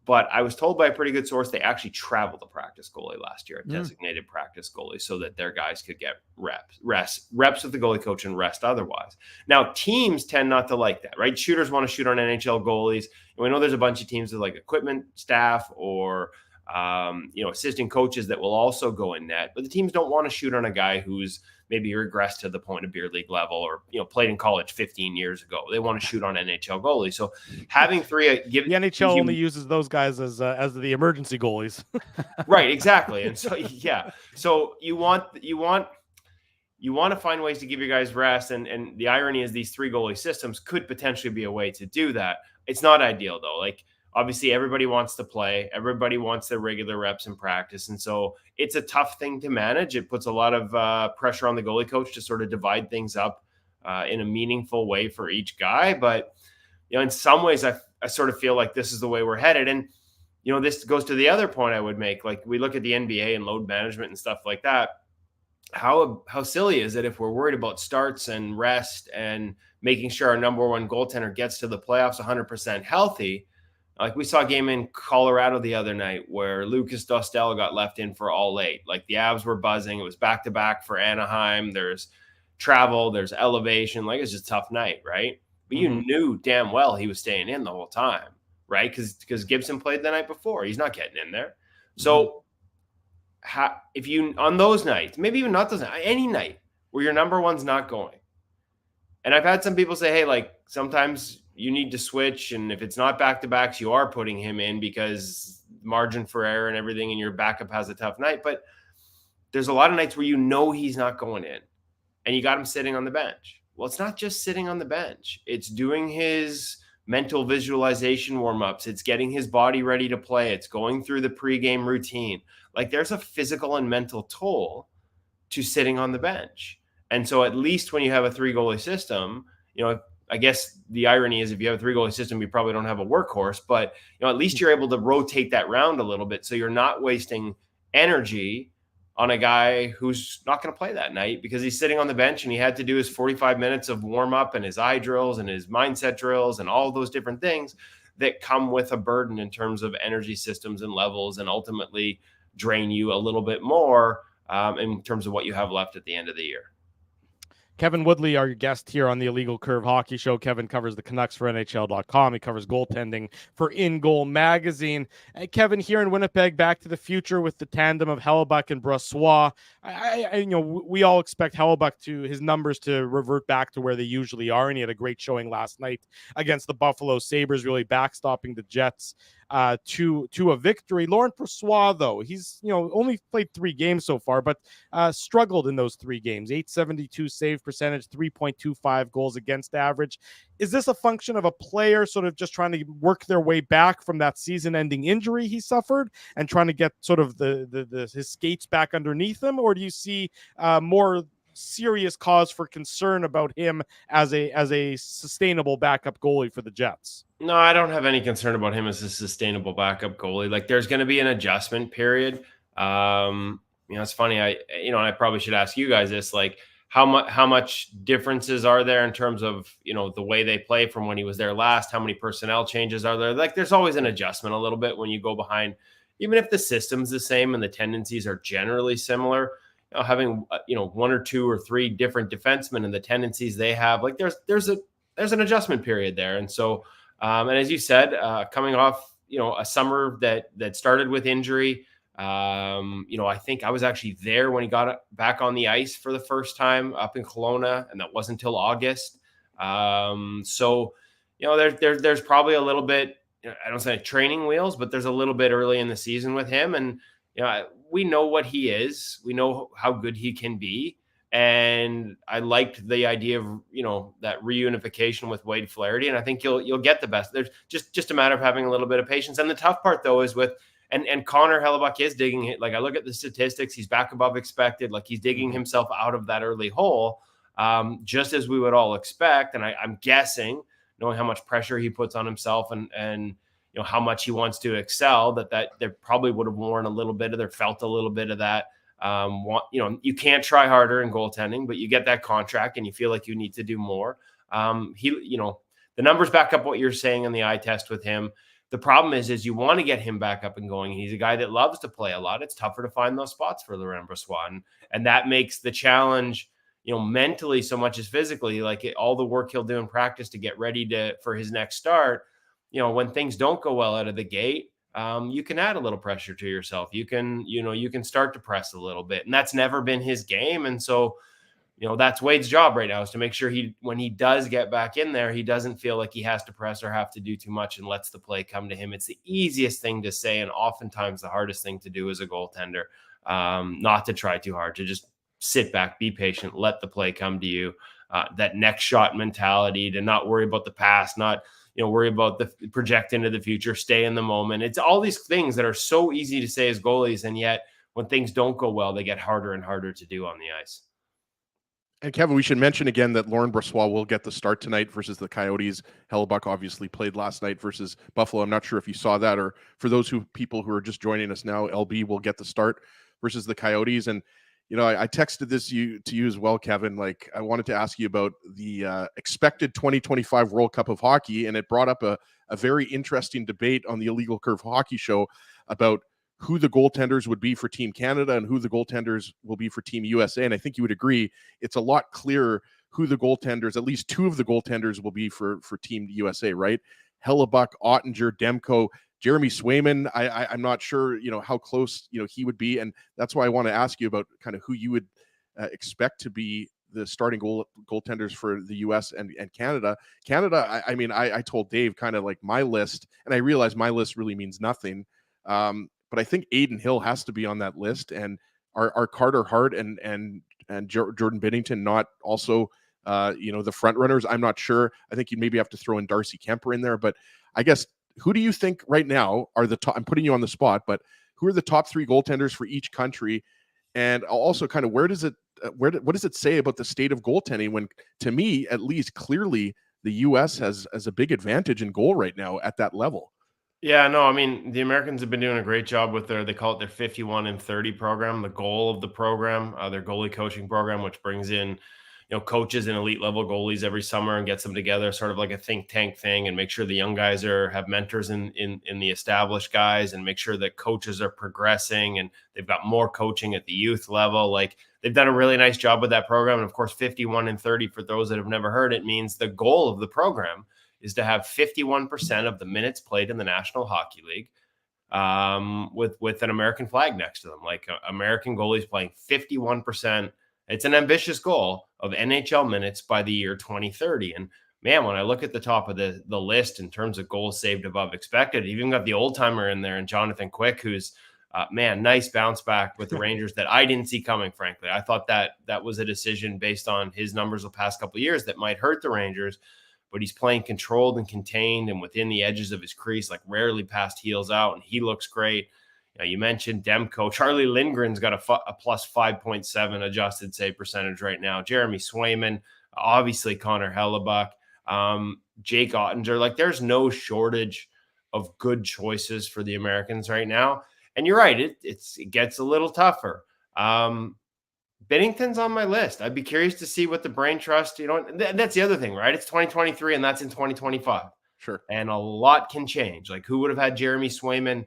but I was told by a pretty good source they actually traveled a practice goalie last year, a designated practice goalie, so that their guys could get reps with the goalie coach and rest otherwise. Now, teams tend not to like that, right? Shooters want to shoot on NHL goalies. And we know there's a bunch of teams with like equipment staff or assistant coaches that will also go in net, but the teams don't want to shoot on a guy who's maybe regressed to the point of beer league level or, played in college 15 years ago. They want to shoot on NHL goalies. So having 3, the NHL only uses those guys as the emergency goalies. Right. Exactly. And so, yeah, so you want to find ways to give your guys rest. And the irony is these 3 goalie systems could potentially be a way to do that. It's not ideal though. Like, obviously, everybody wants to play. Everybody wants their regular reps in practice. And so it's a tough thing to manage. It puts a lot of pressure on the goalie coach to sort of divide things up in a meaningful way for each guy. But, in some ways, I sort of feel like this is the way we're headed. And, this goes to the other point I would make. Like, we look at the NBA and load management and stuff like that. How silly is it if we're worried about starts and rest and making sure our number 1 goaltender gets to the playoffs 100% healthy? Like we saw a game in Colorado the other night where Lucas Dostal got left in for all 8. Like the Avs were buzzing. It was back-to-back for Anaheim. There's travel. There's elevation. Like it's just a tough night, right? But you knew damn well he was staying in the whole time, right? Because Gibson played the night before. He's not getting in there. So if you, on those nights, maybe even not those nights, any night where your number 1's not going. And I've had some people say, hey, like sometimes you need to switch. And if it's not back-to-backs, you are putting him in because margin for error and everything, and your backup has a tough night. But there's a lot of nights where he's not going in and you got him sitting on the bench. Well, it's not just sitting on the bench. It's doing his mental visualization warm-ups. It's getting his body ready to play. It's going through the pregame routine. Like there's a physical and mental toll to sitting on the bench. And so at least when you have a 3 goalie system, I guess the irony is if you have a 3-goalie system, you probably don't have a workhorse, but at least you're able to rotate that round a little bit. So you're not wasting energy on a guy who's not going to play that night because he's sitting on the bench and he had to do his 45 minutes of warm up and his eye drills and his mindset drills and all those different things that come with a burden in terms of energy systems and levels and ultimately drain you a little bit more in terms of what you have left at the end of the year. Kevin Woodley, our guest here on the Illegal Curve Hockey Show. Kevin covers the Canucks for NHL.com. He covers goaltending for In Goal Magazine. Kevin, here in Winnipeg, Back to the Future with the tandem of Hellebuyck and Brossoit. We all expect Hellebuyck his numbers to revert back to where they usually are, and he had a great showing last night against the Buffalo Sabres, really backstopping the Jets to a victory. Laurent Brossoit, though, he's only played 3 games so far, but struggled in those 3 games. .872 save percentage, 3.25 goals against average. Is this a function of a player sort of just trying to work their way back from that season-ending injury he suffered and trying to get sort of his skates back underneath him, or do you see more serious cause for concern about him as a sustainable backup goalie for the Jets? No, I don't have any concern about him as a sustainable backup goalie. Like, there's going to be an adjustment period. It's funny. I probably should ask you guys this, like, how much differences are there in terms of, the way they play from when he was there last? How many personnel changes are there? Like, there's always an adjustment a little bit when you go behind, even if the system's the same and the tendencies are generally similar. Having 1 or 2 or 3 different defensemen and the tendencies they have, like there's an adjustment period there. And so, and as you said, coming off, a summer that started with injury, I think I was actually there when he got back on the ice for the first time up in Kelowna, and that wasn't until August. So, there's probably a little bit, I don't say training wheels, but there's a little bit early in the season with him. And, we know what he is. We know how good he can be. And I liked the idea of, that reunification with Wade Flaherty. And I think you'll get the best. There's just a matter of having a little bit of patience. And the tough part, though, is with and Connor Hellebuyck is digging it. Like, I look at the statistics, he's back above expected. Like, he's digging himself out of that early hole, just as we would all expect. And I'm guessing, knowing how much pressure he puts on himself and how much he wants to excel, that there probably would have worn a little bit of, there felt a little bit of that. You can't try harder in goaltending, but you get that contract and you feel like you need to do more. The numbers back up what you're saying in the eye test with him. The problem is you want to get him back up and going. He's a guy that loves to play a lot. It's tougher to find those spots for Laurent Brossoit. And that makes the challenge, mentally so much as physically, like all the work he'll do in practice to get ready for his next start. When things don't go well out of the gate, you can add a little pressure to yourself. You can start to press a little bit, and that's never been his game. And so, that's Wade's job right now, is to make sure when he does get back in there, he doesn't feel like he has to press or have to do too much and lets the play come to him. It's the easiest thing to say, and oftentimes the hardest thing to do as a goaltender, not to try too hard, to just sit back, be patient, let the play come to you. That next shot mentality, to not worry about the past, not worry about the project into the future, stay in the moment. It's all these things that are so easy to say as goalies, and yet when things don't go well, they get harder and harder to do on the ice. And Kevin, we should mention again that Laurent Brossoit will get the start tonight versus the Coyotes. Hellebuyck obviously played last night versus Buffalo. I'm not sure if you saw that, or for those people who are just joining us now, LB will get the start versus the Coyotes. And I texted this to you as well, Kevin. Like, I wanted to ask you about the expected 2025 World Cup of Hockey, and it brought up a very interesting debate on the Illegal Curve Hockey Show about who the goaltenders would be for Team Canada and who the goaltenders will be for Team USA. And I think you would agree it's a lot clearer who the goaltenders, at least 2 of the goaltenders, will be for Team USA, right? Hellebuyck, Ottinger, Demko. Jeremy Swayman, I'm not sure, how close, he would be. And that's why I want to ask you about kind of who you would expect to be the starting goaltenders for the U.S. and Canada. Canada, I told Dave kind of like my list, and I realized my list really means nothing. But I think Aiden Hill has to be on that list. And are Carter Hart and Jordan Binnington not also, the front runners? I'm not sure. I think you maybe have to throw in Darcy Kemper in there. But I guess, who do you think right now are the top? I'm putting you on the spot, but who are the top 3 goaltenders for each country? And also, kind of, what does it say about the state of goaltending when, to me, at least, clearly the U.S. has a big advantage in goal right now at that level. Yeah, no, I mean, the Americans have been doing a great job with they call it their 51 and 30 program, the goal of the program, their goalie coaching program, which brings in, coaches and elite level goalies every summer and gets them together, sort of like a think tank thing, and make sure the young guys have mentors in the established guys, and make sure that coaches are progressing and they've got more coaching at the youth level. Like, they've done a really nice job with that program. And of course, 51 and 30, for those that have never heard it, means the goal of the program is to have 51% of the minutes played in the National Hockey League with an American flag next to them. Like, American goalies playing 51%. It's an ambitious goal of NHL minutes by the year 2030. And man, when I look at the top of the list in terms of goals saved above expected, even got the old timer in there and Jonathan Quick, who's nice bounce back with the Rangers that I didn't see coming, frankly. I thought that was a decision based on his numbers the past couple of years that might hurt the Rangers. But he's playing controlled and contained and within the edges of his crease, like rarely past heels out, and he looks great. You mentioned Demko. Charlie Lindgren's got a plus 5.7 adjusted save percentage right now. Jeremy Swayman, obviously Connor Hellebuck, Jake Ottinger. Like, there's no shortage of good choices for the Americans right now. And you're right, it gets a little tougher. Binnington's on my list. I'd be curious to see what the brain trust, that's the other thing, right? It's 2023 and that's in 2025. Sure. And a lot can change. Like, who would have had Jeremy Swayman,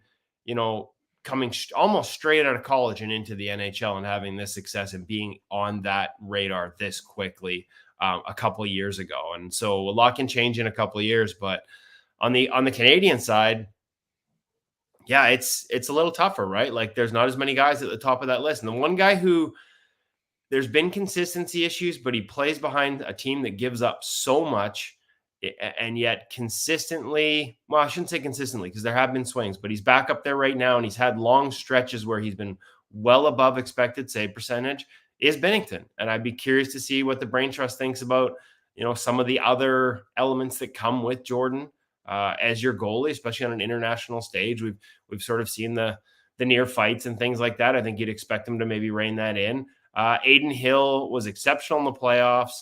coming almost straight out of college and into the NHL and having this success and being on that radar this quickly a couple of years ago. And so a lot can change in a couple of years, but on the Canadian side, yeah, it's a little tougher, right? Like, there's not as many guys at the top of that list. And the one guy who there's been consistency issues, but he plays behind a team that gives up so much and yet consistently, well, I shouldn't say consistently because there have been swings, but he's back up there right now and he's had long stretches where he's been well above expected save percentage, is Binnington. And I'd be curious to see what the brain trust thinks about, some of the other elements that come with Jordan as your goalie, especially on an international stage. We've sort of seen the near fights and things like that. I think you'd expect him to maybe rein that in. Aiden Hill was exceptional in the playoffs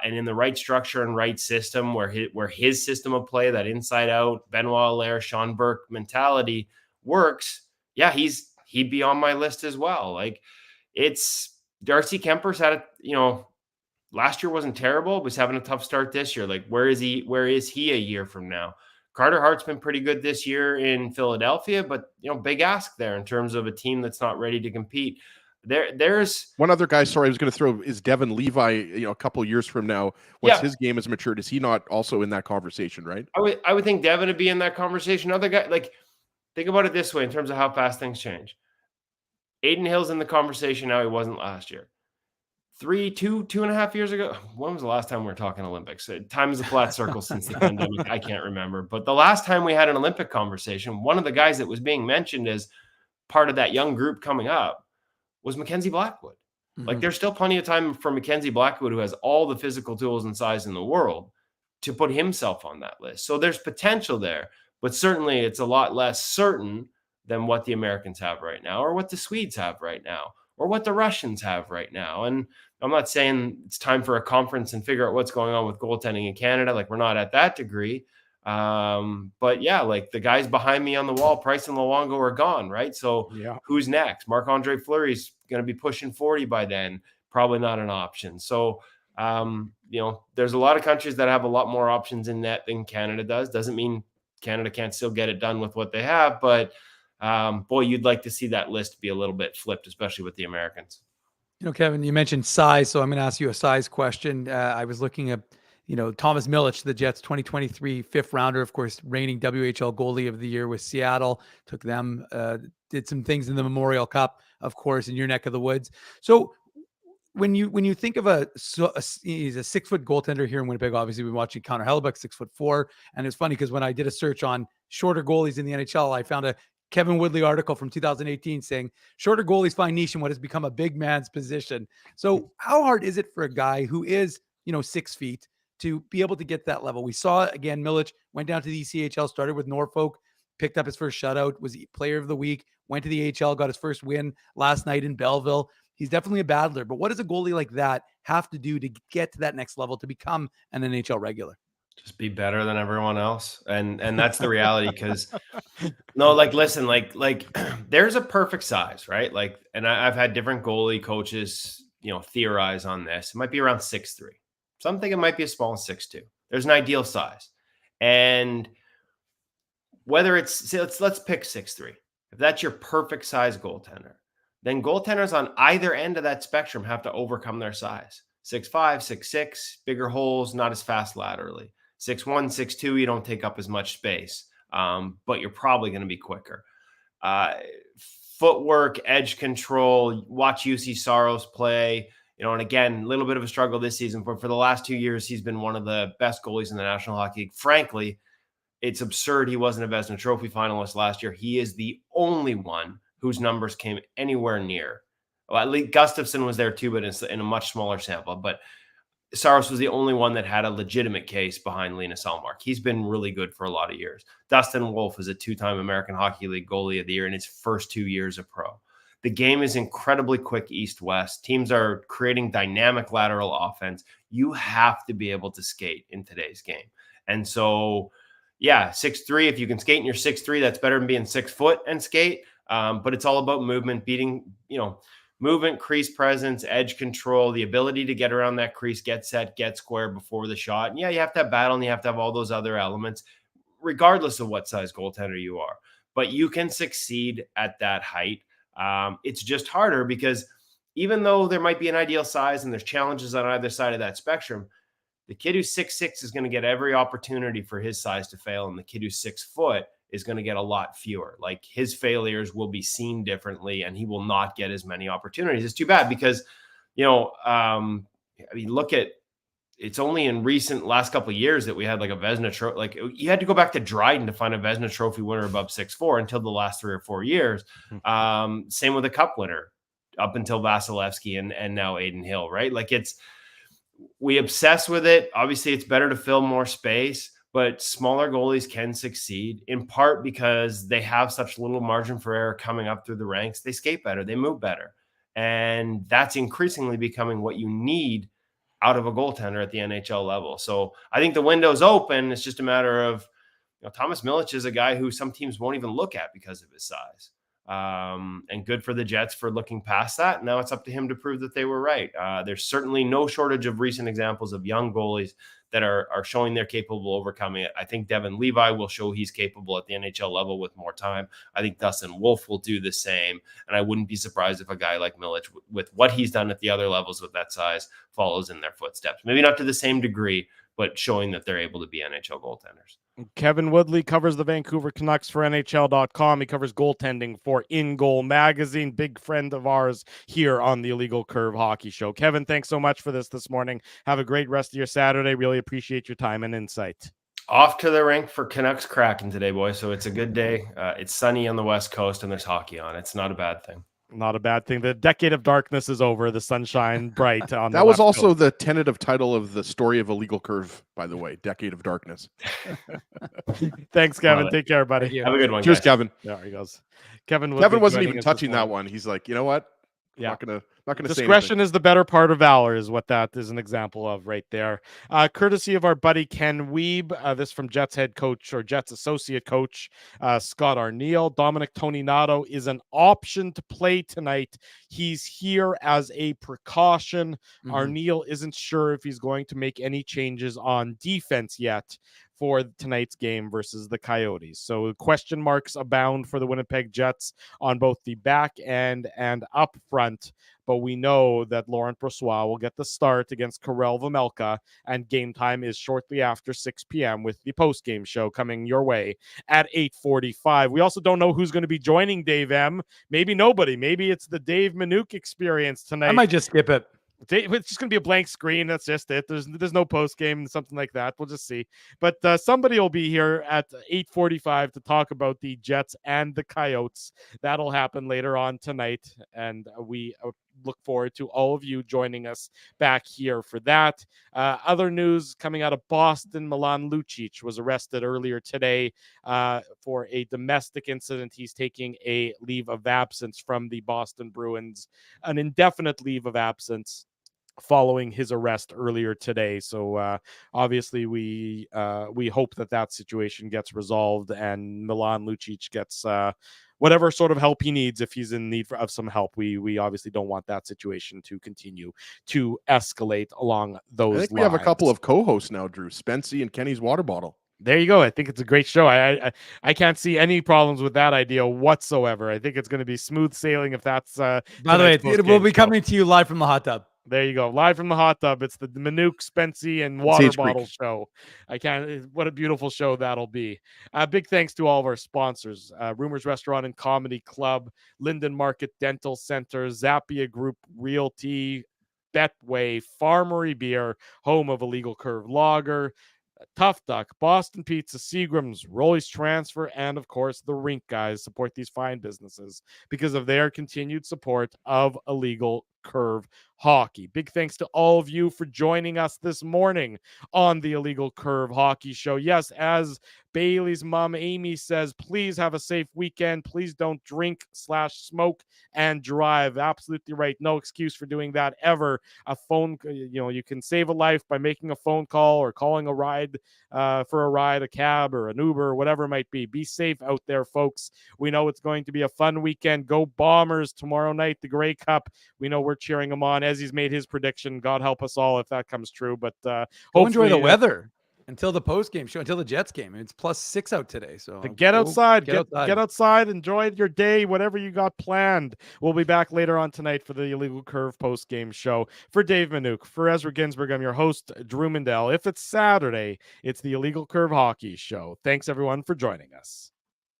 and in the right structure and right system where his system of play, that inside out, Benoit Allaire, Sean Burke mentality works. Yeah, he'd be on my list as well. Like, it's Darcy Kemper's had last year wasn't terrible, but he's having a tough start this year. Like, where is he a year from now? Carter Hart's been pretty good this year in Philadelphia, but big ask there in terms of a team that's not ready to compete. There's one other guy, sorry, I was going to throw, is Devin Levi, a couple of years from now, once his game has matured, is he not also in that conversation, right? I would think Devin would be in that conversation. Other guy, like, think about it this way in terms of how fast things change. Aiden Hill's in the conversation now. He wasn't last year. 2.5 years ago. When was the last time we were talking Olympics? Time is a flat circle since the pandemic. I can't remember. But the last time we had an Olympic conversation, one of the guys that was being mentioned as part of that young group coming up was Mackenzie Blackwood. Mm-hmm. Like, there's still plenty of time for Mackenzie Blackwood, who has all the physical tools and size in the world, to put himself on that list. So there's potential there, but certainly it's a lot less certain than what the Americans have right now, or what the Swedes have right now, or what the Russians have right now. And I'm not saying it's time for a conference and figure out what's going on with goaltending in Canada. Like, we're not at that degree. But yeah, like, the guys behind me on the wall, Price and Luongo, are gone, right? So who's next? Marc-Andre Fleury's going to be pushing 40 by then. Probably not an option. So, there's a lot of countries that have a lot more options in net than Canada does. Doesn't mean Canada can't still get it done with what they have, but boy, you'd like to see that list be a little bit flipped, especially with the Americans. Kevin, you mentioned size, so I'm going to ask you a size question. I was looking at, Thomas Milic, the Jets 2023 fifth rounder, of course, reigning WHL goalie of the year with Seattle, took them, did some things in the Memorial Cup, of course, in your neck of the woods. So when you think of he's a 6-foot goaltender here in Winnipeg, obviously we've been watching Connor Hellebuck, 6'4", and it's funny because when I did a search on shorter goalies in the NHL, I found a Kevin Woodley article from 2018 saying shorter goalies find niche in what has become a big man's position. So how hard is it for a guy who is, 6 feet to be able to get that level? We saw, again, Milic went down to the ECHL, started with Norfolk, picked up his first shutout, was player of the week, went to the AHL, got his first win last night in Belleville. He's definitely a battler, but what does a goalie like that have to do to get to that next level to become an NHL regular? Just be better than everyone else. And that's the reality, because no, like, listen, like there's a perfect size, right? Like, and I've had different goalie coaches, theorize on this. It might be around 6'3". Some think it might be as small as 6'2". There's an ideal size. And whether it's, let's pick 6'3". If that's your perfect size goaltender, then goaltenders on either end of that spectrum have to overcome their size. 6'5", 6'6", bigger holes, not as fast laterally. 6'1", 6'2", you don't take up as much space, but you're probably going to be quicker. Footwork, edge control, watch UC Saros play, and again, a little bit of a struggle this season, but for the last 2 years, he's been one of the best goalies in the National Hockey League. Frankly, it's absurd he wasn't a Vezina Trophy finalist last year. He is the only one whose numbers came anywhere near. Well, at least Gustafsson was there too, but in a much smaller sample. But Saros was the only one that had a legitimate case behind Linus Ullmark. He's been really good for a lot of years. Dustin Wolf is a 2-time American Hockey League goalie of the year in his first 2 years of pro. The game is incredibly quick east-west. Teams are creating dynamic lateral offense. You have to be able to skate in today's game. And so, yeah, 6'3", if you can skate in your 6'3", that's better than being 6 foot and skate. But it's all about movement, movement, crease presence, edge control, the ability to get around that crease, get set, get square before the shot. And yeah, you have to have battle and you have to have all those other elements, regardless of what size goaltender you are. But you can succeed at that height. It's just harder because even though there might be an ideal size and there's challenges on either side of that spectrum, the kid who's 6'6" is going to get every opportunity for his size to fail. And the kid who's 6 foot is going to get a lot fewer. Like, his failures will be seen differently and he will not get as many opportunities. It's too bad because, look at, it's only in last couple of years that we had like a Vezina Trophy. Like, you had to go back to Dryden to find a Vezina Trophy winner above 6'4" until the last 3 or 4 years. Same with a cup winner up until Vasilevsky and now Aiden Hill, right? Like, we obsess with it. Obviously, it's better to fill more space, but smaller goalies can succeed in part because they have such little margin for error coming up through the ranks. They skate better, they move better. And that's increasingly becoming what you need out of a goaltender at the NHL level. So I think the window's open. It's just a matter of, Thomas Milic is a guy who some teams won't even look at because of his size. And good for the Jets for looking past that. Now it's up to him to prove that they were right. There's certainly no shortage of recent examples of young goalies that are showing they're capable of overcoming it. I think Devin Levi will show he's capable at the NHL level with more time. I think Dustin Wolf will do the same. And I wouldn't be surprised if a guy like Milic, with what he's done at the other levels with that size, follows in their footsteps. Maybe not to the same degree, but showing that they're able to be NHL goaltenders. Kevin Woodley covers the Vancouver Canucks for NHL.com. He covers goaltending for In Goal Magazine. Big friend of ours here on the Illegal Curve Hockey Show. Kevin, thanks so much for this morning. Have a great rest of your Saturday. Really appreciate your time and insight. Off to the rink for Canucks Kraken today, boys. So it's a good day. It's sunny on the West Coast and there's hockey on. It's not a bad thing. Not a bad thing. The decade of darkness is over. The sunshine bright on that the was West also Coast. the tentative title of the story of Illegal Curve, by the way. Decade of Darkness. Thanks, Kevin. Take care, buddy. Have a good one. Cheers, guys. Kevin. There he goes. Kevin wasn't even touching that one. He's like, you know what? Yeah. Not gonna say discretion is the better part of valor is what that is an example of right there. Courtesy of our buddy Ken Wiebe, this from Jets head coach or Jets associate coach Scott Arniel. Dominic Toninato is an option to play tonight. He's here as a precaution. Arniel isn't sure if he's going to make any changes on defense yet for tonight's game versus the Coyotes. So question marks abound for the Winnipeg Jets on both the back end and up front. But we know that Laurent Brossoit will get the start against Karel Vejmelka, and game time is shortly after 6 p.m. with the postgame show coming your way at 8:45. We also don't know who's going to be joining Dave M. Maybe nobody. Maybe it's the Dave Minuk experience tonight. I might just skip it. It's just going to be a blank screen. That's just it. There's no post game, something like that. We'll just see. But somebody will be here at 8:45 to talk about the Jets and the Coyotes. That'll happen later on tonight, and we look forward to all of you joining us back here for that. Other news coming out of Boston: Milan Lucic was arrested earlier today for a domestic incident. He's taking a leave of absence from the Boston Bruins, an indefinite leave of absence. following his arrest earlier today. So obviously we hope that situation gets resolved and Milan Lucic gets whatever sort of help he needs if he's in need of some help. We obviously don't want that situation to continue to escalate along those lines. I think we have a couple of co-hosts now, Drew. Spency and Kenny's Water Bottle. There you go. I think it's a great show. I can't see any problems with that idea whatsoever. I think it's going to be smooth sailing if that's by the way, it will be coming to you live from the hot tub. There you go. Live from the hot tub. It's the Manuk, Spency, and Water Bottle show. What a beautiful show that'll be. Big thanks to all of our sponsors. Rumors Restaurant and Comedy Club, Linden Market Dental Center, Zappia Group Realty, Betway, Farmery Beer, home of Illegal Curve Lager, Tough Duck, Boston Pizza, Seagram's, Rolly's Transfer, and of course the Rink Guys support these fine businesses because of their continued support of Illegal Curve Hockey. Big thanks to all of you for joining us this morning on the Illegal Curve Hockey Show. Yes, as Bailey's mom Amy says, please have a safe weekend. Please don't drink/smoke and drive. Absolutely right. No excuse for doing that ever. A phone, you can save a life by making a phone call or calling a ride for a ride, a cab or an Uber, whatever it might be. Be safe out there, folks. We know it's going to be a fun weekend. Go Bombers tomorrow night, the Grey Cup. We know we're cheering them on as he's made his prediction. God help us all if that comes true. But enjoy the weather until the post-game show, until the Jets game. It's +6 out today. So get outside, get outside, enjoy your day, whatever you got planned. We'll be back later on tonight for the Illegal Curve post-game show. For Dave Manuk, for Ezra Ginsburg, I'm your host, Drew Mindell. If it's Saturday, it's the Illegal Curve Hockey Show. Thanks, everyone, for joining us.